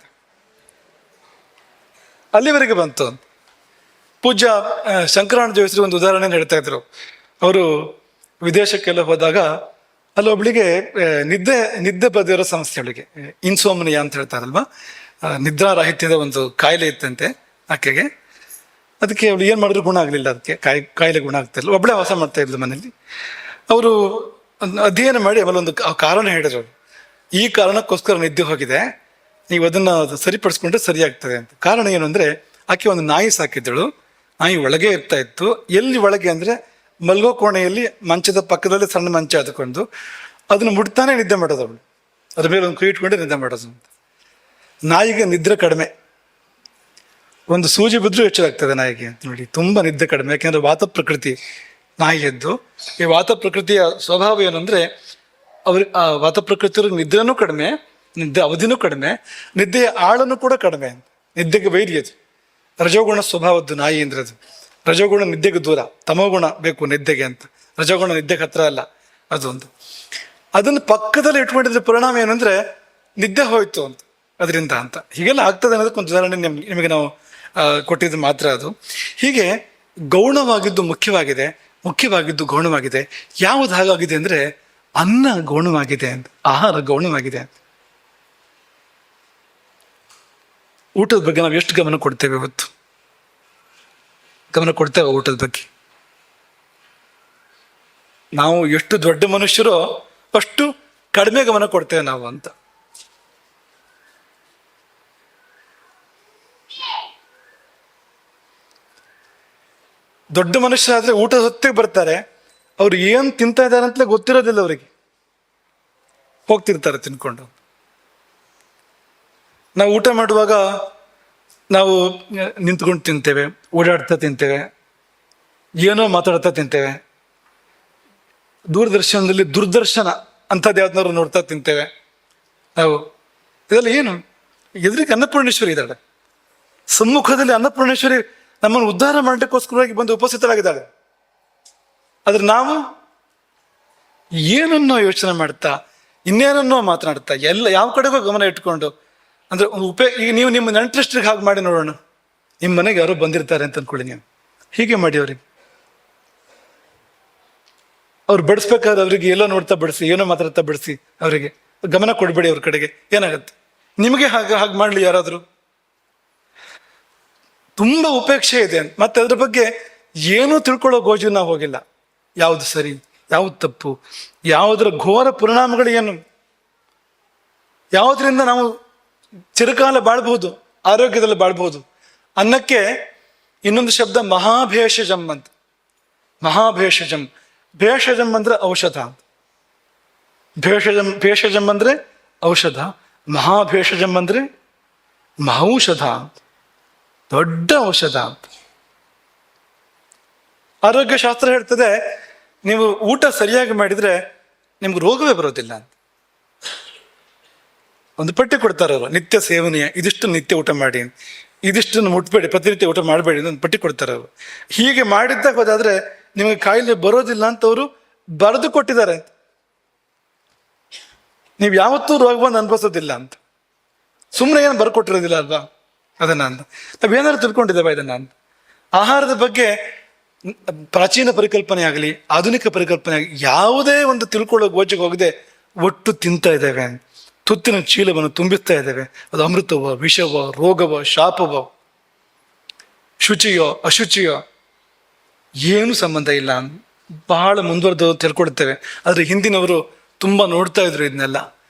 ಅಲ್ಲಿವರೆಗೆ ಬಂತು ಅಂತ. ಪೂಜ್ಯ ಶಂಕರಾನಂದ ಜೋಯಿಸರು ಒಂದು ಉದಾಹರಣೆ ಹೇಳ್ತಾ ಇದ್ರು. ಅವರು ವಿದೇಶಕ್ಕೆಲ್ಲ ಹೋದಾಗ ಅಲ್ಲೊಬ್ಳಿಗೆ ನಿದ್ದೆ ಬದಿರೋ ಸಮಸ್ಯೆ, ಅವಳಿಗೆ ಇನ್ಸೋಮ್ನಿಯಾ ಅಂತ ಹೇಳ್ತಾರಲ್ವಾ, ನಿದ್ರಾರಾಹಿತ್ಯದ ಒಂದು ಕಾಯಿಲೆ ಇತ್ತಂತೆ ಆಕೆಗೆ. ಅದಕ್ಕೆ ಅವಳು ಏನು ಮಾಡಿದ್ರು ಗುಣ ಆಗಲಿಲ್ಲ, ಅದಕ್ಕೆ ಕಾಯಿಲೆ ಗುಣ ಆಗ್ತಿರಲಿಲ್ಲ. ಒಬ್ಬಳೇ ವಾಸ ಮಾಡ್ತಾ ಇದ್ಲು ಮನೇಲಿ. ಅವರು ಅಧ್ಯಯನ ಮಾಡಿ ಆಮೇಲೆ ಒಂದು ಕಾರಣ ಹೇಳಿದ್ರು, ಈ ಕಾರಣಕ್ಕೋಸ್ಕರ ನಿದ್ದೆ ಹೋಗಿದೆ, ನೀವು ಅದನ್ನ ಸರಿಪಡಿಸ್ಕೊಂಡ್ರೆ ಸರಿಯಾಗ್ತದೆ ಅಂತ. ಕಾರಣ ಏನು ಅಂದ್ರೆ, ಆಕೆ ಒಂದು ನಾಯಿ ಸಾಕಿದ್ದಳು. ನಾಯಿ ಒಳಗೆ ಇರ್ತಾ ಇತ್ತು. ಎಲ್ಲಿ ಒಳಗೆ ಅಂದ್ರೆ, ಮಲ್ಗೋ ಕೋಣೆಯಲ್ಲಿ ಮಂಚದ ಪಕ್ಕದಲ್ಲಿ ಸಣ್ಣ ಮಂಚ ಅದಕೊಂಡು ಅದನ್ನ ಮುಟ್ತಾನೆ ನಿದ್ದೆ ಮಾಡೋದು ಅವಳು. ಅದ್ರ ಮೇಲೆ ಒಂದು ಕೈ ಇಟ್ಕೊಂಡೆ ನಿದ್ದೆ ಮಾಡೋದು ಅಂತ. ನಾಯಿಗೆ ನಿದ್ರೆ ಕಡಿಮೆ, ಒಂದು ಸೂಜಿ ಬಿದ್ದರೂ ಹೆಚ್ಚಾಗ್ತದೆ ನಾಯಿಗೆ ಅಂತ ನೋಡಿ. ತುಂಬಾ ನಿದ್ದೆ ಕಡಿಮೆ, ಯಾಕೆಂದ್ರೆ ವಾತ ಪ್ರಕೃತಿ ನಾಯಿಯದ್ದು. ಈ ವಾತ ಪ್ರಕೃತಿಯ ಸ್ವಭಾವ ಏನಂದ್ರೆ, ಆ ವಾತ ಪ್ರಕೃತಿಯವ್ರಿಗೆ ನಿದ್ರೆನೂ ಕಡಿಮೆ, ನಿದ್ದೆ ಅವಧಿನೂ ಕಡಿಮೆ, ನಿದ್ದೆಯ ಆಳನೂ ಕೂಡ ಕಡಿಮೆ. ನಿದ್ದೆಗೆ ವೈರಿ ಅದು. ರಜೋಗುಣ ಸ್ವಭಾವದ್ದು ನಾಯಿ ಅಂದ್ರೆ ಅದು. ರಜೋಗುಣ ನಿದ್ದೆಗೆ ದೂರ, ತಮೋಗುಣ ಬೇಕು ನಿದ್ದೆಗೆ ಅಂತ. ರಜೋಗುಣ ನಿದ್ದೆಗೆ ಹತ್ರ ಅಲ್ಲ ಅದೊಂದು. ಅದನ್ನು ಪಕ್ಕದಲ್ಲಿ ಇಟ್ಕೊಂಡಿದ್ರೆ ಪರಿಣಾಮ ಏನಂದ್ರೆ, ನಿದ್ದೆ ಹೋಯ್ತು ಅಂತ ಅದರಿಂದ ಅಂತ. ಹೀಗೆಲ್ಲ ಆಗ್ತದೆ ಅನ್ನೋದಕ್ಕೆ ಒಂದು ಉದಾಹರಣೆ ನಿಮಗೆ ನಾವು ಕೊಟ್ಟಿದ್ದು ಮಾತ್ರ ಅದು. ಹೀಗೆ ಗೌಣವಾಗಿದ್ದು ಮುಖ್ಯವಾಗಿದೆ, ಮುಖ್ಯವಾಗಿದ್ದು ಗೌಣವಾಗಿದೆ. ಯಾವುದು ಹಾಗಾಗಿದೆ ಅಂದ್ರೆ, ಅನ್ನ ಗೌಣವಾಗಿದೆ ಅಂತ, ಆಹಾರ ಗೌಣವಾಗಿದೆ ಅಂತ. ಊಟದ ಬಗ್ಗೆ ನಾವು ಎಷ್ಟು ಗಮನ ಕೊಡ್ತೇವೆ ಇವತ್ತು? ಗಮನ ಕೊಡ್ತೇವೆ ಊಟದ ಬಗ್ಗೆ? ನಾವು ಎಷ್ಟು ದೊಡ್ಡ ಮನುಷ್ಯರೋ ಅಷ್ಟು ಕಡಿಮೆ ಗಮನ ಕೊಡ್ತೇವೆ ನಾವು ಅಂತ. ದೊಡ್ಡ ಮನುಷ್ಯರಾದ್ರೆ ಊಟದ ಹೊತ್ತಿಗೆ ಬರ್ತಾರೆ, ಅವ್ರು ಏನು ತಿಂತಾ ಇದ್ದಾರೆ ಅಂತಲೇ ಗೊತ್ತಿರೋದಿಲ್ಲ ಅವರಿಗೆ, ಹೋಗ್ತಿರ್ತಾರೆ ತಿನ್ಕೊಂಡು. ನಾವು ಊಟ ಮಾಡುವಾಗ ನಾವು ನಿಂತ್ಕೊಂಡು ತಿಂತೇವೆ, ಓಡಾಡ್ತಾ ತಿಂತೇವೆ, ಏನೋ ಮಾತಾಡ್ತಾ ತಿಂತೇವೆ. ದೂರದರ್ಶನದಲ್ಲಿ ದುರ್ದರ್ಶನ ಅಂಥದ್ದು ಯಾವ್ದನ್ನಾರು ನೋಡ್ತಾ ತಿಂತೇವೆ ನಾವು. ಇದೆಲ್ಲ ಏನು? ಎದುರಿಗೆ ಅನ್ನಪೂರ್ಣೇಶ್ವರಿ ಇದ್ದಾಳೆ, ಸಮ್ಮುಖದಲ್ಲಿ ಅನ್ನಪೂರ್ಣೇಶ್ವರಿ ನಮ್ಮನ್ನು ಉದ್ಧಾರ ಮಾಡಲಿಕ್ಕೋಸ್ಕರವಾಗಿ ಬಂದು ಉಪಸ್ಥಿತರಾಗಿದ್ದಾಳೆ. ಆದ್ರೆ ನಾವು ಏನನ್ನೋ ಯೋಚನೆ ಮಾಡ್ತಾ, ಇನ್ನೇನನ್ನೋ ಮಾತನಾಡ್ತಾ, ಎಲ್ಲ ಯಾವ ಕಡೆಗೋ ಗಮನ ಇಟ್ಕೊಂಡು, ಅಂದ್ರೆ ಒಂದು ಈಗ ನೀವು ನಿಮ್ಮ ನೆಂಟರಷ್ಟ್ರಿಗೆ ಹಾಗೆ ಮಾಡಿ ನೋಡೋಣ. ನಿಮ್ಮ ಮನೆಗೆ ಯಾರೋ ಬಂದಿರ್ತಾರೆ ಅಂತ ಅನ್ಕೊಳ್ಳಿ, ನೀವು ಹೀಗೆ ಮಾಡಿ ಅವ್ರಿಗೆ. ಅವ್ರು ಬಡಿಸ್ಬೇಕಾದ್ರೆ ಅವ್ರಿಗೆ ಎಲ್ಲೋ ನೋಡ್ತಾ ಬಡಿಸಿ, ಏನೋ ಮಾತಾಡ್ತಾ ಬಡಿಸಿ, ಅವರಿಗೆ ಗಮನ ಕೊಡಬೇಡಿ ಅವ್ರ ಕಡೆಗೆ. ಏನಾಗತ್ತೆ? ನಿಮಗೆ ಹಾಗೆ ಮಾಡಲಿ ಯಾರಾದರೂ. ತುಂಬ ಉಪೇಕ್ಷೆ ಇದೆ. ಮತ್ತೆ ಅದ್ರ ಬಗ್ಗೆ ಏನೂ ತಿಳ್ಕೊಳ್ಳೋ ಗೋಜು ನಾವು ಹೋಗಿಲ್ಲ. ಯಾವುದು ಸರಿ, ಯಾವುದು ತಪ್ಪು, ಯಾವುದರ ಘೋರ ಪರಿಣಾಮಗಳು ಏನು, ಯಾವುದರಿಂದ ನಾವು ಚಿರಕಾಲ ಬಾಳ್ಬಹುದು, ಆರೋಗ್ಯದಲ್ಲಿ ಬಾಳ್ಬಹುದು ಅನ್ನಕ್ಕೆ ಇನ್ನೊಂದು ಶಬ್ದ ಮಹಾಭೇಷಜಂ ಅಂತ. ಮಹಾಭೇಷಜಂ, ಭೇಷಜಂ ಅಂದ್ರೆ ಔಷಧ. ಭೇಷಜಂ ಅಂದ್ರೆ ಔಷಧ, ಮಹಾಭೇಷಜಂ ಅಂದ್ರೆ ಮಹೌಷಧ, ದೊಡ್ಡ ಔಷಧ ಅಂತ. ಆರೋಗ್ಯ ಶಾಸ್ತ್ರ ಹೇಳ್ತದೆ, ನೀವು ಊಟ ಸರಿಯಾಗಿ ಮಾಡಿದ್ರೆ ನಿಮ್ಗೆ ರೋಗವೇ ಬರೋದಿಲ್ಲ ಅಂತ. ಒಂದು ಪಟ್ಟಿ ಕೊಡ್ತಾರೆ ಅವರು, ನಿತ್ಯ ಸೇವನೆಯ ಇದಿಷ್ಟು ನಿತ್ಯ ಊಟ ಮಾಡಿ, ಇದಿಷ್ಟನ್ನು ಮುಟ್ಬೇಡಿ, ಪ್ರತಿನಿತ್ಯ ಊಟ ಮಾಡಬೇಡಿ ಅಂತ ಒಂದು ಪಟ್ಟಿ ಕೊಡ್ತಾರೆ ಅವರು. ಹೀಗೆ ಮಾಡಿದ್ದಾಗ ಹೋದಾದ್ರೆ ನಿಮಗೆ ಕಾಯಿಲೆ ಬರೋದಿಲ್ಲ ಅಂತ ಅವರು ಬರೆದು ಕೊಟ್ಟಿದ್ದಾರೆ. ನೀವು ಯಾವತ್ತೂ ರೋಗ ಬಂದು ಅನ್ಭವಿಸೋದಿಲ್ಲ ಅಂತ. ಸುಮ್ಮನೆ ಏನು ಬರ್ಕೊಟ್ಟಿರೋದಿಲ್ಲ ಅಲ್ವಾ ಅದನ್ನ ಅಂತ. ನಾವೇನಾದ್ರು ತಿಳ್ಕೊಂಡಿದ್ದೇವೆ ಇದನ್ನ ಅಂತ. ಆಹಾರದ ಬಗ್ಗೆ ಪ್ರಾಚೀನ ಪರಿಕಲ್ಪನೆ ಆಗಲಿ, ಆಧುನಿಕ ಪರಿಕಲ್ಪನೆ ಆಗಲಿ, ಯಾವುದೇ ಒಂದು ತಿಳ್ಕೊಳ್ಳೋ ಗೋಜಿಗೆ ಹೋಗದೆ ಒಟ್ಟು ತಿಂತಾ ಇದ್ದೇವೆ. ತುತ್ತಿನ ಚೀಲವನ್ನು ತುಂಬಿಸ್ತಾ ಇದ್ದೇವೆ. ಅದು ಅಮೃತವೋ, ವಿಷವೋ, ರೋಗವೋ, ಶಾಪವೋ, ಶುಚಿಯೋ, ಅಶುಚಿಯೋ, ಏನು ಸಂಬಂಧ ಇಲ್ಲ. ಬಹಳ ಮುಂದುವರೆದು ತಿಳ್ಕೊಡ್ತೇವೆ. ಆದರೆ ಹಿಂದಿನವರು ತುಂಬ ನೋಡ್ತಾ ಇದ್ರು ಇದನ್ನೆಲ್ಲ.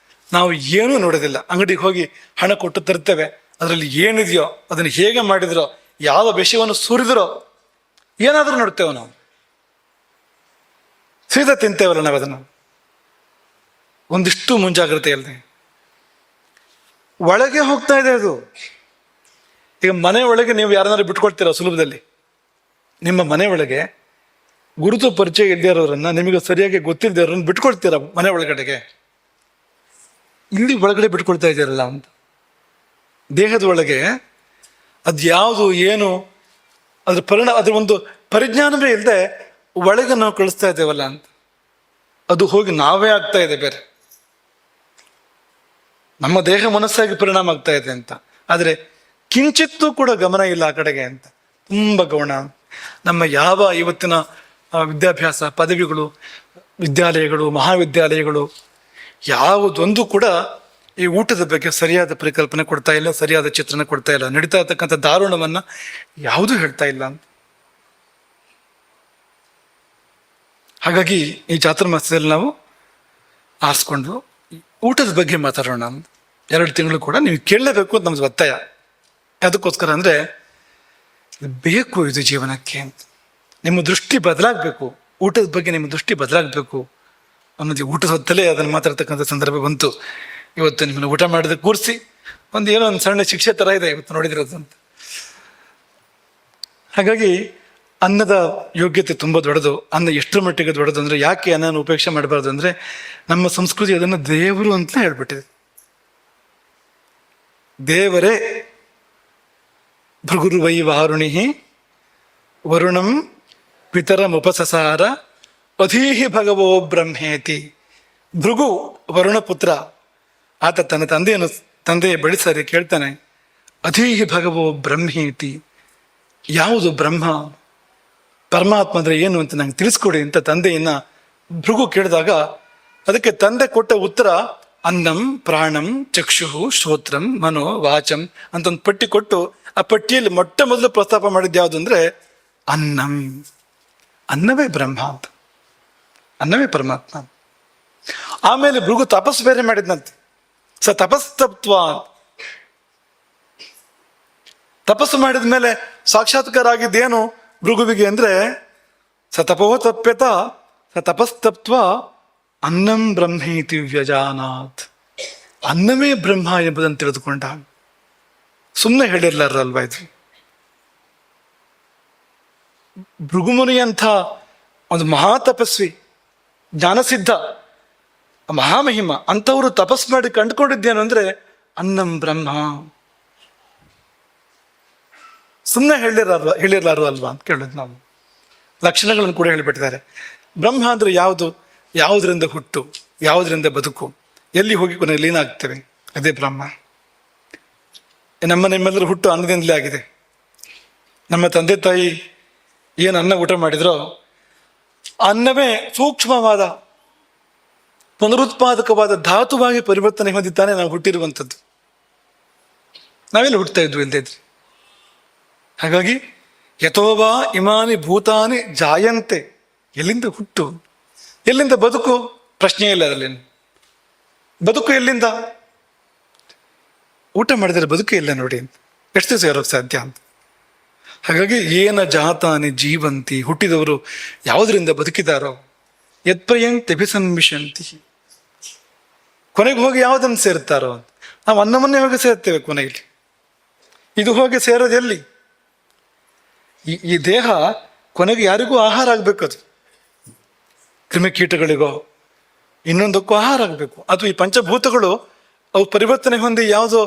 ನಾವು ಏನೂ ನೋಡೋದಿಲ್ಲ. ಅಂಗಡಿಗೆ ಹೋಗಿ ಹಣ ಕೊಟ್ಟು ತರ್ತೇವೆ, ಅದರಲ್ಲಿ ಏನಿದೆಯೋ, ಅದನ್ನು ಹೇಗೆ ಮಾಡಿದ್ರೋ, ಯಾವ ವಿಷಯವನ್ನು ಸುರಿದ್ರೋ, ಏನಾದರೂ ನೋಡ್ತೇವೆ ನಾವು. ಸೀದಾ ತಿಂತೇವಲ್ಲ ನಾವು ಅದನ್ನು, ಒಂದಿಷ್ಟು ಮುಂಜಾಗ್ರತೆ ಅಲ್ಲದೆ. ಒಳಗೆ ಹೋಗ್ತಾ ಇದೆ ಅದು. ಈಗ ಮನೆ ಒಳಗೆ ನೀವು ಯಾರನ್ನಾರು ಬಿಟ್ಕೊಳ್ತೀರಾ ಸುಲಭದಲ್ಲಿ? ನಿಮ್ಮ ಮನೆ ಒಳಗೆ ಗುರುತು ಪರಿಚಯ ಇಲ್ಲದೇ ಇರೋರನ್ನ, ನಿಮಗೆ ಸರಿಯಾಗಿ ಗೊತ್ತಿಲ್ಲದೆ ಇರೋರನ್ನ ಬಿಟ್ಕೊಳ್ತೀರಾ ಮನೆ ಒಳಗಡೆಗೆ? ಇಲ್ಲಿ ಒಳಗಡೆ ಬಿಟ್ಕೊಳ್ತಾ ಇದ್ದೀರಲ್ಲ ಅಂತ. ದೇಹದ ಒಳಗೆ ಅದ್ಯಾವುದು ಏನು ಅದ್ರ ಒಂದು ಪರಿಜ್ಞಾನವೇ ಇಲ್ಲದೆ ಒಳಗೆ ನಾವು ಕಳಿಸ್ತಾ ಇದ್ದೇವಲ್ಲ ಅಂತ. ಅದು ಹೋಗಿ ನಾವೇ ಆಗ್ತಾ ಇದೆ ಬೇರೆ. ನಮ್ಮ ದೇಹ ಮನಸ್ಸಾಗಿ ಪರಿಣಾಮ ಆಗ್ತಾ ಇದೆ ಅಂತ. ಆದರೆ ಕಿಂಚಿತ್ತೂ ಕೂಡ ಗಮನ ಇಲ್ಲ ಆ ಕಡೆಗೆ ಅಂತ. ತುಂಬ ಗಮನ. ನಮ್ಮ ಯಾವ ಇವತ್ತಿನ ವಿದ್ಯಾಭ್ಯಾಸ, ಪದವಿಗಳು, ವಿದ್ಯಾಲಯಗಳು, ಮಹಾವಿದ್ಯಾಲಯಗಳು ಯಾವುದೊಂದು ಕೂಡ ಈ ಊಟದ ಬಗ್ಗೆ ಸರಿಯಾದ ಪರಿಕಲ್ಪನೆ ಕೊಡ್ತಾ ಇಲ್ಲ, ಸರಿಯಾದ ಚಿತ್ರಣ ಕೊಡ್ತಾ ಇಲ್ಲ. ನಡೀತಾ ಇರ್ತಕ್ಕಂಥ ದಾರುಣವನ್ನ ಯಾವುದೂ ಹೇಳ್ತಾ ಇಲ್ಲ ಅಂತ. ಹಾಗಾಗಿ ಈ ಚಾತುರ್ಮಾಸ್ಯದಲ್ಲಿ ನಾವು ಆರಿಸ್ಕೊಂಡು ಊಟದ ಬಗ್ಗೆ ಮಾತಾಡೋಣ. 2 ತಿಂಗಳು ಕೂಡ ನೀವು ಕೇಳಲೇಬೇಕು ಅಂತ ನಮ್ದು ಒತ್ತಾಯ. ಅದಕ್ಕೋಸ್ಕರ ಅಂದರೆ ಬೇಕು ಇದು ಜೀವನಕ್ಕೆ ಅಂತ. ನಿಮ್ಮ ದೃಷ್ಟಿ ಬದಲಾಗಬೇಕು, ಊಟದ ಬಗ್ಗೆ ನಿಮ್ಮ ದೃಷ್ಟಿ ಬದಲಾಗಬೇಕು ಅನ್ನೋದು ಊಟದ ಹೊತ್ತಲೇ ಅದನ್ನು ಮಾತಾಡ್ತಕ್ಕಂಥ ಸಂದರ್ಭ ಬಂತು. ಇವತ್ತು ನಿಮ್ಮನ್ನು ಊಟ ಮಾಡಿದ ಕೂರಿಸಿ ಏನೋ ಒಂದು ಸಣ್ಣ ಶಿಕ್ಷೆ ಥರ ಇದೆ ಇವತ್ತು ನೋಡಿದಿರೋದು ಅಂತ. ಹಾಗಾಗಿ ಅನ್ನದ ಯೋಗ್ಯತೆ ತುಂಬ ದೊಡ್ಡದು. ಅನ್ನ ಎಷ್ಟರ ಮಟ್ಟಿಗೆ ದೊಡ್ಡದು ಅಂದರೆ, ಯಾಕೆ ಅನ್ನನ ಉಪೇಕ್ಷೆ ಮಾಡಬಾರ್ದು ಅಂದರೆ, ನಮ್ಮ ಸಂಸ್ಕೃತಿ ಅದನ್ನು ದೇವರು ಅಂತ ಹೇಳ್ಬಿಟ್ಟಿದೆ. ದೇವರೇ ಭೃಗುರು ವೈ ವಾರುಣಿ ವರುಣಂ ಪಿತರಮುಪಸಸಾರ ಅಧೀಹಿ ಭಗವೋ ಬ್ರಹ್ಮೇತಿ. ಭೃಗು ವರುಣ ಪುತ್ರ, ಆತ ತನ್ನ ತಂದೆಯ ಬಳಿ ಸರಿ ಕೇಳ್ತಾನೆ, ಅಧೀಹಿ ಭಗವೋ ಬ್ರಹ್ಮೇತಿ, ಯಾವುದು ಬ್ರಹ್ಮ, ಪರಮಾತ್ಮ ಅಂದರೆ ಏನು ಅಂತ ನಂಗೆ ತಿಳಿಸ್ಕೊಡಿ ಅಂತ ತಂದೆಯನ್ನ ಭೃಗು ಕೇಳಿದಾಗ, ಅದಕ್ಕೆ ತಂದೆ ಕೊಟ್ಟ ಉತ್ತರ ಅನ್ನಂ ಪ್ರಾಣಂ ಚಕ್ಷು ಶ್ರೋತ್ರಂ ಮನೋ ವಾಚಂ ಅಂತ ಒಂದು ಪಟ್ಟಿ ಕೊಟ್ಟು, ಆ ಪಟ್ಟಿಯಲ್ಲಿ ಮೊಟ್ಟ ಮೊದಲು ಪ್ರಸ್ತಾಪ ಮಾಡಿದ್ದು ಯಾವುದು ಅಂದರೆ ಅನ್ನಂ. ಅನ್ನವೇ ಬ್ರಹ್ಮ ಅಂತ, ಅನ್ನವೇ ಪರಮಾತ್ಮ. ಆಮೇಲೆ ಭೃಗು ತಪಸ್ಸು ಬೇರೆ ಮಾಡಿದ್ನಂತೆ. ತಪಸ್ತತ್ವ, ತಪಸ್ಸು ಮಾಡಿದ ಮೇಲೆ ಸಾಕ್ಷಾತ್ಕಾರ ಆಗಿದ್ದೇನು ಭೃಗುವಿಗೆ ಅಂದರೆ ಸ ತಪೋ ತಪ್ಯತ ಸ ತಪಸ್ತಪ್ತ್ವ ಅನ್ನಂ ಬ್ರಹ್ಮೇತಿ ವ್ಯಜಾನಾತ್. ಅನ್ನವೇ ಬ್ರಹ್ಮ ಎಂಬುದನ್ನು ತಿಳಿದುಕೊಂಡ. ಸುಮ್ಮನೆ ಹೇಳಿರ್ಲಾರಲ್ವಾ ಇದು. ಭೃಗುಮುನಿಯಂಥ ಒಂದು ಮಹಾತಪಸ್ವಿ, ಜ್ಞಾನಸಿದ್ಧ, ಮಹಾಮಹಿಮ ಅಂಥವರು ತಪಸ್ ಮಾಡಿ ಕಂಡುಕೊಂಡಿದ್ದೇನು ಅಂದರೆ ಅನ್ನಂ ಬ್ರಹ್ಮ. ಸುಮ್ಮನೆ ಹೇಳಿರ್ಲಾರು ಅಲ್ವಾ ಅಂತ ಕೇಳಿದ್ ನಾವು. ಲಕ್ಷಣಗಳನ್ನು ಕೂಡ ಹೇಳಿಬಿಟ್ಟಿದ್ದಾರೆ. ಬ್ರಹ್ಮ ಅಂದರೆ ಯಾವುದು? ಯಾವುದರಿಂದ ಹುಟ್ಟು, ಯಾವುದರಿಂದ ಬದುಕು, ಎಲ್ಲಿ ಹೋಗಿ ಕೊನೆಯಲ್ಲಿ ಏನಾಗ್ತೇವೆ, ಅದೇ ಬ್ರಹ್ಮ. ನಿಮ್ಮೆಲ್ಲರ ಹುಟ್ಟು ಅನ್ನದಿಂದಲೇ ಆಗಿದೆ. ನಮ್ಮ ತಂದೆ ತಾಯಿ ಏನು ಅನ್ನ ಊಟ ಮಾಡಿದ್ರೋ ಅನ್ನವೇ ಸೂಕ್ಷ್ಮವಾದ ಪುನರುತ್ಪಾದಕವಾದ ಧಾತುವಾಗಿ ಪರಿವರ್ತನೆ ಹೊಂದಿದ್ದಾನೆ ನಾವು ಹುಟ್ಟಿರುವಂಥದ್ದು. ನಾವೆಲ್ಲ ಹುಟ್ಟುತ್ತಾ ಇದ್ವು ಇಲ್ಲದೇ ಇದ್ರಿ. ಹಾಗಾಗಿ ಯಥೋವಾ ಇಮಾನಿ ಭೂತಾನಿ ಜಾಯಂತೆ, ಎಲ್ಲಿಂದ ಹುಟ್ಟು, ಎಲ್ಲಿಂದ ಬದುಕು, ಪ್ರಶ್ನೆ ಇಲ್ಲ ಅದರಲ್ಲಿ. ಬದುಕು ಎಲ್ಲಿಂದ? ಊಟ ಮಾಡಿದರೆ ಬದುಕು ಇಲ್ಲ ನೋಡಿ, ಎಷ್ಟು ದಿವಸ ಇರೋಕ್ಕೆ ಸಾಧ್ಯ ಅಂತ. ಹಾಗಾಗಿ ಏನ ಜಾತಾನಿ ಜೀವಂತಿ, ಹುಟ್ಟಿದವರು ಯಾವುದರಿಂದ ಬದುಕಿದಾರೋ, ಯತ್ಪ್ರಯಂತಿ ಅಭಿಸಂವಿಶಂತಿ, ಕೊನೆಗೆ ಹೋಗಿ ಯಾವುದನ್ನು ಸೇರ್ತಾರೋ ಅಂತ. ನಾವು ಅನ್ನವನ್ನೇ ಹೋಗಿ ಸೇರ್ತೇವೆ ಕೊನೆಯಲ್ಲಿ. ಇದು ಹೋಗಿ ಸೇರೋದು ಎಲ್ಲಿ? ಈ ದೇಹ ಕೊನೆಗೆ ಯಾರಿಗೂ ಆಹಾರ ಆಗಬೇಕು. ಅದು ಕ್ರಿಮಿಕೀಟಗಳಿಗೋ ಇನ್ನೊಂದಕ್ಕೂ ಆಹಾರ ಆಗಬೇಕು. ಅಥವಾ ಈ ಪಂಚಭೂತಗಳು ಅವು ಪರಿವರ್ತನೆ ಹೊಂದಿ ಯಾವುದೋ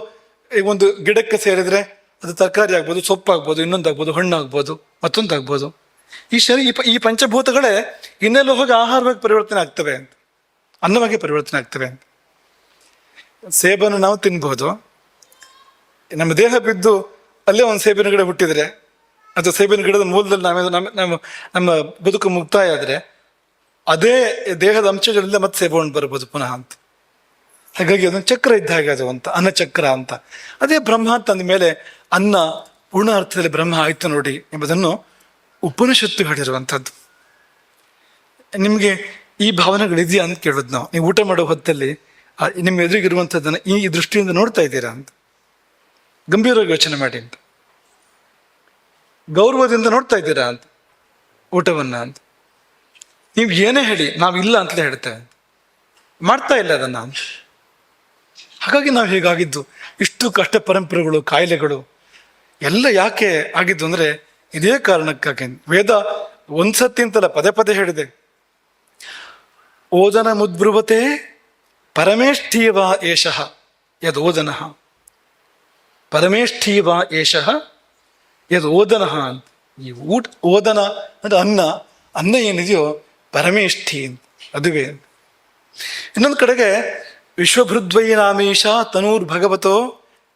ಒಂದು ಗಿಡಕ್ಕೆ ಸೇರಿದ್ರೆ ಅದು ತರಕಾರಿ ಆಗ್ಬೋದು, ಸೊಪ್ಪಾಗ್ಬೋದು, ಇನ್ನೊಂದಾಗ್ಬೋದು, ಹಣ್ಣಾಗ್ಬೋದು, ಮತ್ತೊಂದಾಗ್ಬೋದು. ಈ ಪಂಚಭೂತಗಳೇ ಇನ್ನೆಲ್ಲ ಹೋಗಿ ಆಹಾರವಾಗಿ ಪರಿವರ್ತನೆ ಆಗ್ತವೆ ಅಂತ, ಅನ್ನವಾಗಿ ಪರಿವರ್ತನೆ ಆಗ್ತವೆ ಅಂತ. ಸೇಬನ್ನು ನಾವು ತಿನ್ಬೋದು. ನಮ್ಮ ದೇಹ ಬಿದ್ದು ಅಲ್ಲೇ ಒಂದು ಸೇಬಿನ ಗಿಡ ಹುಟ್ಟಿದ್ರೆ, ಅಥವಾ ಸೇಬಿನ ಗಿಡದ ಮೂಲದಲ್ಲಿ ನಮ್ಮ ಬದುಕು ಮುಕ್ತಾಯ ಆದರೆ ಅದೇ ದೇಹದ ಅಂಶಗಳಿಂದ ಮತ್ತೆ ಸೇಬವನ್ನು ಬರ್ಬೋದು ಪುನಃ ಅಂತ. ಹಾಗಾಗಿ ಅದೊಂದು ಚಕ್ರ ಇದ್ದ ಹಾಗೆ ಅದು ಅಂತ, ಅನ್ನ ಚಕ್ರ ಅಂತ. ಅದೇ ಬ್ರಹ್ಮ ಅಂತ ಅಂದಮೇಲೆ ಅನ್ನ ಪೂರ್ಣ ಅರ್ಥದಲ್ಲಿ ಬ್ರಹ್ಮ ಆಯ್ತು ನೋಡಿ ಎಂಬುದನ್ನು ಉಪನಿಷತ್ತು ಹೇಳಿರುವಂಥದ್ದು. ನಿಮಗೆ ಈ ಭಾವನೆಗಳಿದೆಯಾ ಅಂತ ಕೇಳೋದು ನಾವು. ನೀವು ಊಟ ಮಾಡೋ ಹೊತ್ತಲ್ಲಿ ನಿಮ್ಮ ಎದುರಿಗಿರುವಂಥದ್ದನ್ನು ಈ ದೃಷ್ಟಿಯಿಂದ ನೋಡ್ತಾ ಇದ್ದೀರಾ ಅಂತ ಗಂಭೀರವಾಗಿ ಯೋಚನೆ ಮಾಡಿ ಅಂತ. ಗೌರವದಿಂದ ನೋಡ್ತಾ ಇದ್ದೀರಾ ಅಂತ ಊಟವನ್ನ ಅಂತ. ನೀವು ಏನೇ ಹೇಳಿ ನಾವಿಲ್ಲ ಅಂತಲೇ ಹೇಳ್ತೇವೆ, ಮಾಡ್ತಾ ಇಲ್ಲ ಅದನ್ನ. ಹಾಗಾಗಿ ನಾವು ಹೀಗಾಗಿದ್ದು. ಇಷ್ಟು ಕಷ್ಟ ಪರಂಪರೆಗಳು, ಕಾಯಿಲೆಗಳು ಎಲ್ಲ ಯಾಕೆ ಆಗಿದ್ದು ಅಂದರೆ ಇದೇ ಕಾರಣಕ್ಕಾಗಿ. ವೇದ ಒಂದ್ಸತಿ ಅಂತಲ್ಲ ಪದೇ ಪದೇ ಹೇಳಿದೆ. ಓದನ ಮುದ್ಬ್ರುವತೆ ಪರಮೇಷ್ಠೀವ ಏಷಃ ಯದೋದನ, ಪರಮೇಷ್ಠೀವ ಏಷಃ ಯದೋದನ ಅಂತ. ಈ ಓದನ ಅಂದ್ರೆ ಅನ್ನ ಏನಿದೆಯೋ ಪರಮೇಷ್ಠಿ ಅಂತ, ಅದುವೇ. ಇನ್ನೊಂದು ಕಡೆಗೆ ವಿಶ್ವಭೃದ್ವೈ ನಾಮೀಶ ತನೂರ್ ಭಗವತೋ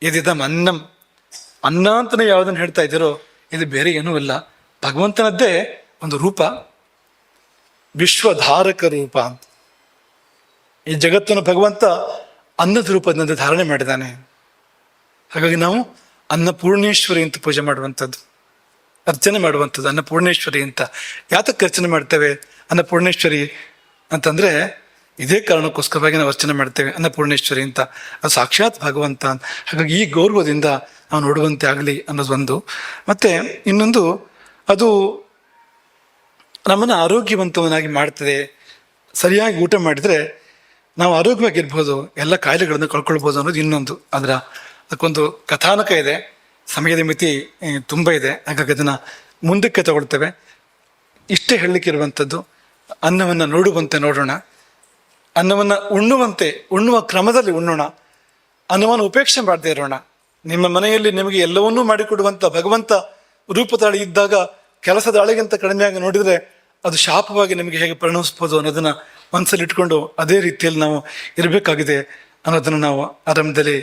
ಯದಿದಂ ಅನ್ನಂ, ಅನ್ನ ಅಂತಲೇ ಯಾವುದನ್ನು ಹೇಳ್ತಾ ಇದ್ದೀರೋ ಇದು ಬೇರೆ ಏನೂ ಇಲ್ಲ, ಭಗವಂತನದ್ದೇ ಒಂದು ರೂಪ, ವಿಶ್ವಧಾರಕ ರೂಪ ಅಂತ. ಈ ಜಗತ್ತನ್ನು ಭಗವಂತ ಅನ್ನದ ರೂಪದಿಂದ ಧಾರಣೆ ಮಾಡಿದ್ದಾನೆ. ಹಾಗಾಗಿ ನಾವು ಅನ್ನಪೂರ್ಣೇಶ್ವರಿ ಅಂತ ಪೂಜೆ ಮಾಡುವಂಥದ್ದು, ಅರ್ಚನೆ ಮಾಡುವಂಥದ್ದು. ಅನ್ನಪೂರ್ಣೇಶ್ವರಿ ಅಂತ ಯಾತಕ್ಕೆ ಅರ್ಚನೆ ಮಾಡ್ತೇವೆ ಅನ್ನಪೂರ್ಣೇಶ್ವರಿ ಅಂತಂದರೆ ಇದೇ ಕಾರಣಕ್ಕೋಸ್ಕರವಾಗಿ ನಾವು ಅರ್ಚನೆ ಮಾಡ್ತೇವೆ ಅನ್ನಪೂರ್ಣೇಶ್ವರಿ ಅಂತ. ಅದು ಸಾಕ್ಷಾತ್ ಭಗವಂತ. ಹಾಗಾಗಿ ಈ ಗೌರವದಿಂದ ನಾವು ನೋಡುವಂತೆ ಆಗಲಿ ಅನ್ನೋದು ಒಂದು. ಮತ್ತು ಇನ್ನೊಂದು, ಅದು ನಮ್ಮನ್ನು ಆರೋಗ್ಯವಂತವನ್ನಾಗಿ ಮಾಡ್ತದೆ. ಸರಿಯಾಗಿ ಊಟ ಮಾಡಿದರೆ ನಾವು ಆರೋಗ್ಯವಾಗಿರ್ಬೋದು, ಎಲ್ಲ ಕಾಯಿಲೆಗಳನ್ನು ಕಳ್ಕೊಳ್ಬೋದು ಅನ್ನೋದು ಇನ್ನೊಂದು. ಅದಕ್ಕೊಂದು ಕಥಾನಕ ಇದೆ, ಸಮಯದ ಮಿತಿ ತುಂಬ ಇದೆ, ಹಾಗಾಗಿ ಅದನ್ನು ಮುಂದಕ್ಕೆ ತಗೊಳ್ತೇವೆ. ಇಷ್ಟೇ ಹೇಳಲಿಕ್ಕೆ ಇರುವಂಥದ್ದು. ಅನ್ನವನ್ನು ನೋಡುವಂತೆ ನೋಡೋಣ, ಅನ್ನವನ್ನು ಉಣ್ಣುವ ಕ್ರಮದಲ್ಲಿ ಉಣ್ಣೋಣ, ಅನ್ನವನ್ನು ಉಪೇಕ್ಷೆ ಮಾಡದೇ ಇರೋಣ. ನಿಮ್ಮ ಮನೆಯಲ್ಲಿ ನಿಮಗೆ ಎಲ್ಲವನ್ನೂ ಮಾಡಿಕೊಡುವಂಥ ಭಗವಂತ ರೂಪತಾಳಿ ಇದ್ದಾಗ ಕೆಲಸದ ಆಳಿಗಿಂತ ಕಡಿಮೆಯಾಗಿ ನೋಡಿದರೆ ಅದು ಶಾಪವಾಗಿ ನಿಮಗೆ ಹೇಗೆ ಪರಿಣಮಿಸ್ಬೋದು ಅನ್ನೋದನ್ನು ಮನಸ್ಸಲ್ಲಿ ಇಟ್ಕೊಂಡು ಅದೇ ರೀತಿಯಲ್ಲಿ ನಾವು ಇರಬೇಕಾಗಿದೆ ಅನ್ನೋದನ್ನು ನಾವು ಆರಂಭದಲ್ಲಿ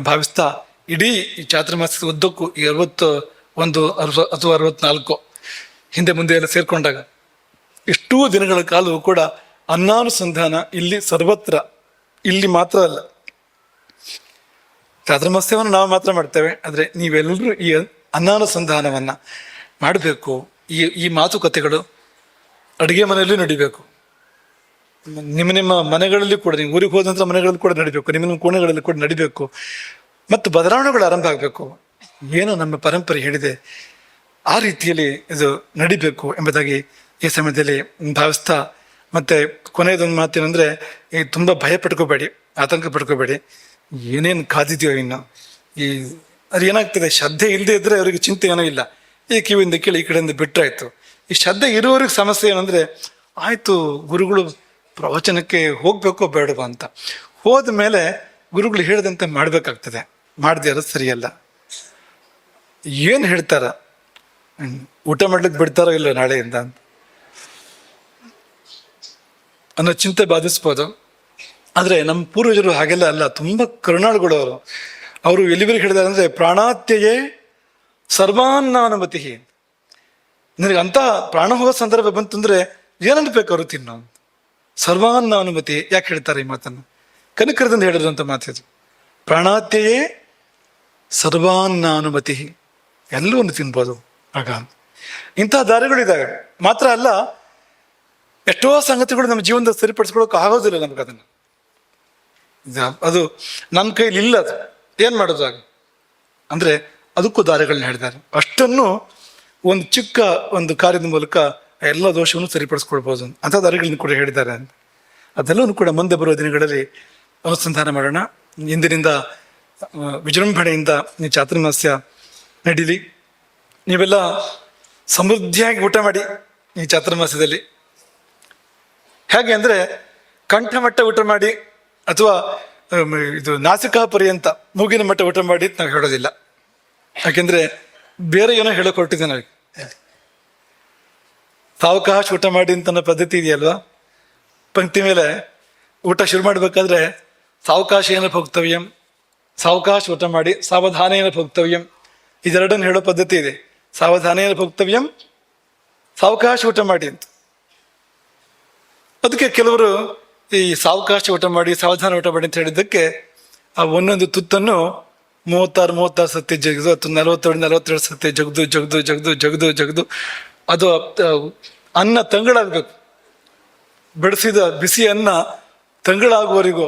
ಭಾವಿಸ್ತಾ, ಇಡೀ ಈ ಚಾತುರ್ಮಾಸದ ಉದ್ದಕ್ಕೂ ಈ 61 ಅಥವಾ 64 ಹಿಂದೆ ಮುಂದೆ ಎಲ್ಲ ಸೇರಿಕೊಂಡಾಗ ಇಷ್ಟೂ ದಿನಗಳ ಕಾಲವೂ ಕೂಡ ಅನ್ನಾನುಸಂಧಾನ ಇಲ್ಲಿ ಸರ್ವತ್ರ, ಇಲ್ಲಿ ಮಾತ್ರ ಅಲ್ಲ. ಚಾತುರ್ಮಾಸ್ಯವನ್ನು ನಾವು ಮಾತ್ರ ಮಾಡ್ತೇವೆ, ಆದರೆ ನೀವೆಲ್ಲರೂ ಈ ಅನ್ನಾನುಸಂಧಾನವನ್ನು ಮಾಡಬೇಕು. ಈ ಮಾತುಕತೆಗಳು ಅಡುಗೆ ಮನೆಯಲ್ಲೂ ನಡಿಬೇಕು, ನಿಮ್ಮ ಮನೆಗಳಲ್ಲಿ ಕೂಡ, ನೀವು ಊರಿಗೆ ಹೋದಂಥ ಮನೆಗಳಲ್ಲಿ ಕೂಡ ನಡಿಬೇಕು, ನಿಮ್ಮ ಕೋಣೆಗಳಲ್ಲಿ ಕೂಡ ನಡಿಬೇಕು. ಮತ್ತು ಬದಲಾವಣೆಗಳು ಆರಂಭ ಆಗಬೇಕು. ಏನು ನಮ್ಮ ಪರಂಪರೆ ಹೇಳಿದೆ, ಆ ರೀತಿಯಲ್ಲಿ ಇದು ನಡಿಬೇಕು ಎಂಬುದಾಗಿ ಈ ಸಮಯದಲ್ಲಿ ಭಾವಿಸ್ತಾ, ಮತ್ತೆ ಕೊನೆಯದೊಂದು ಮಾತೇನೆಂದರೆ, ಈ ತುಂಬ ಭಯ ಪಡ್ಕೋಬೇಡಿ, ಆತಂಕ ಪಡ್ಕೋಬೇಡಿ. ಏನೇನು ಕಾದಿದೆಯೋ ಇನ್ನು ಈ ಅದು ಏನಾಗ್ತದೆ, ಶ್ರದ್ಧೆ ಇಲ್ಲದೆ ಇದ್ದರೆ ಅವರಿಗೆ ಚಿಂತೆ ಏನೂ ಇಲ್ಲ. ಈ ಕಿವಿಯಿಂದ ಕೇಳಿ ಈ ಕಡೆಯಿಂದ ಬಿಟ್ಟರಾಯ್ತು. ಈ ಶ್ರದ್ಧೆ ಇರುವವ್ರಿಗೆ ಸಮಸ್ಯೆ ಏನಂದರೆ, ಆಯಿತು ಗುರುಗಳು ಪ್ರವಚನಕ್ಕೆ ಹೋಗ್ಬೇಕೋ ಬೇಡವಾ ಅಂತ, ಹೋದ ಮೇಲೆ ಗುರುಗಳು ಹೇಳಿದಂತೆ ಮಾಡಬೇಕಾಗ್ತದೆ, ಮಾಡದೇ ಇರೋದು ಸರಿಯಲ್ಲ. ಏನು ಹೇಳ್ತಾರ, ಊಟ ಮಾಡ್ಲಿಕ್ಕೆ ಬಿಡ್ತಾರೋ ಇಲ್ಲೋ ನಾಳೆಯಿಂದ ಅಂತ ಅನ್ನೋ ಚಿಂತೆ ಬಾಧಿಸ್ಬೋದು. ಆದರೆ ನಮ್ಮ ಪೂರ್ವಜರು ಹಾಗೆಲ್ಲ ಅಲ್ಲ, ತುಂಬ ಕರುಣಾಳುಗಳು ಅವರು. ಅವರು ಎಲ್ಲಿವರೆಗೆ ಹೇಳಿದಾರೆ ಅಂದರೆ, ಪ್ರಾಣಾತ್ಯಯೇ ಸರ್ವಾನ್ನಾನುಮತಿ. ನಿನಗೆ ಅಂಥ ಪ್ರಾಣ ಹೋಗೋ ಸಂದರ್ಭ ಬಂತಂದರೆ ಏನನ್ಬೇಕು ಅವರು ತಿನ್ನೋ, ಸರ್ವಾನ್ನಾನುಮತಿ. ಯಾಕೆ ಹೇಳ್ತಾರೆ ಈ ಮಾತನ್ನು? ಕನಕರದಿಂದ ಹೇಳಿರುವಂಥ ಮಾತಿದು. ಪ್ರಾಣಾತ್ಯಯೇ ಸರ್ವಾನ್ನಾನುಮತಿ, ಎಲ್ಲವನ್ನು ತಿನ್ಬೋದು ಆಗ. ಇಂತಹ ದಾರಿಗಳಿದ್ದಾವೆ. ಮಾತ್ರ ಅಲ್ಲ, ಎಷ್ಟೋ ಸಂಗತಿಗಳು ನಮ್ಮ ಜೀವನದಲ್ಲಿ ಸರಿಪಡಿಸ್ಕೊಳ್ಳೋಕೆ ಆಗೋದಿಲ್ಲ ನಮ್ಗೆ. ಅದನ್ನು ಅದು ನನ್ನ ಕೈಲಿ ಇಲ್ಲ. ಅದು ಏನು ಮಾಡೋದು ಆಗ ಅಂದರೆ, ಅದಕ್ಕೂ ದಾರಿಗಳನ್ನ ಹೇಳಿದ್ದಾರೆ. ಅಷ್ಟನ್ನು ಒಂದು ಚಿಕ್ಕ ಒಂದು ಕಾರ್ಯದ ಮೂಲಕ ಎಲ್ಲ ದೋಷವನ್ನು ಸರಿಪಡಿಸ್ಕೊಳ್ಬೋದು ಅಂಥ ದಾರಿಗಳನ್ನ ಕೂಡ ಹೇಳಿದ್ದಾರೆ ಅಂತ. ಅದೆಲ್ಲವೂ ಕೂಡ ಮುಂದೆ ಬರುವ ದಿನಗಳಲ್ಲಿ ಅನುಸಂಧಾನ ಮಾಡೋಣ. ಇಂದಿನಿಂದ ವಿಜೃಂಭಣೆಯಿಂದ ಈ ಚಾತುರ್ಮಾಸ್ಯ ನಡೀಲಿ. ನೀವೆಲ್ಲ ಸಮೃದ್ಧಿಯಾಗಿ ಊಟ ಮಾಡಿ ಈ ಚಾತುರ್ಮಾಸ್ಯದಲ್ಲಿ. ಹೇಗೆ ಅಂದರೆ, ಕಂಠಮಟ್ಟ ಊಟ ಮಾಡಿ ಅಥವಾ ಇದು ನಾಸಿಕಾ ಪರ್ಯಂತ ಮೂಗಿನ ಮಟ್ಟ ಊಟ ಮಾಡಿ ನಾವು ಹೇಳೋದಿಲ್ಲ. ಯಾಕೆಂದರೆ ಬೇರೆ ಏನೋ ಹೇಳೋಕೆ ಹೊರಟಿದ್ದೆ ನಾವು. ಸಾವಕಾಶ ಊಟ ಮಾಡಿ ಅಂತ ಅನ್ನೋ ಪದ್ಧತಿ ಇದೆಯಲ್ವಾ? ಪಂಕ್ತಿ ಮೇಲೆ ಊಟ ಶುರು ಮಾಡಬೇಕಾದ್ರೆ ಸಾವಕಾಶ ಏನ ಭೋಕ್ತವ್ಯಂ, ಸಾವಕಾಶ ಊಟ ಮಾಡಿ, ಸಾವಧಾನೇನ ಭೋಕ್ತವ್ಯಂ, ಇದೆರಡನ್ನು ಹೇಳೋ ಪದ್ಧತಿ ಇದೆ. ಸಾವಧಾನೇನ ಭೋಕ್ತವ್ಯಂ, ಸಾವಕಾಶ ಊಟ ಮಾಡಿ ಅಂತ. ಅದಕ್ಕೆ ಕೆಲವರು ಈ ಸಾವಕಾಶ ಊಟ ಮಾಡಿ, ಸಾವಧಾನ ಊಟ ಮಾಡಿ ಅಂತ ಹೇಳಿದ್ದಕ್ಕೆ ಆ ಒಂದೊಂದು ತುತ್ತನ್ನು 36 ಸತಿ ಜಗದು, ಅಥವಾ 42 ಸತಿ ಜಗದು ಜಗದು ಜಗದು ಜಗದು ಜಗದು ಅದು ಅನ್ನ ತಂಗಳಾಗಬೇಕು. ಬೆಳೆಸಿದ ಬಿಸಿ ಅನ್ನ ತಂಗಳಾಗುವವರೆಗೂ.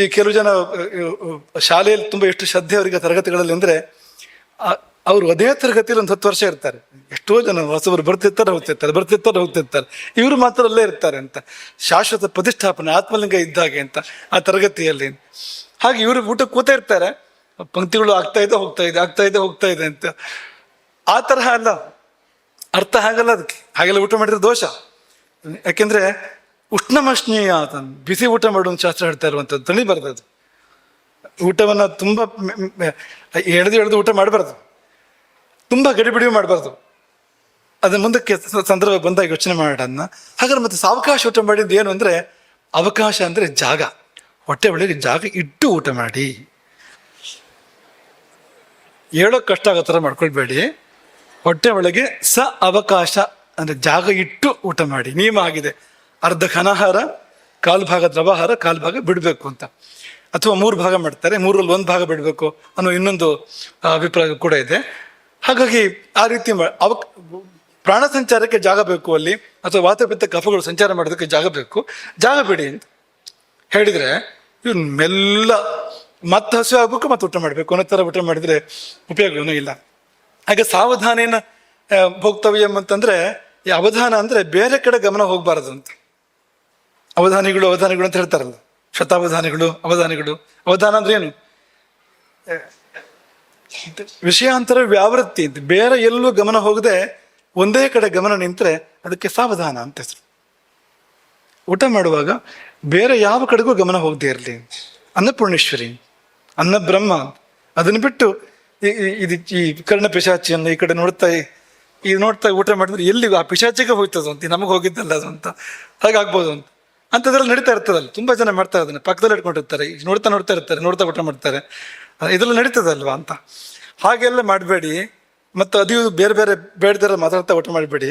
ಈ ಕೆಲವು ಜನ ಶಾಲೆಯಲ್ಲಿ ತುಂಬ ಎಷ್ಟು ಶ್ರದ್ಧೆ ಅವರಿಗೆ ತರಗತಿಗಳಲ್ಲಿ ಅಂದರೆ, ಅವರು ಅದೇ ತರಗತಿಯಲ್ಲಿ ಒಂದು 10 ವರ್ಷ ಇರ್ತಾರೆ. ಎಷ್ಟೋ ಜನ ಹೊಸಬರು ಬರ್ತಿರ್ತಾರೆ ಹೋಗ್ತಿರ್ತಾರೆ. ಇವರು ಮಾತ್ರ ಅಲ್ಲೇ ಇರ್ತಾರೆ ಅಂತ. ಶಾಶ್ವತ ಪ್ರತಿಷ್ಠಾಪನೆ, ಆತ್ಮಲಿಂಗ ಇದ್ದಾಗೆ ಅಂತ ಆ ತರಗತಿಯಲ್ಲಿ. ಹಾಗೆ ಇವರು ಊಟ ಕೂತಾ ಇರ್ತಾರೆ, ಪಂಕ್ತಿಗಳು ಆಗ್ತಾ ಇದೆ ಹೋಗ್ತಾ ಇದೆ ಅಂತ. ಆ ತರಹ ಅಲ್ಲ, ಅರ್ಥ ಹಾಗಲ್ಲ ಅದಕ್ಕೆ. ಹಾಗೆಲ್ಲ ಊಟ ಮಾಡಿದ್ರೆ ದೋಷ. ಯಾಕೆಂದ್ರೆ ಉಷ್ಣಮಶ್ನೀಯ ಬಿಸಿ ಊಟ ಮಾಡುವಂಥ ಶಾಸ್ತ್ರ ಹೇಳ್ತಾ ಇರುವಂಥದ್ದು. ತಣಿಬಾರ್ದು ಅದು. ಊಟವನ್ನು ತುಂಬ ಎಳೆದು ಊಟ ಮಾಡಬಾರ್ದು, ತುಂಬ ಗಡಿಬಿಡಿ ಮಾಡಬಾರ್ದು. ಅದನ್ನ ಮುಂದಕ್ಕೆ ಸಂದರ್ಭ ಬಂದಾಗ ಯೋಚನೆ ಮಾಡೋಣ. ಹಾಗಾದ್ರೆ ಮತ್ತೆ ಸಾವಕಾಶ ಊಟ ಮಾಡಿದ್ದು ಏನು ಅಂದರೆ, ಅವಕಾಶ ಅಂದರೆ ಜಾಗ, ಹೊಟ್ಟೆ ಒಳಗೆ ಜಾಗ ಇಟ್ಟು ಊಟ ಮಾಡಿ. ಹೇಳೋಕೆ ಕಷ್ಟ ಆಗೋ ಥರ ಮಾಡ್ಕೊಳ್ಬೇಡಿ. ಹೊಟ್ಟೆ ಒಳಗೆ ಅವಕಾಶ ಅಂದರೆ ಜಾಗ ಇಟ್ಟು ಊಟ ಮಾಡಿ. ನಿಯಮ ಆಗಿದೆ, ಅರ್ಧ ಘನಾಹಾರ, 1/4 ಭಾಗ ದ್ರವಾಹಾರ, 1/4 ಭಾಗ ಬಿಡಬೇಕು ಅಂತ. ಅಥವಾ 3 ಭಾಗ ಮಾಡ್ತಾರೆ, 3ರಲ್ಲಿ 1 ಭಾಗ ಬಿಡಬೇಕು ಅನ್ನೋ ಇನ್ನೊಂದು ಅಭಿಪ್ರಾಯ ಕೂಡ ಇದೆ. ಹಾಗಾಗಿ ಆ ರೀತಿ ಪ್ರಾಣ ಸಂಚಾರಕ್ಕೆ ಜಾಗ ಬೇಕು ಅಲ್ಲಿ, ಅಥವಾ ವಾತಪಿತ್ತ ಕಫಗಳು ಸಂಚಾರ ಮಾಡೋದಕ್ಕೆ ಜಾಗ ಬೇಕು, ಜಾಗ ಬಿಡಿ ಅಂತ ಹೇಳಿದರೆ ಇವ್ನು ಮೆಲ್ಲ ಮತ್ತೆ ಹಸಿವು ಆಗ್ಬೇಕು, ಮತ್ತೆ ಊಟ ಮಾಡಬೇಕು ಅನ್ನೋ ಥರ ಊಟ ಮಾಡಿದರೆ ಉಪಯೋಗವೂ ಇಲ್ಲ. ಹಾಗೆ ಸಾವಧಾನೇನ ಭೋಕ್ತವ್ಯಂ ಅಂತಂದರೆ, ಈ ಅವಧಾನ ಅಂದರೆ ಬೇರೆ ಕಡೆ ಗಮನ ಹೋಗಬಾರದು ಅಂತ. ಅವಧಾನಿಗಳು ಅಂತ ಹೇಳ್ತಾರಲ್ಲ, ಶತಾವಧಾನಿಗಳು, ಅವಧಾನ ಅಂದ್ರೆ ಏನು? ವಿಷಯಾಂತರ ವ್ಯಾವೃತ್ತಿ ಅಂತ. ಬೇರೆ ಎಲ್ಲೂ ಗಮನ ಹೋಗದೆ ಒಂದೇ ಕಡೆ ಗಮನ ನಿಂತರೆ ಅದಕ್ಕೆ ಸಾವಧಾನ ಅಂತ ಹೆಸರು. ಊಟ ಮಾಡುವಾಗ ಬೇರೆ ಯಾವ ಕಡೆಗೂ ಗಮನ ಹೋಗದೆ ಇರಲಿ. ಅನ್ನಪೂರ್ಣೇಶ್ವರಿ, ಅನ್ನ ಬ್ರಹ್ಮ, ಅದನ್ನು ಬಿಟ್ಟು ಈ ಕರ್ಣ ಪಿಶಾಚಿಯನ್ನು ಈ ಕಡೆ ನೋಡ್ತಾ ಊಟ ಮಾಡಿದ್ರೆ ಎಲ್ಲಿ ಆ ಪಿಶಾಚಿಗೆ ಹೋಗ್ತದೆ ಅಂತ, ನಮಗೆ ಹೋಗಿದ್ದಲ್ಲ ಅದು ಅಂತ, ಹಾಗಾಗ್ಬೋದು ಅಂತ. ಅಂಥದ್ರಲ್ಲಿ ನಡೀತಾ ಇರ್ತದಲ್ಲ, ತುಂಬ ಜನ ಮಾಡ್ತಾರೆ ಅದನ್ನು, ಪಕ್ಕದಲ್ಲಿ ಇಟ್ಕೊಂಡಿರ್ತಾರೆ, ನೋಡ್ತಾ ಇರ್ತಾರೆ, ನೋಡ್ತಾ ಊಟ ಮಾಡ್ತಾರೆ, ಇದೆಲ್ಲ ನಡೀತದಲ್ವಾ ಅಂತ. ಹಾಗೆಲ್ಲ ಮಾಡಬೇಡಿ. ಮತ್ತು ಅದು ಬೇರೆ ಬೇಡದರ ಮಾತಾಡ್ತಾ ಊಟ ಮಾಡಬೇಡಿ.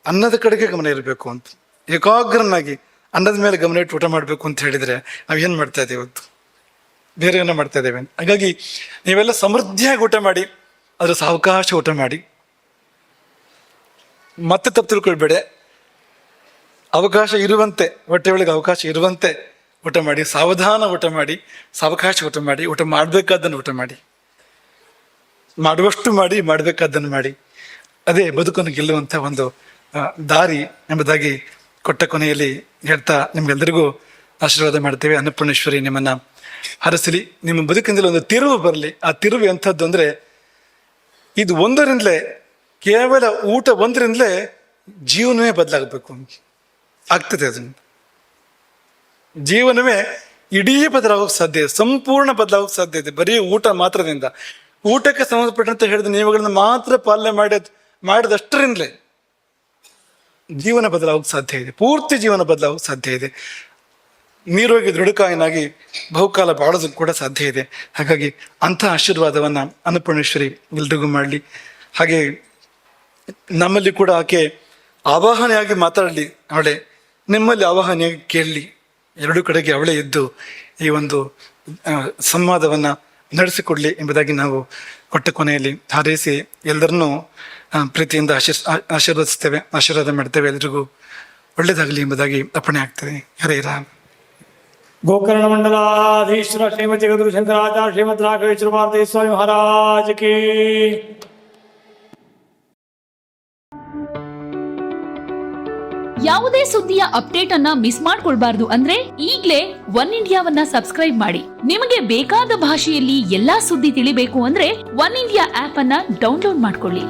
ಅನ್ನದ ಕಡೆಗೆ ಗಮನ ಇರಬೇಕು ಅಂತ, ಏಕಾಗ್ರನಾಗಿ ಅನ್ನದ ಮೇಲೆ ಗಮನ ಇಟ್ಟು ಊಟ ಮಾಡಬೇಕು ಅಂತ ಹೇಳಿದರೆ ನಾವೇನು ಮಾಡ್ತಾ ಇದ್ದೇವೆ ಇವತ್ತು? ಬೇರೆ ಏನೋ ಮಾಡ್ತಾ ಇದ್ದೇವೆ. ಹಾಗಾಗಿ ನೀವೆಲ್ಲ ಸಮೃದ್ಧಿಯಾಗಿ ಊಟ ಮಾಡಿ, ಅದರ ಸಾವಕಾಶ ಊಟ ಮಾಡಿ. ಮತ್ತೆ ತಪ್ಪು ತಿಳ್ಕೊಳ್ಬೇಡ, ಅವಕಾಶ ಇರುವಂತೆ, ಹೊಟ್ಟೆ ಒಳಗೆ ಅವಕಾಶ ಇರುವಂತೆ ಊಟ ಮಾಡಿ, ಸಾವಧಾನ ಊಟ ಮಾಡಿ, ಸಾವಕಾಶ ಊಟ ಮಾಡಿ, ಊಟ ಮಾಡಬೇಕಾದ್ದನ್ನು ಊಟ ಮಾಡಿ, ಮಾಡುವಷ್ಟು ಮಾಡಿ, ಮಾಡಬೇಕಾದ್ದನ್ನು ಮಾಡಿ. ಅದೇ ಬದುಕನ್ನು ಗೆಲ್ಲುವಂಥ ಒಂದು ದಾರಿ ಎಂಬುದಾಗಿ ಕೊಟ್ಟ ಕೊನೆಯಲ್ಲಿ ಹೇಳ್ತಾ ನಿಮ್ಗೆಲ್ಲರಿಗೂ ಆಶೀರ್ವಾದ ಮಾಡ್ತೇವೆ. ಅನ್ನಪೂರ್ಣೇಶ್ವರಿ ನಿಮ್ಮನ್ನ ಹರಸಲಿ, ನಿಮ್ಮ ಬದುಕಿನಲ್ಲಿ ಒಂದು ತಿರುವು ಬರಲಿ. ಆ ತಿರುವು ಎಂಥದ್ದು ಅಂದರೆ, ಇದು ಒಂದರಿಂದಲೇ, ಕೇವಲ ಊಟ ಒಂದರಿಂದಲೇ ಜೀವನವೇ ಬದಲಾಗಬೇಕು. ಆಗ್ತದೆ, ಅದನ್ನು ಜೀವನವೇ ಇಡೀ ಬದಲಾಗೋಕೆ ಸಾಧ್ಯ ಇದೆ, ಸಂಪೂರ್ಣ ಬದಲಾಗೋಕೆ ಸಾಧ್ಯ ಇದೆ ಬರೀ ಊಟ ಮಾತ್ರದಿಂದ. ಊಟಕ್ಕೆ ಸಂಬಂಧಪಟ್ಟಂತೆ ಹೇಳಿದ ನಿಯಮಗಳನ್ನು ಮಾತ್ರ ಪಾಲನೆ ಮಾಡಿದಷ್ಟರಿಂದಲೇ ಜೀವನ ಬದಲಾಗೋಕೆ ಸಾಧ್ಯ ಇದೆ, ಪೂರ್ತಿ ಜೀವನ ಬದಲಾಗೋಕೆ ಸಾಧ್ಯ ಇದೆ. ನೀರೋಗಿ ದೃಢಕಾಯನಾಗಿ ಬಹುಕಾಲ ಬಾಳೋದಕ್ಕೆ ಕೂಡ ಸಾಧ್ಯ ಇದೆ. ಹಾಗಾಗಿ ಅಂಥ ಆಶೀರ್ವಾದವನ್ನು ಅನ್ನಪೂರ್ಣೇಶ್ವರಿ ಎಲ್ರಿಗೂ ಮಾಡಲಿ. ಹಾಗೆ ನಮ್ಮಲ್ಲಿ ಕೂಡ ಆಕೆ ಆವಾಹನೆಯಾಗಿ ಮಾತಾಡಲಿ, ಅವಳೇ ನಿಮ್ಮಲ್ಲಿ ಆವಾಹನೆಯಾಗಿ ಕೇಳಲಿ. ಎರಡೂ ಕಡೆಗೆ ಅವಳೇ ಇದ್ದು ಈ ಒಂದು ಸಂವಾದವನ್ನು ನಡೆಸಿಕೊಡ್ಲಿ ಎಂಬುದಾಗಿ ನಾವು ಕೊಟ್ಟ ಕೊನೆಯಲ್ಲಿ ಹಾರೈಸಿ ಎಲ್ಲರನ್ನೂ ಪ್ರೀತಿಯಿಂದ ಆಶೀರ್ವದಿಸ್ತೇವೆ, ಆಶೀರ್ವಾದ ಮಾಡ್ತೇವೆ. ಎಲ್ರಿಗೂ ಒಳ್ಳೇದಾಗಲಿ ಎಂಬುದಾಗಿ ಅರ್ಪಣೆ ಆಗ್ತದೆ. ಹರೇ ರಾಮ. ಗೋಕರ್ಣ ಮಂಡಲಾಧೀಶ್ವರ ಶ್ರೀಮತಿ ಜಗದ್ಗುರು ಶಂಕರಾಚಾರ್ಯ ಶ್ರೀಮದ್ ರಾಘವೇಶ್ವರ ಭಾರತೀ ಸ್ವಾಮಿ ಮಹಾರಾಜ್ ಕಿ. ಯಾವುದೇ ಸುದ್ದಿಯ ಅಪ್ಡೇಟ್ ಅನ್ನ ಮಿಸ್ ಮಾಡ್ಕೊಳ್ಬಾರ್ದು ಅಂದ್ರೆ ಈಗ್ಲೇ ಒನ್ ಇಂಡಿಯಾವನ್ನ ಸಬ್ಸ್ಕ್ರೈಬ್ ಮಾಡಿ. ನಿಮಗೆ ಬೇಕಾದ ಭಾಷೆಯಲ್ಲಿ ಎಲ್ಲಾ ಸುದ್ದಿ ತಿಳಿಬೇಕು ಅಂದ್ರೆ ಒನ್ ಇಂಡಿಯಾ ಆಪ್ ಅನ್ನ ಡೌನ್ಲೋಡ್ ಮಾಡ್ಕೊಳ್ಳಿ.